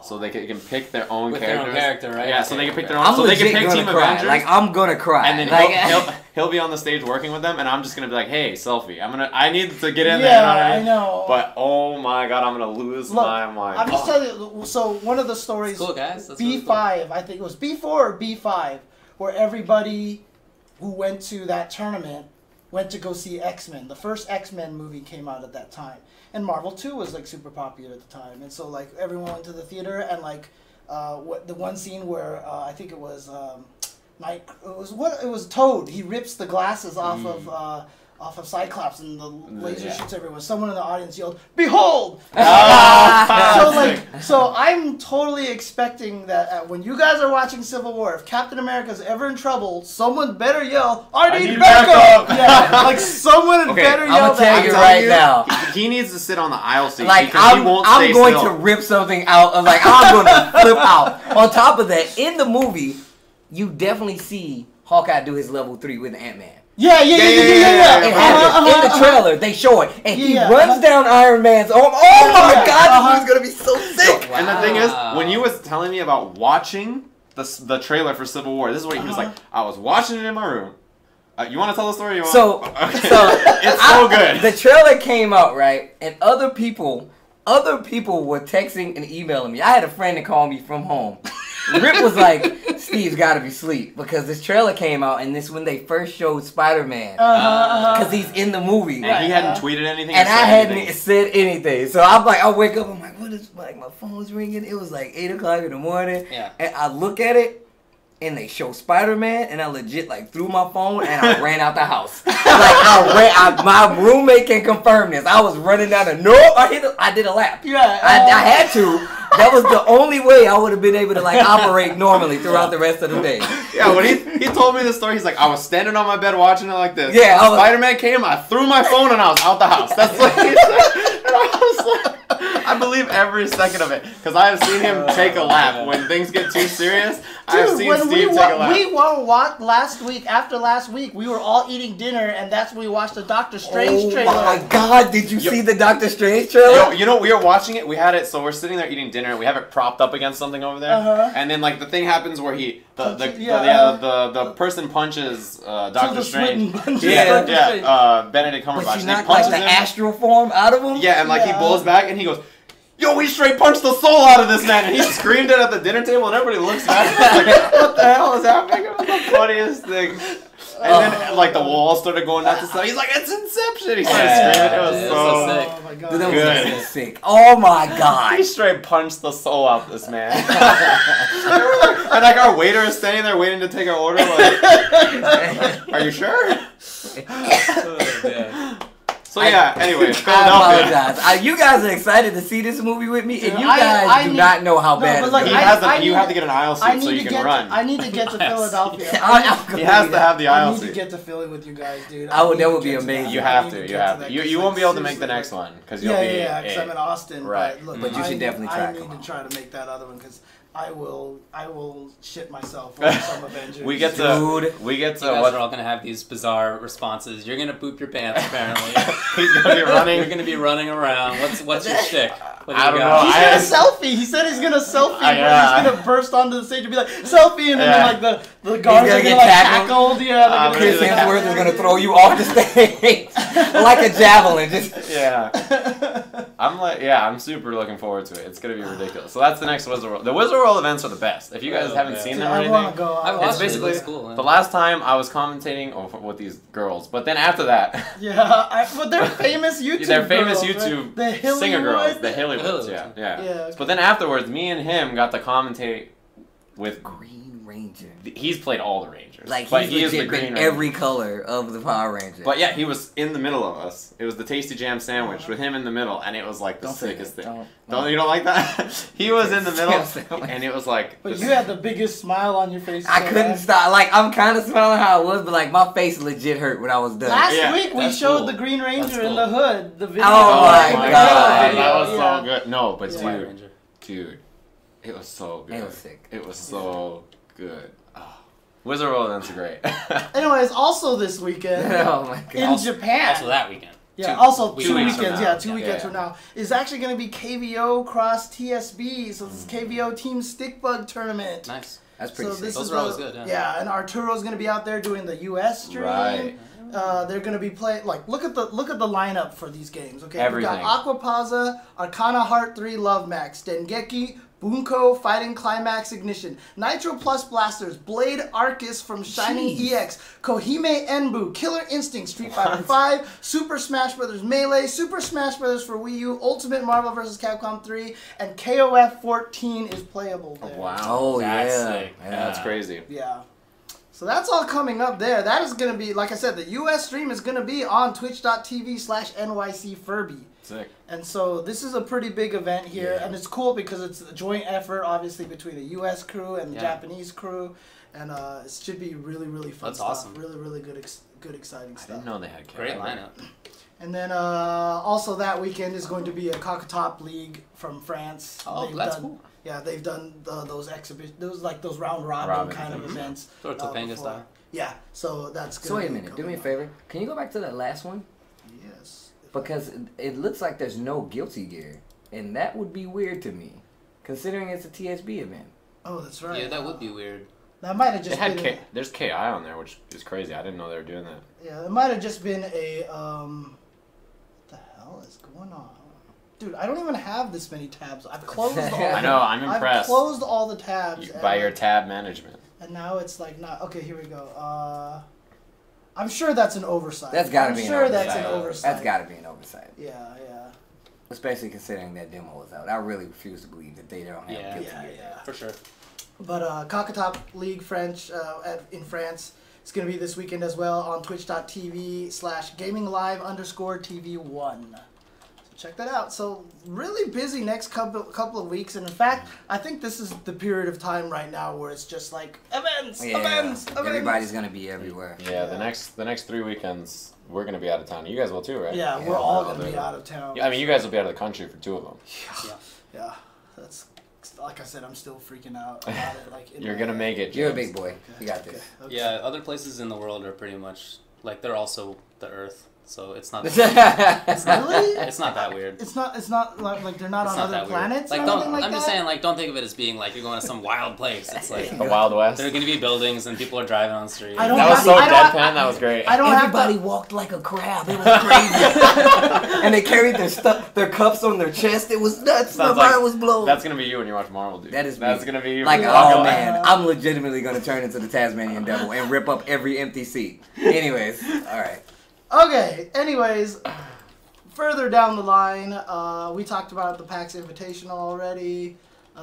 so they can pick their own With their characters. own character, right? Yeah, so they can pick their own. I'm so they legit can pick gonna Team cry. Avengers. Like, I'm gonna cry. and then like, he'll be on the stage working with them, and I'm just gonna be like, "Hey, selfie! I need to get in there." Yeah, You know what I I mean? know. But oh my god, I'm gonna lose Look, my mind. I'm just telling you. So one of the stories, That's cool, guys. That's B5, really cool. I think it was B4 or B5, where everybody who went to that tournament went to go see X-Men. The first X-Men movie came out at that time, and Marvel 2 was like super popular at the time, and so like everyone went to the theater, and like the one scene where I think it was it was Toad. He rips the glasses off of Cyclops, and the laser shoots everywhere. Someone in the audience yelled, "Behold!" So I'm totally expecting that when you guys are watching Civil War, if Captain America's ever in trouble, someone better yell, "I need backup!" Yeah, like someone better yell I'ma tell that. you right now. He needs to sit on the aisle seat Like, because he won't I'm stay going still. to rip something out. Like, I'm going to flip out. On top of that, in the movie, you definitely see Hawkeye do his level 3 with Ant-Man. Yeah. It happens. In the trailer, they show it. And he runs down Iron Man's arm. Oh my god, this is going to be so sick. And the thing is, when you was telling me about watching the trailer for Civil War, this is what he was like. I was watching it in my room. You want to tell the story? Okay. It's so good. The trailer came out, right? And other people were texting and emailing me. I had a friend that called me from home. Rip was like, Steve's got to be asleep because this trailer came out, and this when they first showed Spider-Man because he's in the movie. And he hadn't tweeted anything. And or I said hadn't anything. said anything. So I'm like, I wake up, I'm like, what is, like, my phone's ringing. It was like 8 o'clock in the morning. Yeah. And I look at it, and they show Spider-Man, and I legit, like, threw my phone, and I ran out the house. Like, my roommate can confirm this. I was running down the, I did a lap. Yeah. I had to. That was the only way I would have been able to, like, operate normally throughout the rest of the day. Yeah, when he told me the story, he's like, I was standing on my bed watching it like this. Yeah, Spider-Man came, I threw my phone, and I was out the house. That's what he said. And I was like, I believe every second of it because I have seen him take a lap when things get too serious. I have seen Steve take a lap. We watched last week. After last week, we were all eating dinner, and that's when we watched the Doctor Strange trailer. Oh my God! Did you see the Doctor Strange trailer? You know, we were watching it. We had it, so we're sitting there eating dinner. We have it propped up against something over there, and then like the thing happens where the person punches Doctor Strange. Benedict Cumberbatch. But she knocked like the astral form out of him. Yeah, and like he blows back, and he goes, "Yo, we straight punched the soul out of this man!" And he screamed it at the dinner table, and everybody looks back. Like, what the hell is happening? It was the funniest thing. And then, like, the walls started going nuts and stuff. He's like, "It's Inception!" He started screaming. It was so sick. Oh my God. Dude, that was sick. Oh my God. He straight punched the soul out of this man. And like our waiter is standing there waiting to take our order. Like, are you sure? So yeah, anyway, Philadelphia. I apologize. You guys are excited to see this movie with me, and you guys do not know how bad it's You have to get an aisle seat so you can run. I need to get to Philadelphia. He has to have the aisle seat. I need to get to Philly with you guys, dude. That would be amazing. You have to. You won't be able to make the next one because you'll be. Yeah, because I'm in Austin. Right. But, look, but you should definitely try. I need to try to make that other one because I will shit myself on some Avengers. We get to. You guys are all gonna have these bizarre responses. You're gonna poop your pants, apparently. He's gonna be running. You're gonna be running around. What's your shtick? I don't know. He's gonna selfie. He said he's gonna selfie. He's gonna burst onto the stage and be like selfie, and then like the guards are gonna like tackled. Yeah. Chris Hemsworth is gonna throw you off the stage like a javelin. Just I'm super looking forward to it. It's gonna be ridiculous. So that's the next Wizard World. The Wizard World events are the best. If you guys haven't seen them or anything, I wanna go. It's basically cool, the last time I was commentating with these girls, but then after that, but they're famous YouTube. They're famous girls, YouTube right? singer girls, the Hillywoods. Yeah. Okay. But then afterwards, me and him got to commentate with Green Ranger. He's played all the Rangers. Like but he's he legit been every color of the Power Ranger. But yeah, he was in the middle of us. It was the Tasty Jam sandwich with him in the middle, and it was like the sickest thing. You don't like that? He was in the middle, and it was like. But you had the biggest smile on your face. I couldn't stop. Like I'm kind of smelling how it was, but like my face legit hurt when I was done. Last week we showed the Green Ranger in the hood. The video. Oh my God. That was so good. No, but dude, it was so good. It was sick. It was so good. Oh. Wizard World events are great. Anyways, also this weekend in Japan. Also that weekend. Yeah, two weekends. Yeah, 2 weekends from now is actually going to be KVO Cross TSB. So this is KVO Team Stickbug Tournament. Nice. That's pretty sick. Those are always good. Yeah, and Arturo's going to be out there doing the US stream. Right. They're going to be playing look at the lineup for these games. Okay, everything. We got Aquapaza, Arcana Heart 3 Love Max, Dengeki, Bunko Fighting Climax Ignition, Nitro Plus Blasters, Blade Arcus from Shining EX, Kohime Enbu, Killer Instinct, Street Fighter 5, Super Smash Bros. Melee, Super Smash Bros. For Wii U, Ultimate Marvel vs. Capcom 3, and KOF 14 is playable there. Oh, wow. Oh, that's sick. Yeah, that's crazy. Yeah. So that's all coming up there. That is going to be, like I said, the US stream is going to be on twitch.tv/NYCFurby. Sick. And so this is a pretty big event here, and it's cool because it's a joint effort, obviously, between the U.S. crew and the Japanese crew, and it should be really, really fun stuff. That's awesome. Really, really good, exciting stuff. I didn't know they had great lineup. And then also that weekend is going to be a Cockatop League from France. Oh, that's cool. Yeah, they've done those exhibitions, those round robin kind of events. Sort of Topanga style. Yeah, so that's good. So wait a minute, do me a favor. Can you go back to that last one? Yes. Because it looks like there's no Guilty Gear, and that would be weird to me, considering it's a TSB event. Oh, that's right. Yeah, that would be weird. That might have just been. There's KI on there, which is crazy. I didn't know they were doing that. Yeah, it might have just been a what the hell is going on? Dude, I don't even have this many tabs. I've closed all I know, I'm impressed. I've closed all the tabs. By your tab management. And now it's like not... Okay, here we go. I'm sure that's an oversight. That's gotta be an oversight. That's an oversight. That's gotta be an oversight. Yeah. Especially considering that demo was out. I really refuse to believe that they don't have Guilty Gear. Yeah. For sure. But Cockatop League French in France, it's going to be this weekend as well on twitch.tv/gaminglive_TV1. So check that out. So really busy next couple of weeks, and in fact, I think this is the period of time right now where it's just like events. Everybody's gonna be everywhere. Yeah, the next 3 weekends we're gonna be out of town. You guys will too, right? Yeah, we're all gonna be out of town. Yeah, I mean, you guys will be out of the country for 2 of them. Yeah. That's like I said. I'm still freaking out about it. Like You're gonna make it. James. You're a big boy. You got this. Okay. Yeah, other places in the world are pretty much like they're also the Earth, so it's not. Really? It's not that weird. It's not like they're not It's on not other that planets. weird. Or Like, anything like I'm just that? saying, like, don't think of it as being like you're going to some wild place. It's like The Wild West. there are going to be buildings and people are driving on the street. I don't That was have- so I don't- deadpan. That was great. I don't Everybody have to. walked like a crab. It was crazy. And they carried their cups on their chest. It was nuts. My Sounds mind like- was blown. That's gonna be you when you watch Marvel, dude. That is That's me. gonna be you. Like, when you walk oh away. man, I'm legitimately gonna turn into the Tasmanian Devil and rip up every empty seat. Anyways, all right. Okay. Anyways, further down the line, we talked about the PAX Invitational already.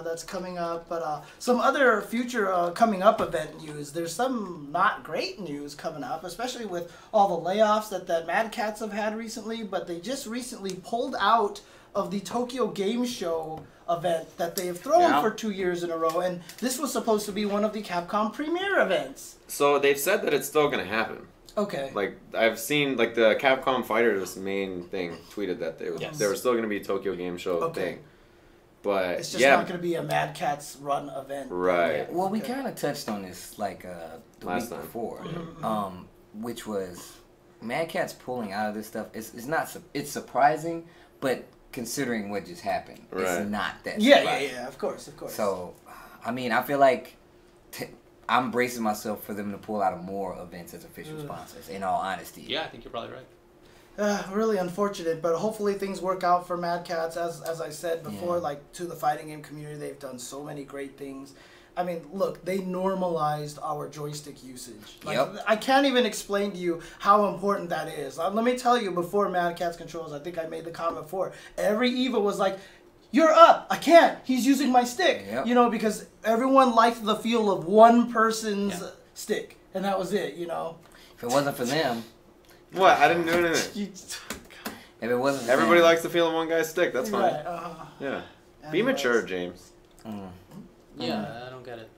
That's coming up, but some other future coming up event news. There's some not great news coming up, especially with all the layoffs that Mad Cats have had recently. But they just recently pulled out of the Tokyo Game Show event that they have thrown for 2 years in a row, and this was supposed to be one of the Capcom Premiere events. So they've said that it's still gonna happen. Okay. Like I've seen, like the Capcom Fighters main thing tweeted that they were still gonna be a Tokyo Game Show thing. But It's just not going to be a Mad Catz run event. Right. Well, we kind of touched on this like the Last week time. before, which was Mad Catz pulling out of this stuff. It's not it's surprising, but considering what just happened, Right. it's not that. Yeah, surprising. yeah, of course. So, I mean, I feel like I'm bracing myself for them to pull out of more events as official sponsors. In all honesty. Yeah, I think you're probably right. Really unfortunate, but hopefully things work out for Mad Catz. As I said before, like to the fighting game community, they've done so many great things. I mean, look, they normalized our joystick usage. Like, I can't even explain to you how important that is. Let me tell you, before Mad Catz controls, I think I made the comment before, every EVA was like, you're up, I can't, he's using my stick. You know, because everyone liked the feel of one person's stick, and that was it, you know. If it wasn't for them. What? I didn't do anything. If it wasn't for Everybody them. likes the feel of one guy's stick. That's fine. Right, Yeah. Be mature, James. Yeah, I don't get it.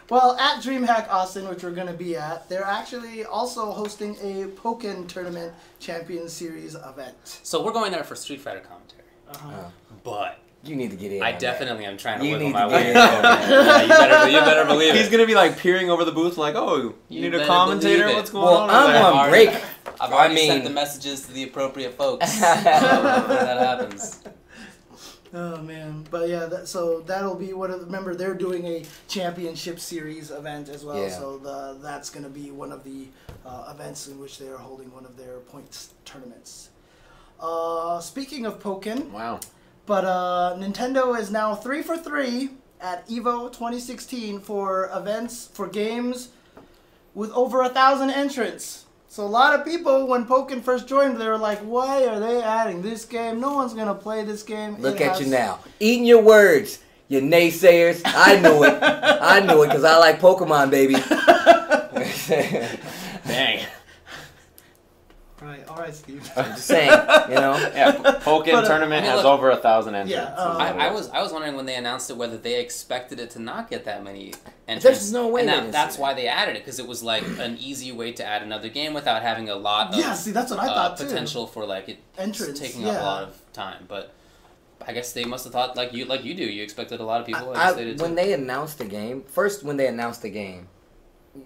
Well, at DreamHack Austin, which we're going to be at, they're actually also hosting a Pokken Tournament Champion Series event. So we're going there for Street Fighter commentary. But you need to get in. I definitely am trying to You wiggle need my to way. get in. Yeah, you better believe it. He's gonna be like peering over the booth, like, "Oh, you need a better commentator? believe it. What's going Well, on?" I'm over there?" on break. I've already I mean- sent the messages to the appropriate folks. So hopefully that happens. Oh man, but yeah, so that'll be remember they're doing a championship series event as well. Yeah. So that's going to be one of the events in which they are holding one of their points tournaments. Speaking of Pokken, Wow. but Nintendo is now 3 for 3 at EVO 2016 for events for games with over 1,000 entrants. So a lot of people, when Pokken first joined, they were like, why are they adding this game? No one's going to play this game. Look at you now. Eating your words, you naysayers. I knew it. I knew it because I like Pokemon, baby. Dang. All right, Steve. I'm just saying, you know. Yeah, Pokken But, tournament I mean, has look- over 1,000 entrants. Yeah, I was wondering when they announced it whether they expected it to not get that many entrants. There's no way And they that, didn't that's say why they added it, because it was like an easy way to add another game without having a lot of Yeah, see, that's what I thought, too. potential for like it Entrance, taking up yeah. a lot of time. But I guess they must have thought like you do. You expected a lot of people. I guess they did when too. they announced the game,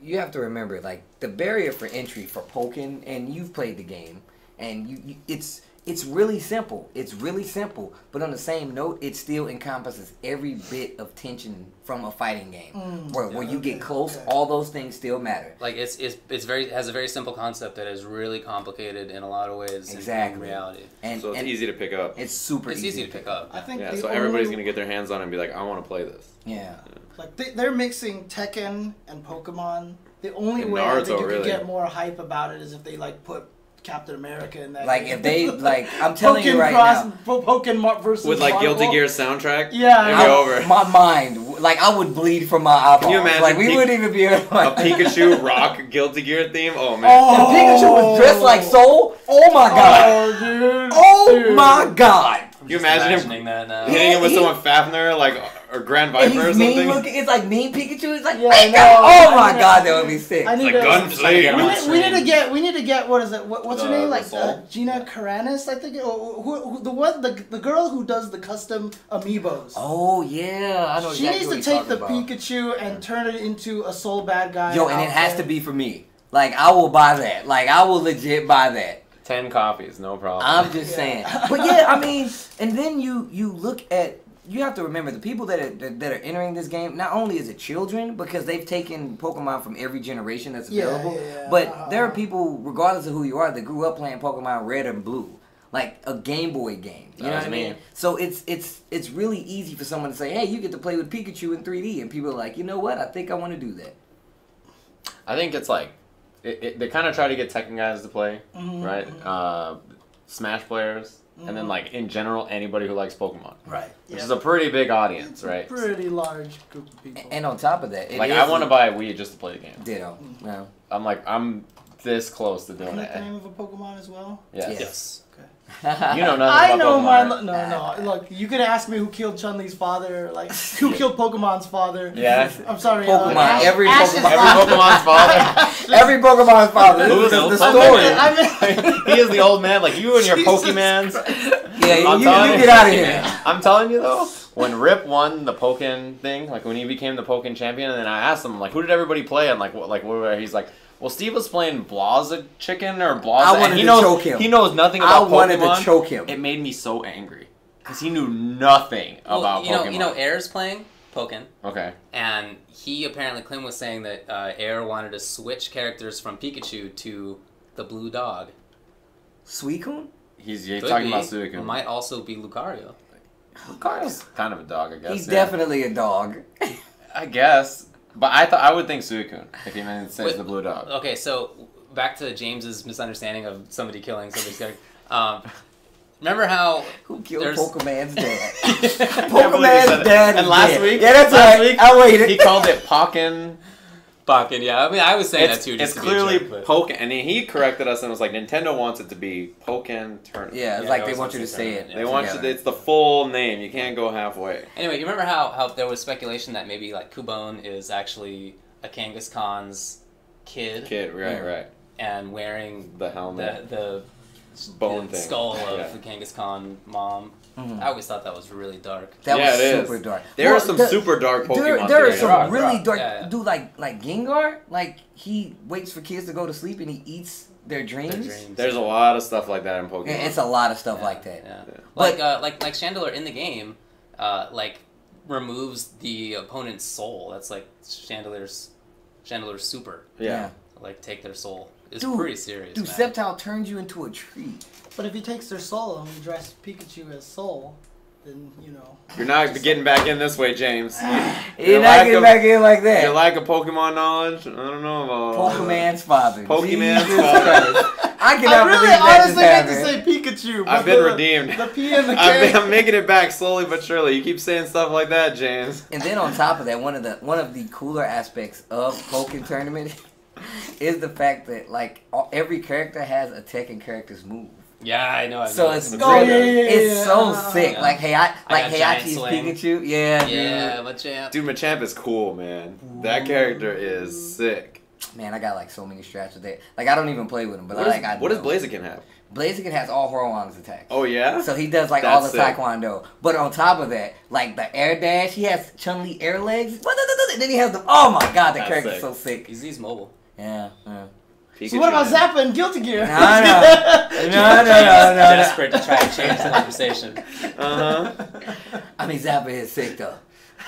you have to remember, like, the barrier for entry for Pokken, and you've played the game, and it's really simple. It's really simple, but on the same note, it still encompasses every bit of tension from a fighting game. Where you get close, all those things still matter. Like it's has a very simple concept that is really complicated in a lot of ways. Exactly. In reality. And So it's easy to pick up. It's super It's easy to pick up. I think Yeah, the so everybody's only- gonna get their hands on it and be like, "I want to play this." Yeah. Like they're mixing Tekken and Pokemon. The only And way I think Naruto, you really. could get more hype about it is if they like put Captain America in that. Like, game. if they, like, I'm telling you right now. Pokken versus With like Marvel. Guilty Gear soundtrack. Yeah, it'd be over. My mind, like, I would bleed from my eyeballs. Can you imagine Like, we wouldn't even be able to, A Pikachu rock Guilty Gear theme. Oh man. Oh, And Pikachu was dressed like Soul. Oh my god. Oh, dude. Dude. my god! You imagine him imagining that now. hitting him with someone Fafnir, like, or Grand And Viper or he's mean something? looking. It's like mean Pikachu. It's like, Yeah, "Hey, I God." know. Oh I my know. god, that would be sick. I need Like to. gunflame. We need to get. What is it? What's her The- name? the Like soul? Gina Carano, I think. Who the girl who does the custom amiibos. Oh yeah, I know. She exactly needs what to you're take the talking about. Pikachu and turn it into a soul bad guy. Yo, and it has to outfit. be for me. Like I will buy that. Like I will legit buy that. 10 copies, no problem. I'm just saying. But yeah, I mean, and then you look at. You have to remember the people that are entering this game. Not only is it children because they've taken Pokemon from every generation that's available, but there are people, regardless of who you are, that grew up playing Pokemon Red and Blue, like a Game Boy game. You know what I mean? So it's really easy for someone to say, "Hey, you get to play with Pikachu in 3D," and people are like, "You know what? I think I want to do that." I think it's like, they kind of try to get Tekken guys to play, right? Smash players. And then, like, in general, anybody who likes Pokemon. Right. Which is a pretty big audience, right? Pretty large group of people. And on top of that, Like, I want to buy a Wii just to play the game. Ditto. No. I'm this close to doing Isn't that the it. name of a Pokemon as well? Yes. Yes. You know nothing I about know Pokemon. my no. Look, you could ask me who killed Chun-Li's father, like who killed Pokemon's father. Yeah. I'm sorry. Pokemon. Every Ash's Pokemon. Every Pokemon's father. Every Pokemon's father. This is the story. He is the old man, like you and your Jesus Pokemans. Yeah, you telling get out of here. I'm telling you though, when Rip won the Pokken thing, like when he became the Pokken champion, and then I asked him like, who did everybody play? And like what? He's like, well, Steve was playing Blaza Chicken or Blaza. I wanted and he to knows, choke him. He knows nothing about Pokemon. I wanted to choke him. It made me so angry because he knew nothing about Pokemon. You know, Air's playing Pokken. Okay. And he apparently, Klim was saying that Air wanted to switch characters from Pikachu to the blue dog. Suicune? He's Could talking be. about Suicune. Might also be Lucario. Lucario's kind of a dog, I guess. He's yeah. definitely a dog. I guess. But I would think Suicune if he meant to say Wait, the blue dog. Okay, so back to James's misunderstanding of somebody killing somebody's character. Remember how Who killed there's- Pokemon's dad? I can't believe he said Pokemon's it. dad. And is last dead. week, Yeah, that's last right. week, I waited. he called it Pokken. Pokken, yeah. I mean, I was saying that too. It's Just to clearly be a jerk, but- Pokken, and he corrected us and was like, Nintendo wants it to be Pokken Tournament. Yeah, it's Yeah, like I they always want you to want to say say it. that, They want you. together. It's the full name. You can't go halfway. Anyway, you remember how there was speculation that maybe like Kubone is actually a Kangaskhan's kid Right. and wearing The helmet. the Bone the thing. skull of Yeah. the Kangaskhan mom. Mhm. I always thought that was really dark. That Yeah, was it is. super dark. There are Well, some the- super dark Pokemon. There are theories. some really dark. Yeah. Dude, like Gengar, like he waits for kids to go to sleep and he eats their dreams. Their dreams. There's a lot of stuff like that in Pokemon. Yeah, it's a lot of stuff Yeah, like that. Yeah. But- Like Chandelure in the game, like removes the opponent's soul. That's like Chandelure's super. Yeah. Like take their soul. It's Dude, pretty serious. Dude, man. Sceptile turns you into a tree. But if he takes their soul and we dress Pikachu as Soul, then you know. You're not getting back in this way, James. You're not getting back in like that. Your lack of Pokemon knowledge? I don't know about Pokemon's father. Pokemon's Jesus father. Christ. I cannot really believe that honestly just meant to happened. say Pikachu. I've but been the- redeemed. The P and the K. I'm making it back slowly but surely. You keep saying stuff like that, James. And then on top of that, one of the cooler aspects of Pokken Tournament is the fact that like every character has a Tekken character's move. Yeah, I know. So it's Oh, yeah, yeah, it's yeah. so sick. Yeah. Like I got giant Heihachi's swing. Pikachu. Yeah, Yeah, dude. Machamp. Dude, Machamp is cool, man. That character is sick. Man, I got like so many strats with that. Like I don't even play with him, but What does know. Blaziken have? Blaziken has all Horowang's attacks. Oh, yeah? So he does like all the That's sick. Taekwondo. But on top of that, like the air dash, he has Chun-Li air legs. And then he has the oh my god, that That's character's sick. so sick. He's mobile. Yeah. So what about man. Zappa and Guilty Gear? No. No. Desperate to try to change the conversation. Uh-huh. I mean Zappa is sick though.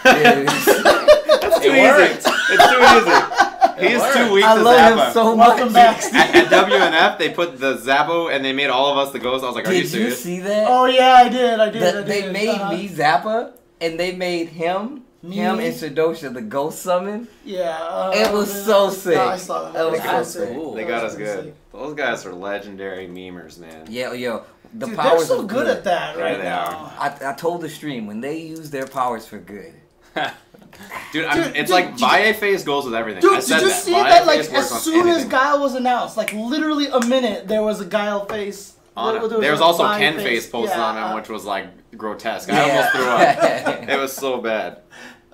It's too easy. worked. It's too easy. He's too weak I to love Zappa. him so Welcome much. back, Steve. At WNF, they put the Zappo and they made all of us the ghosts. I was like, are you Did you serious? see that? Oh yeah, I did. They made me Zappa and they made him and Shadosha the ghost summon. Yeah. It was so sick. No, I saw that. That was That so sick. cool. They That got was us so good. sick. Those guys are legendary memers, man. Yo, the Dude, powers they're so are good at that Yeah, right they now. I told the stream when they use their powers for good. Dude, Dude, it's dude, like did- Valle Face goes with everything. I Dude, said did you that. see Valle that? Like Face works on as soon as anything. Guile was announced, like literally a minute, there was a Guile face There was also my Ken face posted on him, which was like grotesque. I almost threw up. It was so bad.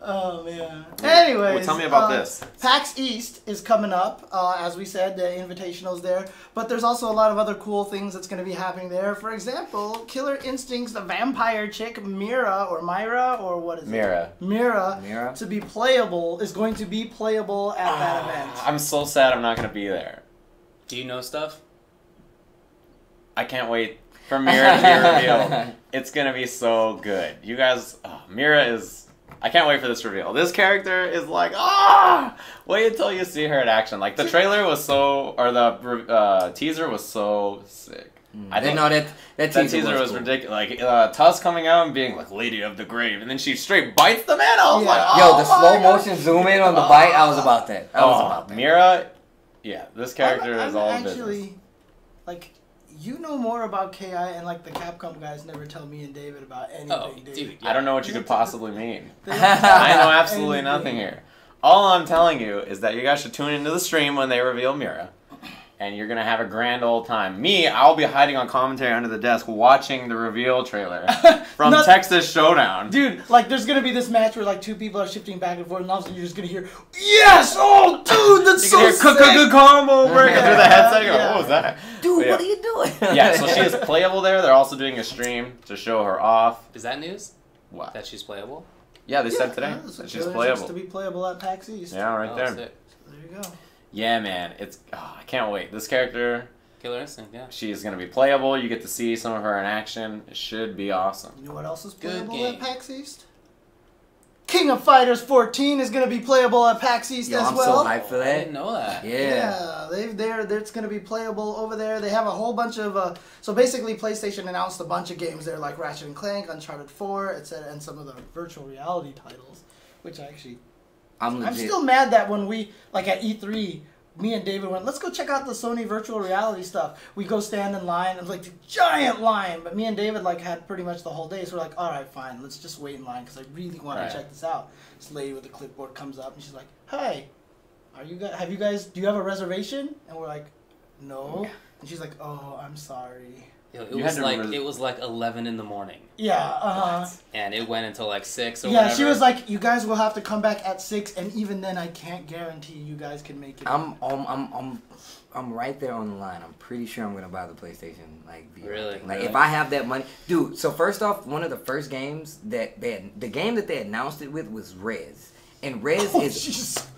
Oh man. Anyways, well, tell me about this. PAX East is coming up. As we said, the Invitational's there, but there's also a lot of other cool things that's going to be happening there. For example, Killer Instinct's the vampire chick Myra or what is it? Myra to be playable is going to be playable at that event. I'm so sad I'm not going to be there. Do you know stuff? I can't wait for Myra to be revealed. It's going to be so good. You guys, Myra is... I can't wait for this reveal. This character is like, wait until you see her in action. Like, the trailer was so... Or the teaser was so sick. I didn't know that teaser was cool. Ridiculous. Like, Tusk coming out and being like, Lady of the Grave. And then she straight bites the man. I was like, yo, the slow motion zoom in on the bite, I was about that. I was about that. Myra, yeah, this character is all actually, business. Like... You know more about KI, and like the Capcom guys never tell me and David about anything. Oh, dude, I don't know what you could possibly mean. I know absolutely nothing here. All I'm telling you is that you guys should tune into the stream when they reveal Myra. And you're going to have a grand old time. Me, I'll be hiding on commentary under the desk watching the reveal trailer from Texas Showdown. Dude, like there's going to be this match where like two people are shifting back and forth and all of a sudden you're just going to hear, yes! Oh, dude, that's so sick! Good combo breaking through the headset. You go, what was that? Dude, what are you doing? Yeah, so she is playable there. They're also doing a stream to show her off. Is that news? What? That she's playable? Yeah, they said today that she's playable. To be playable at PAX East. Yeah, right there. So there you go. Yeah, man, I can't wait. This character, Killer Instinct, yeah. She's gonna be playable. You get to see some of her in action. It should be awesome. You know what else is playable at PAX East? King of Fighters 14 is gonna be playable at PAX East as well. I'm so hyped for that. I didn't know that. Yeah. It's gonna be playable over there. They have a whole bunch of so basically PlayStation announced a bunch of games there like Ratchet and Clank, Uncharted 4, etc., and some of the virtual reality titles, which I actually. I'm still mad that when we, like at E3, me and David went, let's go check out the Sony virtual reality stuff. We go stand in line, and like a giant line, but me and David like had pretty much the whole day, so we're like, all right, fine, let's just wait in line because I really want to check this out. This lady with the clipboard comes up and she's like, hey, do you have a reservation? And we're like, no. And she's like, oh, I'm sorry. It was like 11 in the morning. Yeah, and it went until like 6 or whatever. Yeah, she was like, you guys will have to come back at 6, and even then I can't guarantee you guys can make it. I'm right there on the line. I'm pretty sure I'm gonna buy the PlayStation VR. Really? Like if I have that money, dude. So first off, one of the first games that the game that they announced it with was Rez, and Rez it's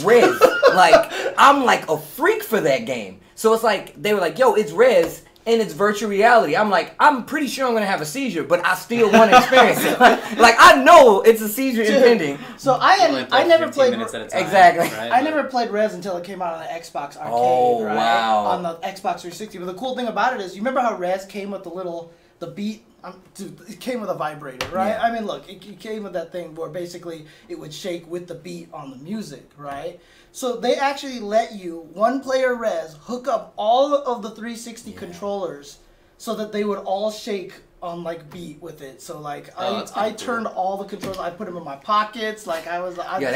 Rez. Like I'm like a freak for that game. So it's like they were like, yo, it's Rez. And it's virtual reality. I'm like, I'm pretty sure I'm gonna have a seizure, but I still want to experience it. Like I know it's a seizure impending. So I never played exactly. Right? I never played Rez until it came out on the Xbox Arcade. Oh right? wow! On the Xbox 360. But the cool thing about it is, you remember how Rez came with the beat. Dude, it came with a vibrator, right? Yeah. I mean, look, it came with that thing where basically it would shake with the beat on the music, right? So they actually let you, one player Rez, hook up all of the 360 controllers so that they would all shake on like beat with it. So like I turned all the controllers, I put them in my pockets, like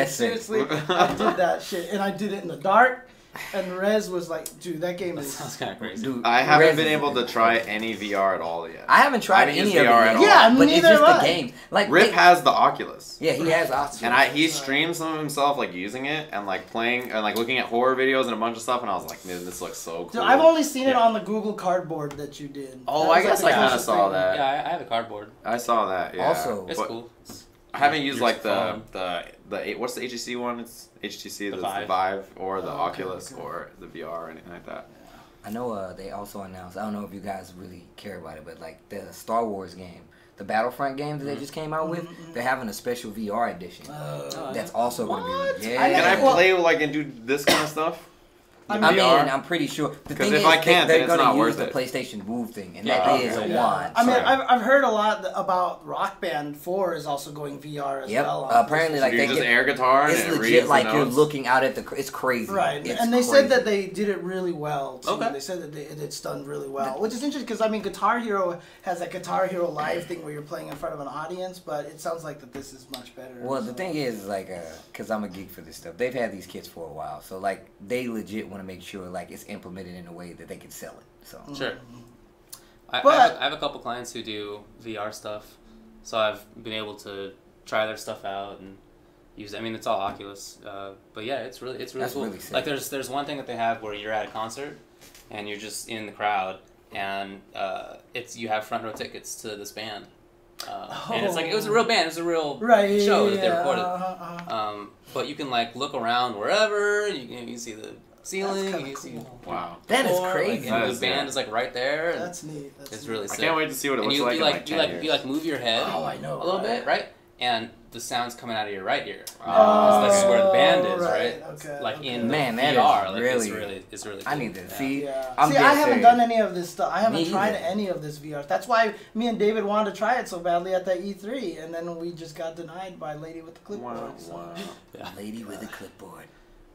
seriously, I did that shit, and I did it in the dark. And Rez was like, dude, that game sounds kind of crazy. Dude, I haven't been able to try any VR at all yet. I haven't tried any VR at all. Yeah, but it's just the game. Like Rip has the Oculus. Yeah, he has Oculus. And he streams some of himself like using it and like playing and like looking at horror videos and a bunch of stuff, and I was like, man, this looks so cool. Dude, I've only seen it on the Google Cardboard that you did. Oh, I guess I kind of saw that. Yeah, I have a cardboard. I saw that. Yeah. Also, it's cool. I haven't used like the what's the HTC one? It's HTC, the Vive or the Oculus or the VR or anything like that. I know they also announced, I don't know if you guys really care about it, but like the Star Wars game, the Battlefront game that they just came out with, they're having a special VR edition. That's also going to be Can I play like and do this kind of stuff? I mean, I'm pretty sure. The thing is, they're going to use the PlayStation Move thing, and that is a wand. I mean, I've heard a lot about Rock Band 4 is also going VR as well. Apparently, like they just air guitar. It's legit like you're looking out at the. It's crazy. Right, and they said that they did it really well. Too. Okay. They said that it's done really well, which is interesting because I mean, Guitar Hero has that Guitar Hero Live thing where you're playing in front of an audience, but it sounds like that this is much better. Well, the thing is, like, because I'm a geek for this stuff, they've had these kits for a while, so like they legit went want to make sure like it's implemented in a way that they can sell it. So Sure. I have a couple clients who do VR stuff, so I've been able to try their stuff out and use. I mean, it's all Oculus, but yeah, it's really That's cool. really sick. Like there's one thing that they have where you're at a concert and you're just in the crowd and you have front row tickets to this band. And it's like it was a real band, it was a real show that they recorded. But you can like look around wherever, you can see the ceiling, you can see Wow. that is floor, crazy. Like, the band is like right there. And That's neat. it's really sick. I can't wait to see what it And looks you, like you in like like you 10 like years. you like move your head Oh, I know, a little right? bit, right? And the sound's coming out of your right ear. Oh, Because that's where the band is, right. right? Okay, Like okay. in the Man, that VR, is like really- it's really cool. I need to Yeah. see. Yeah. I'm See, dead I haven't serious. done any of this stuff. I haven't Me tried either. any of this VR. That's why me and David wanted to try it so badly at that E3, and then we just got denied by Lady with the Clipboard. Wow, so. wow. Yeah. Lady with a clipboard.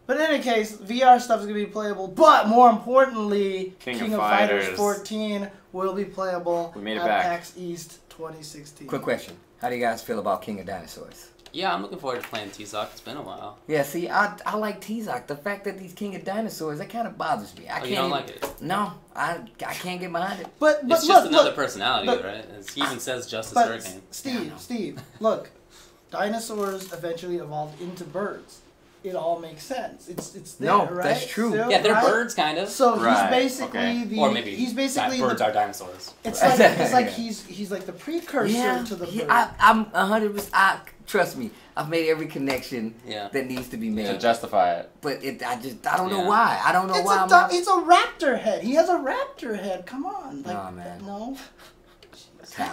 But in any case, VR stuff is going to be playable. But more importantly, King of of Fighters Fighters 14 will be playable We made it at back. PAX East 2016. Quick question: how do you guys feel about King of Dinosaurs? Yeah, I'm looking forward to playing T-Sock. It's been a while. Yeah, see, I like T-Zoc. The fact that these King of Dinosaurs, that kind of bothers me. I can't You don't even- like it? No, I can't get behind it. But It's just look, another look, personality, but- right? He even says Justice but Hurricane. Steve, look, dinosaurs eventually evolved into birds. It all makes sense. It's there, No, right? that's true. Still, Yeah, they're right? birds, kind of. So Right, he's basically okay. the. Or maybe he's basically birds the, are dinosaurs. It's like Yeah. he's like the precursor to the bird. I'm 100%. Trust me, I've made every connection Yeah. that needs to be To made. justify it. But I don't know Yeah. why. I don't know It's why. it's a raptor head. He has a raptor head. Come on. Like, Nah, man. No.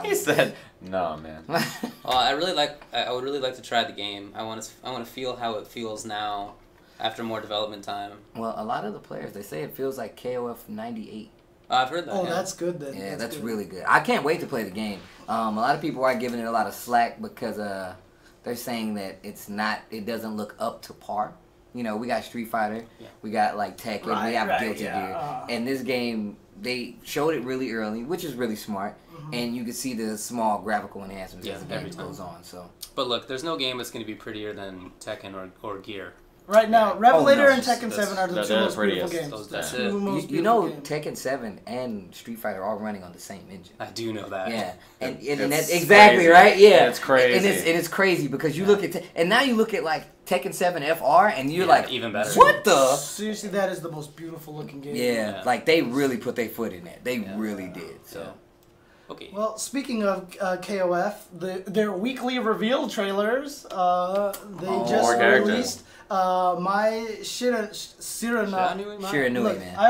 He said, "No, man." Well, I would really like to try the game. I want to feel how it feels now, after more development time. Well, a lot of the players, they say it feels like KOF 98. I've heard that. Oh, yeah. that's good then. Yeah, that's good. really good. I can't wait to play the game. A lot of people are giving it a lot of slack because they're saying that it doesn't look up to par. You know, we got Street Fighter, we got like Tekken, we have Guilty Gear, and this game they showed it really early, which is really smart, and you can see the small graphical enhancements as the game every time. goes on. So But look, there's no game that's going to be prettier than Tekken or Gear. Right now, Revelator no. and Tekken 7 are the They're two the most beautiful prettiest. games. Those- The that's two it. most you know, beautiful games. Tekken 7 and Street Fighter are running on the same engine. I do know that. Yeah, and It's that's exactly crazy. right. Yeah, It's crazy. and it's crazy because you look at and now you look at like Tekken 7 FR, and you're Yeah, like, even better. What the? Seriously, that is the most beautiful looking game. Yeah, Yeah. like they really put their foot in that. They Yeah. really did. So Yeah. Okay. Well, speaking of KOF, their weekly reveal trailers, they just more characters. released my Sirana. Shiranui, Look, man. I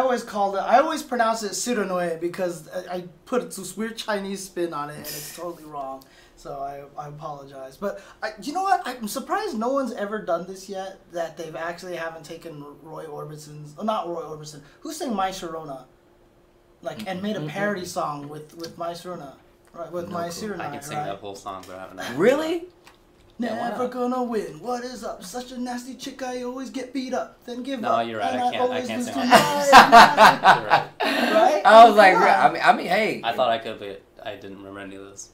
always pronounce it Siranui because I put this weird Chinese spin on it and it's totally wrong. So I apologize. But you know what? I'm surprised no one's ever done this yet, that they've actually haven't taken Roy Orbison's, not Roy Orbison, who sang My Sharona? Like, and made a parody song with My Sharona. Right, with My Siranui, I can sing right? that whole song, but I haven't done it. really? Yeah, why Never not? gonna win. What is up? Such a nasty chick. I always get beat up, then give No, up. you're right. And I always can't lose sing to all my that. You're right. man. Right? I was like, Come on. I mean, hey. I thought I could, but I didn't remember any of those.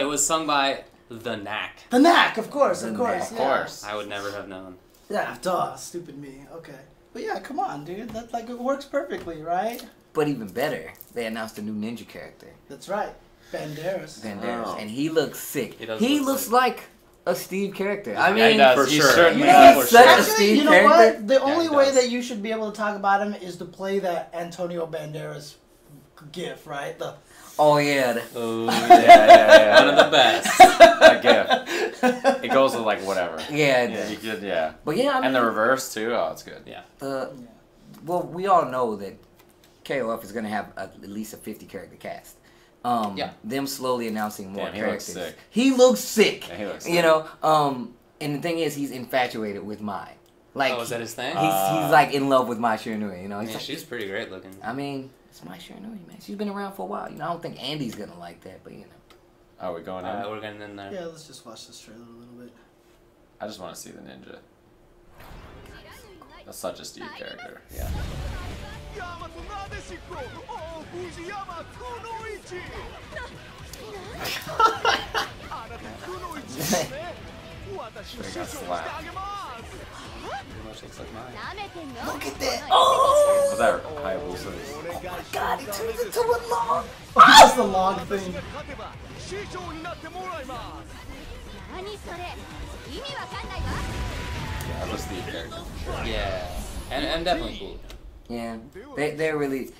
It was sung by The Knack. The Knack, of course, The of course. Knack, yeah. of course. I would never have known. Yeah, duh, stupid me. Okay. But yeah, come on, dude. That like it works perfectly, right? But even better, they announced a new ninja character, That's right. Banderas. Banderas, Oh. and he looks sick. He does He look looks sick. like a Steve character. I Yeah, mean, he does. for He sure. certainly You does. know, He's such a actually, Steve you know character. what? The only he way does. that you should be able to talk about him is to play that Antonio Banderas gif, right? The oh yeah, Oh, Yeah. One of the best. That gift. It goes with like whatever. yeah. Yeah, you could, yeah. But yeah, I mean, And the reverse too. Oh, it's good. Yeah. well, we all know that KOF is going to have at least a 50 character cast. Yeah. Them slowly announcing more Damn, he looks characters. sick. He looks sick. Yeah, he looks You sick. know, and the thing is, he's infatuated with Mai. Like, Oh, is that his thing? he's like in love with Mai Shiranui. You know, he's Yeah, like, she's pretty great looking. I mean, it's Mai Shiranui, man. She's been around for a while. You know, I don't think Andy's gonna like that, but you know. Are we going in? Alright, we're getting in there. yeah, let's just watch this trailer a little bit. I just want to see the ninja. That's such a Steve character. Yeah. ヤマトなでしこお藤山くのいちあなたくのいちですね私を師匠にしてあげます Pretty much looks like mine. Look at that! Oh! Was that Hayabusa? God, it turns into a log! That's the log thing. 師匠になってもらいます。何それ意味わかんないわ。 Yeah, that's a Steve character. Yeah, and definitely cool. Yeah, they're really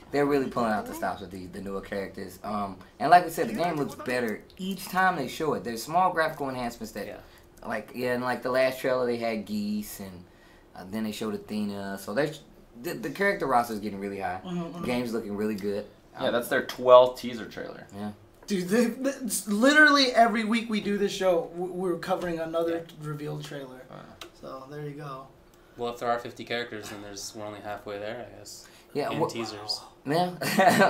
pulling out the stops with the newer characters. And like we said, the game looks better each time they show it. There's small graphical enhancements that, in like the last trailer they had geese, and then they showed Athena. So the character roster is getting really high. The game's looking really good. Yeah, that's their 12th teaser trailer. Yeah. Dude, literally every week we do this show, we're covering another revealed trailer. So there you go. Well, if there are 50 characters, then we're only halfway there, I guess. Yeah. In teasers. Yeah.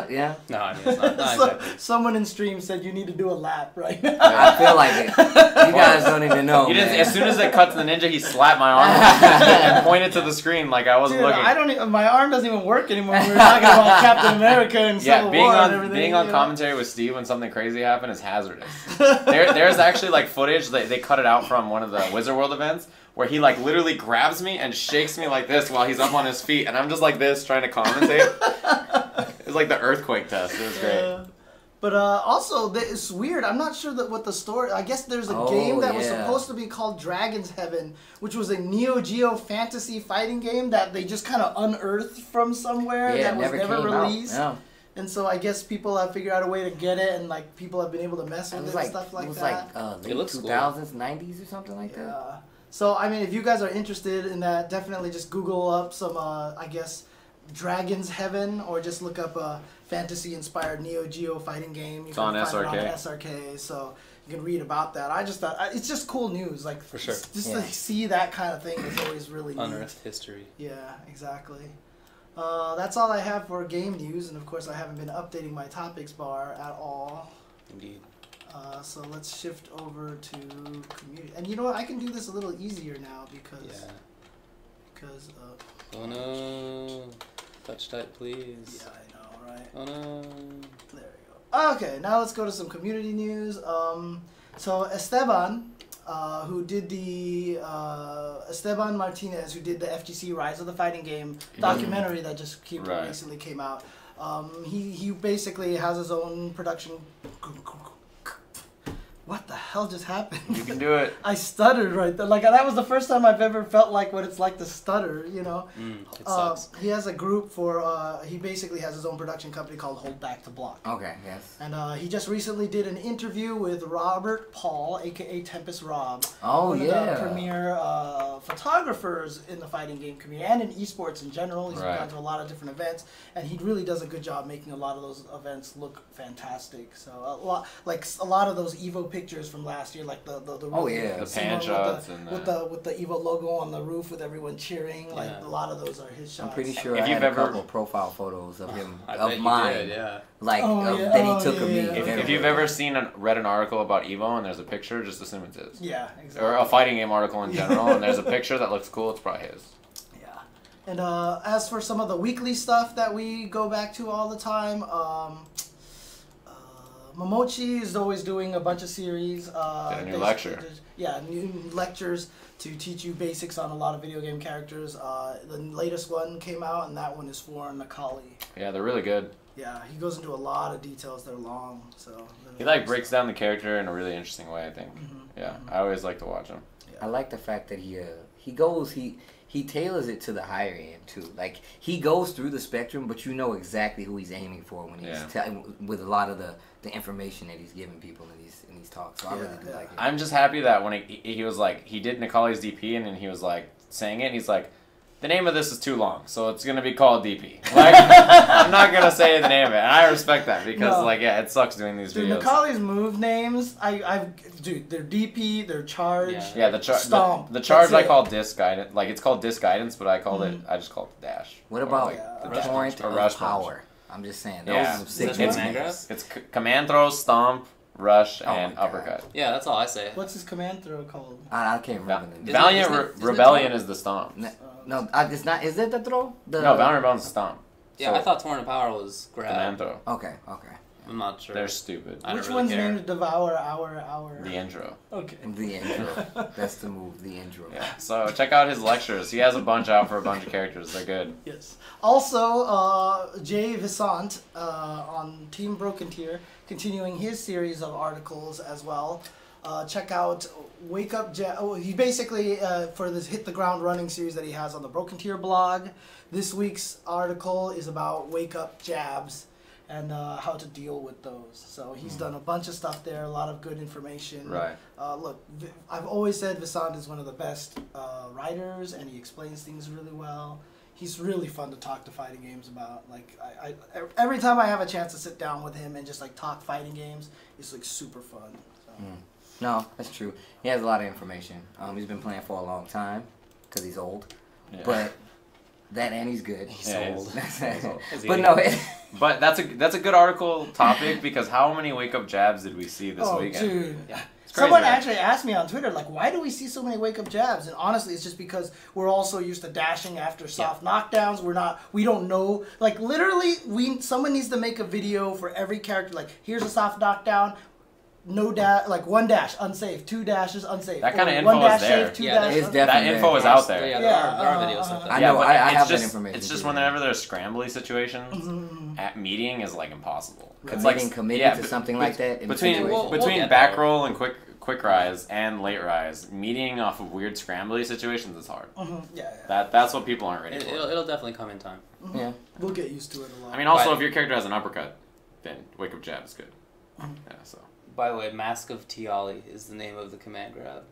Yeah. No, I mean, it's not exactly. Someone in stream said you need to do a lap right now. I feel like it. You guys don't even know. You didn't, as soon as it cut to the ninja, he slapped my arm and pointed to the screen like I wasn't Dude, looking. I don't even, my arm doesn't even work anymore. We were talking about Captain America and Civil War and everything. Being on commentary with Steve when something crazy happened is hazardous. There's actually like footage, they cut it out from one of the Wizard World events, where he like literally grabs me and shakes me like this while he's up on his feet, and I'm just like this trying to commentate. It's like the earthquake test. It was great. But also, it's weird. I'm not sure what the story. I guess there's a game that was supposed to be called Dragon's Heaven, which was a Neo Geo fantasy fighting game that they just kind of unearthed from somewhere that was never released. Yeah. And so I guess people have figured out a way to get it, and like people have been able to mess with it and stuff like that. It was like late 2000s, 90s or something like that. Yeah. So I mean, if you guys are interested in that, definitely just Google up some, I guess, Dragon's Heaven, or just look up a fantasy-inspired Neo Geo fighting game. You it's on SRK. It on SRK, so you can read about that. I just thought it's just cool news, like for sure. Just to see that kind of thing is always really neat. Unearthed history. Yeah, exactly. That's all I have for game news, and of course I haven't been updating my topics bar at all. Indeed. So let's shift over to community. And you know what? I can do this a little easier now because Oh no! Touch type, please. Yeah, I know, right? Oh no! There we go. Okay, now let's go to some community news. So Esteban, who did the Esteban Martinez, who did the FGC Rise of the Fighting Game documentary that just recently came out. He basically has his own production. What the hell just happened? You can do it. I stuttered right there. Like, that was the first time I've ever felt like what it's like to stutter, you know? It sucks. He has a group for, he basically has his own production company called Hold Back to Block. Okay, yes. And he just recently did an interview with Robert Paul, a.k.a. Tempest Rob. Oh, one yeah. of the premier photographers in the fighting game community and in esports in general. He's gone to a lot of different events, and he really does a good job making a lot of those events look fantastic. So, a lot of those Evo pictures from last year, like the the pan shots with the Evo logo on the roof with everyone cheering. Like a lot of those are his shots. I'm pretty sure I had a couple profile photos of him of mine, that he took of me. If you've ever read an article about Evo and there's a picture, just assume it's his. Yeah, exactly. Or a fighting game article in general, and there's a picture that looks cool, it's probably his. Yeah. And as for some of the weekly stuff that we go back to all the time, Momochi is always doing a bunch of series. A new lecture. New lectures to teach you basics on a lot of video game characters. The latest one came out, and that one is for Nakali. Yeah, they're really good. Yeah, he goes into a lot of details. They're long, so. He breaks down the character in a really interesting way, I think. I always like to watch him. Yeah. I like the fact that he tailors it to the higher end too. Like, he goes through the spectrum, but you know exactly who he's aiming for when he's with a lot of the information that he's giving people in these talks. So I really do like it. I'm just happy that when he was like, he did Nikali's DP, and then he was like saying it, and he's like, the name of this is too long, so it's gonna be called DP. Like, I'm not gonna say the name of it, and I respect that because it sucks doing these videos. Nikali's move names, they're DP, they're charge. Yeah, the stomp. The charge I call disc guidance. Like, it's called disc guidance, but I just call it the dash. What about the torrent or of rush power? I'm just saying. It's command throw, stomp, rush, and uppercut. Yeah, that's all I say. What's his command throw called? I can't remember the name. Valiant Rebellion is the stomp. No, it's not. Is it the throw? No, Valiant Rebellion is the stomp. Yeah, I thought Torrent of Power was grab. Command throw. Okay. I'm not sure. They're stupid. I don't Which really one's care. named Devour Hour? The intro. Okay. The intro. That's the move. The intro. Yeah. So check out his lectures. He has a bunch out for a bunch of characters. They're good. Yes. Also, Jay Vissant on Team Broken Tier, continuing his series of articles as well. Check out Wake Up Jab. Oh, he basically, for this Hit the Ground Running series that he has on the Broken Tier blog, this week's article is about Wake Up Jabs and how to deal with those. So he's done a bunch of stuff there, a lot of good information. Right. Look, I've always said Vissant is one of the best writers, and he explains things really well. He's really fun to talk to fighting games about. Like, every time I have a chance to sit down with him and just like talk fighting games, it's like super fun. So. No, that's true. He has a lot of information. He's been playing for a long time because he's old. Yeah. But and he's good. He's old. But no, But that's a good article topic because how many wake up jabs did we see this weekend? Dude. Yeah. Someone actually asked me on Twitter, like, why do we see so many wake up jabs? And honestly, it's just because we're all so used to dashing after soft knockdowns. We don't know. Like, literally, someone needs to make a video for every character. Like, here's a soft knockdown. No dash, like one dash, unsafe. 2 dashes, unsafe. That kind of One info dash is there. safe, 2 Yeah, dash. it's That definitely info is out there. Yeah, Yeah, there are videos of that. I know, but I it's have just, that information. It's just too. whenever there's scrambly situations, at meeting is like impossible. It's Committing to something like that in between situation. between get back there. roll and quick rise and late rise, meeting off of weird scrambly situations is hard. Yeah. That's what people aren't ready for. It'll definitely come in time. Yeah. We'll get used to it a lot. I mean, also But- if your character has an uppercut, then wake up jab is good. Yeah, so By the way, Mask of Tiali is the name of the command grab.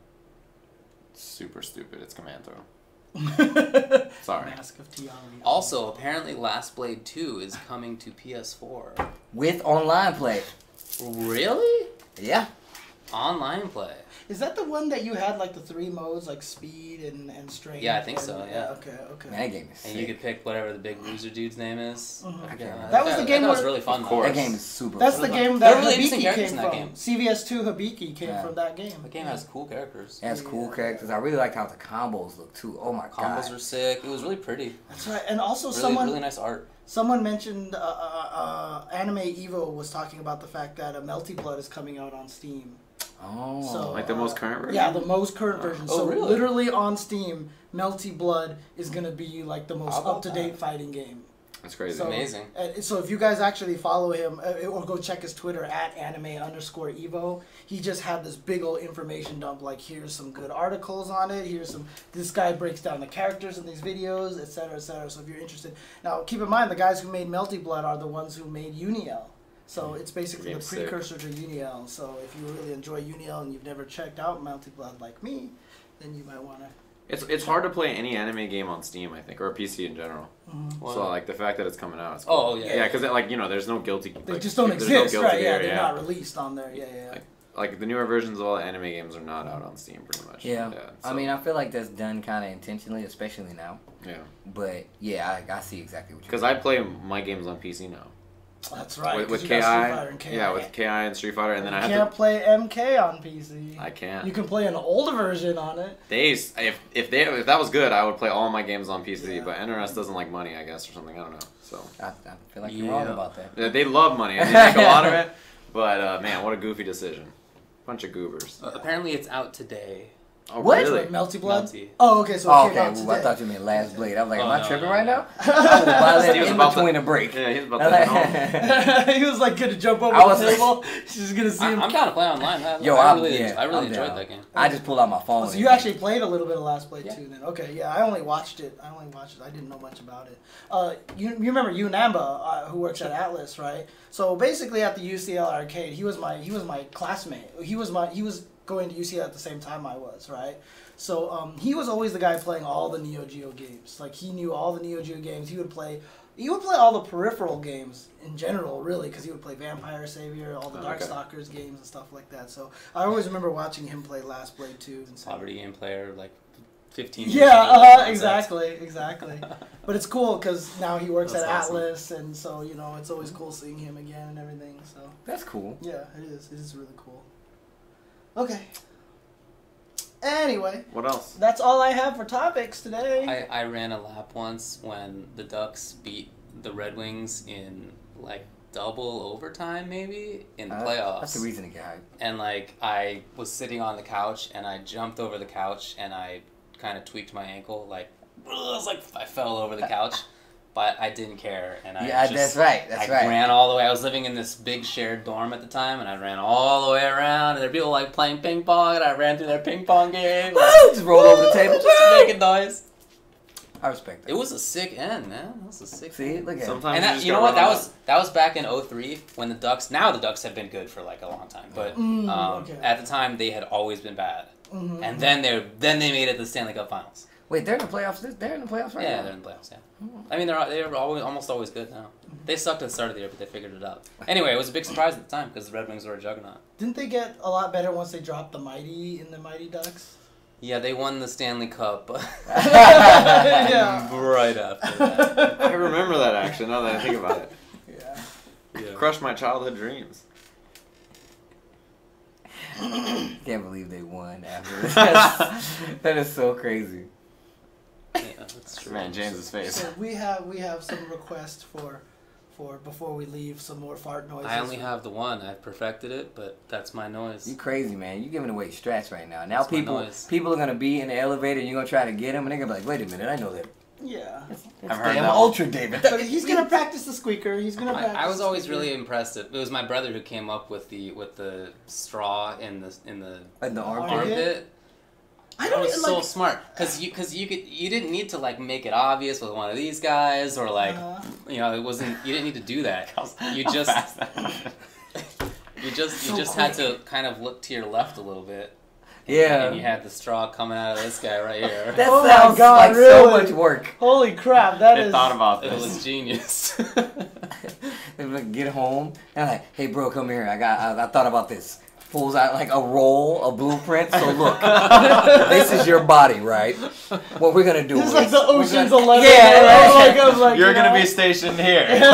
super stupid. It's command throw. Sorry. Mask of Tiali. Also, apparently Last Blade 2 is coming to PS4. With online play. Really? Yeah. Online play. Is that the one that you had like the 3 modes, like speed and strength? Yeah, I think so, yeah. Okay. Man, that game is And sick. you could pick whatever the big loser dude's name is. I can't remember. That was the game That was where- really fun. Of though. course. That game is super That's fun. the game There that are really interesting Hibiki characters came in that from. game. CVS2 Hibiki came Yeah. from that game. The game has cool characters. It has cool characters. I really liked how the combos look too. Oh my Combos god. were sick. It was really pretty. That's right. And also Really, really nice art. someone mentioned Anime Evo was talking about the fact that a Melty Blood is coming out on Steam. Oh. So, Like the most current version? Yeah, the most current version. Oh, So really? literally on Steam, Melty Blood is gonna be like the most How about up-to-date that? fighting game. That's crazy. So, Amazing. So if you guys actually follow him, or go check his Twitter at @anime_evo, he just had this big old information dump. Like, here's some good articles on it. This guy breaks down the characters in these videos, etc., etc. So if you're interested, now keep in mind the guys who made Melty Blood are the ones who made Uniel. So it's basically the Game's sick. precursor to Uniel. So if you really enjoy Uniel and you've never checked out Melty Blood like me, then you might want to. It's hard to play any anime game on Steam, I think, or PC in general. So like the fact that it's coming out. Is cool. Oh, yeah. Yeah, because like there's no guilty. They like, just don't there's exist, no Guilty right? Yeah, Gear, they're not released on there. Yeah. Like the newer versions of all the anime games are not out on Steam, pretty much. Yeah. So, I mean, I feel like that's done kind of intentionally, especially now. yeah. But yeah, I see exactly what you Because mean. I play my games on PC now. That's right. With 'cause KI, you got Street Fighter and KI. yeah, with KI and Street Fighter, and then You I have can't to. play MK on PC. I can't. You can play an older version on it. If that was good, I would play all my games on PC. Yeah. But NRS doesn't like money, I guess, or something. I don't know. So I feel like you're wrong Yeah. about that. they love money, and they make a lot of it. But man, what a goofy decision. Bunch of goobers. Apparently it's out today. Oh What? really? Melty Blood? Melty. Oh, okay, so Oh, it came okay. out Well, today. I thought you meant Last Blade. I was like, Oh, am I no, tripping no, right no. now? I will buy that He was in about to- between a break. Yeah, he's about to head home. He was like gonna jump over I was the table. She's gonna see him. I'm down to play online. I I'm really down. enjoyed that game. I just pulled out my phone. So you actually played a little bit of Last Blade Yeah. 2 then? Okay, yeah, I only watched it. I didn't know much about it. You remember Unamba, who works at Atlas, right? So basically at the UCL arcade, he was my classmate. He was going to UCL at the same time I was, right? So he was always the guy playing all the Neo Geo games. Like he knew all the Neo Geo games. He would play all the peripheral games in general, really, because he would play Vampire Savior, all the Darkstalkers games and stuff like that. So I always remember watching him play Last Blade 2. And Poverty game player, like 15 years yeah, ago. exactly. But it's cool because now he works That's at awesome. Atlas, and so it's always cool seeing him again and everything. So That's cool. yeah, it is. It is really cool. Okay. Anyway, What else? that's all I have for topics today. I ran a lap once when the Ducks beat the Red Wings in like double overtime maybe in the That's playoffs. the reason to get hyped. And like I was sitting on the couch and I jumped over the couch and I kind of tweaked my ankle. Like it was like I fell over the couch, but I didn't care. And I that's right. I ran all the way. I was living in this big shared dorm at the time, and I ran all the way around. And there were people like playing ping pong, and I ran through their ping pong game. Just roll over the table. Just making noise. I respect that. It was a sick end, man. It was a sick. See, look at Sometimes And that, you know what? That was back in 03 when the Ducks. Now the Ducks have been good for like a long time, but okay. at the time they had always been bad. And then they made it to the Stanley Cup Finals. Wait, they're in the playoffs. They're in the playoffs right now. Yeah, they're in the playoffs. Yeah, I mean they're almost always good now. They sucked at the start of the year, but they figured it out. Anyway, it was a big surprise at the time because the Red Wings were a juggernaut. Didn't they get a lot better once they dropped the Mighty in the Mighty Ducks? Yeah, they won the Stanley Cup. Yeah. Right after that. I remember that actually. Now that I think about it, Yeah. crushed my childhood dreams. Can't believe they won after this. That is so crazy. Yeah, that's true. Man, James's face. So we have some requests for before we leave, some more fart noises. I only have the one. I've perfected it, but that's my noise. You crazy, man. You giving away strats right now. Now That's my noise. people are gonna be in the elevator and you're gonna try to get them and they're gonna be like, wait a minute, I know that. Yeah. I've heard Damn that. Ultra David. But he's gonna practice the squeaker. He's gonna practice. I was the always squeaker. really impressed. It was my brother who came up with the straw in the In the armpit? armpit. I That don't was so like. smart because you didn't need to like make it obvious with one of these guys or like you know it wasn't you didn't need to do that. You just you just had to kind of look to your left a little bit. Yeah. And you had the straw coming out of this guy right here. That Oh my sounds God, like so really? much work. Holy crap! That They is. thought about It this. was genius. They like get home and like, hey bro, come here. I thought about this. Pulls out like a roll, a blueprint. So look, this is your body, right? What we're gonna do This is is like the we're Ocean's gonna- 11. Yeah, I was like, You're you gonna know? be stationed here, and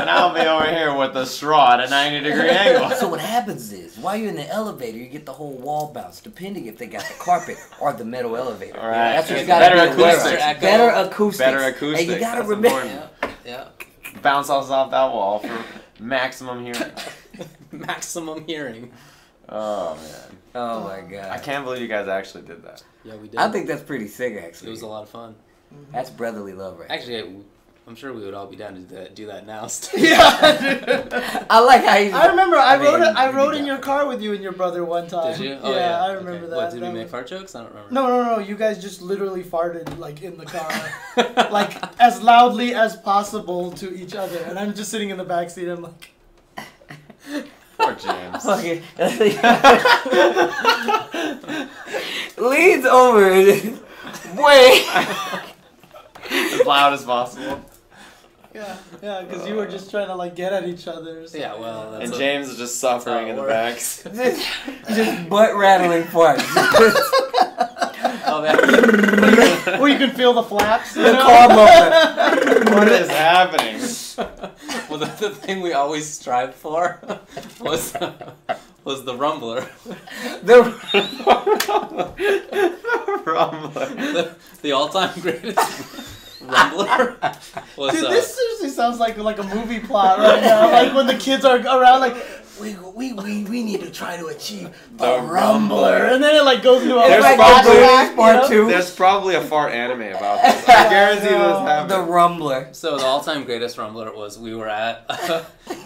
I'll be over here with the straw at a 90-degree angle. So what happens is, while you're in the elevator, you get the whole wall bounce, depending if they got the carpet or the metal elevator. All right. That's what you Better gotta be aware of. acoustics. Better acoustics. Better acoustics. And you gotta That's remember. important. yeah. Bounce us off that wall for maximum hearing. Maximum hearing. Oh man, Oh my god. I can't believe you guys actually did that. Yeah, we did. I think that's pretty sick, actually. it was a lot of fun. That's brotherly love, right? Actually, I'm sure we would all be down to do that now. Yeah. I like how you. I remember. I mean, rode in your car with you and your brother one time. Did you? Yeah, Oh, yeah. I remember Okay. that. What, did we That make was- fart jokes? I don't remember. No. You guys just literally farted like in the car, like as loudly as possible to each other, and I'm just sitting in the back seat. I'm like, Poor James. Okay. Leans over. Wait. As loud as possible. yeah, because you were just trying to like get at each other. So. Yeah, well, that's And James is just suffering in the back. Just butt rattling farts. Oh, man. Or you can feel the flaps. The car muffler. What is happening? Well, the thing we always strive for was the rumbler. The Rumbler. The all-time greatest rumbler was Dude, this seriously sounds like a movie plot right now. Like when the kids are around, like we need to try to achieve the rumbler, and then it like goes into a There's like probably- Blues Part you know? 2. There's probably a fart anime about this. I guarantee this The happened. Rumbler. So the all-time greatest rumbler was we were at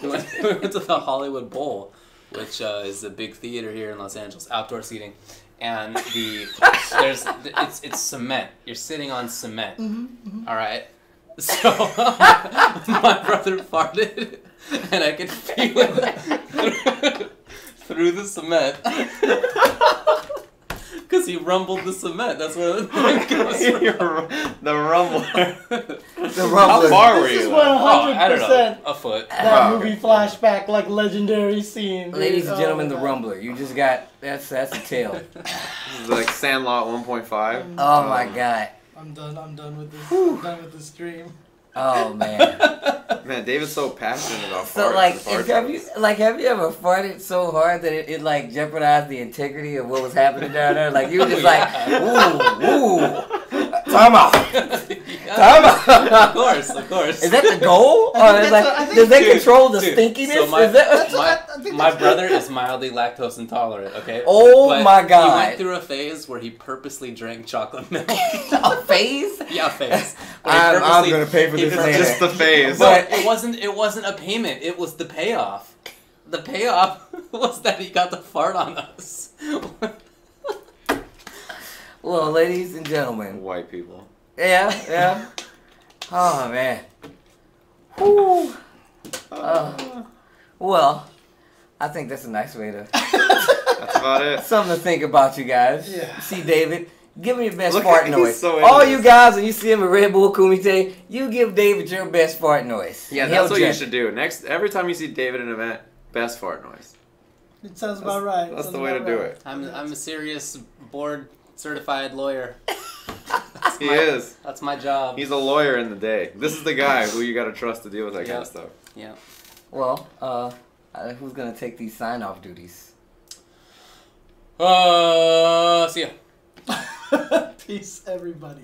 we went to the Hollywood Bowl, which is a big theater here in Los Angeles, outdoor seating, and it's cement. You're sitting on cement. All right. So my brother farted, and I could feel it through the cement. Because he rumbled the cement. That's where the thing goes from. The Rumbler. The How Rumbler. far were This is you? what though? I don't know, 100% a foot. that Oh, movie okay. flashback, like legendary scene. dude. Ladies and Oh gentlemen, my the God. Rumbler. You just got that's a tale. This is like Sandlot 1.5. Oh my god. I'm done with this. I'm done with this stream. Oh man. Man, David's so passionate about So farts like, and fart have you jokes. ever farted so hard that it like jeopardized the integrity of what was happening down there? Like you were just like, ooh, time out. Time out. Of course. Is that the goal? Or I is think does that dude, control the dude, stinkiness? so my- is that, I think My that's brother good. is mildly lactose intolerant, okay? Oh But my He God. went through a phase where he purposely drank chocolate milk. a phase? Yeah, a phase. Where he I'm purposely- gonna pay for he this purposely- Just the phase. But it wasn't a payment, it was the payoff. The payoff was that he got to fart on us. Well, ladies and gentlemen. White people. Yeah. Oh, man. Whew. Well, I think that's a nice way to... That's about it. Something to think about, you guys. Yeah. See, David, give me your best Look, fart he's noise. so into All this. you guys, when you see him at Red Bull Kumite, you give David your best fart noise. Yeah, And that's he'll what you judge should do. Every time you see David in an event, best fart noise. It sounds about right. That's Sounds the way to about do right. it. I'm a serious board certified lawyer. He is. That's my job. He's a lawyer in the day. This is the guy who you gotta trust to deal with that kind Yep. of stuff. Yeah. Well, who's going to take these sign-off duties? See ya. Peace, everybody.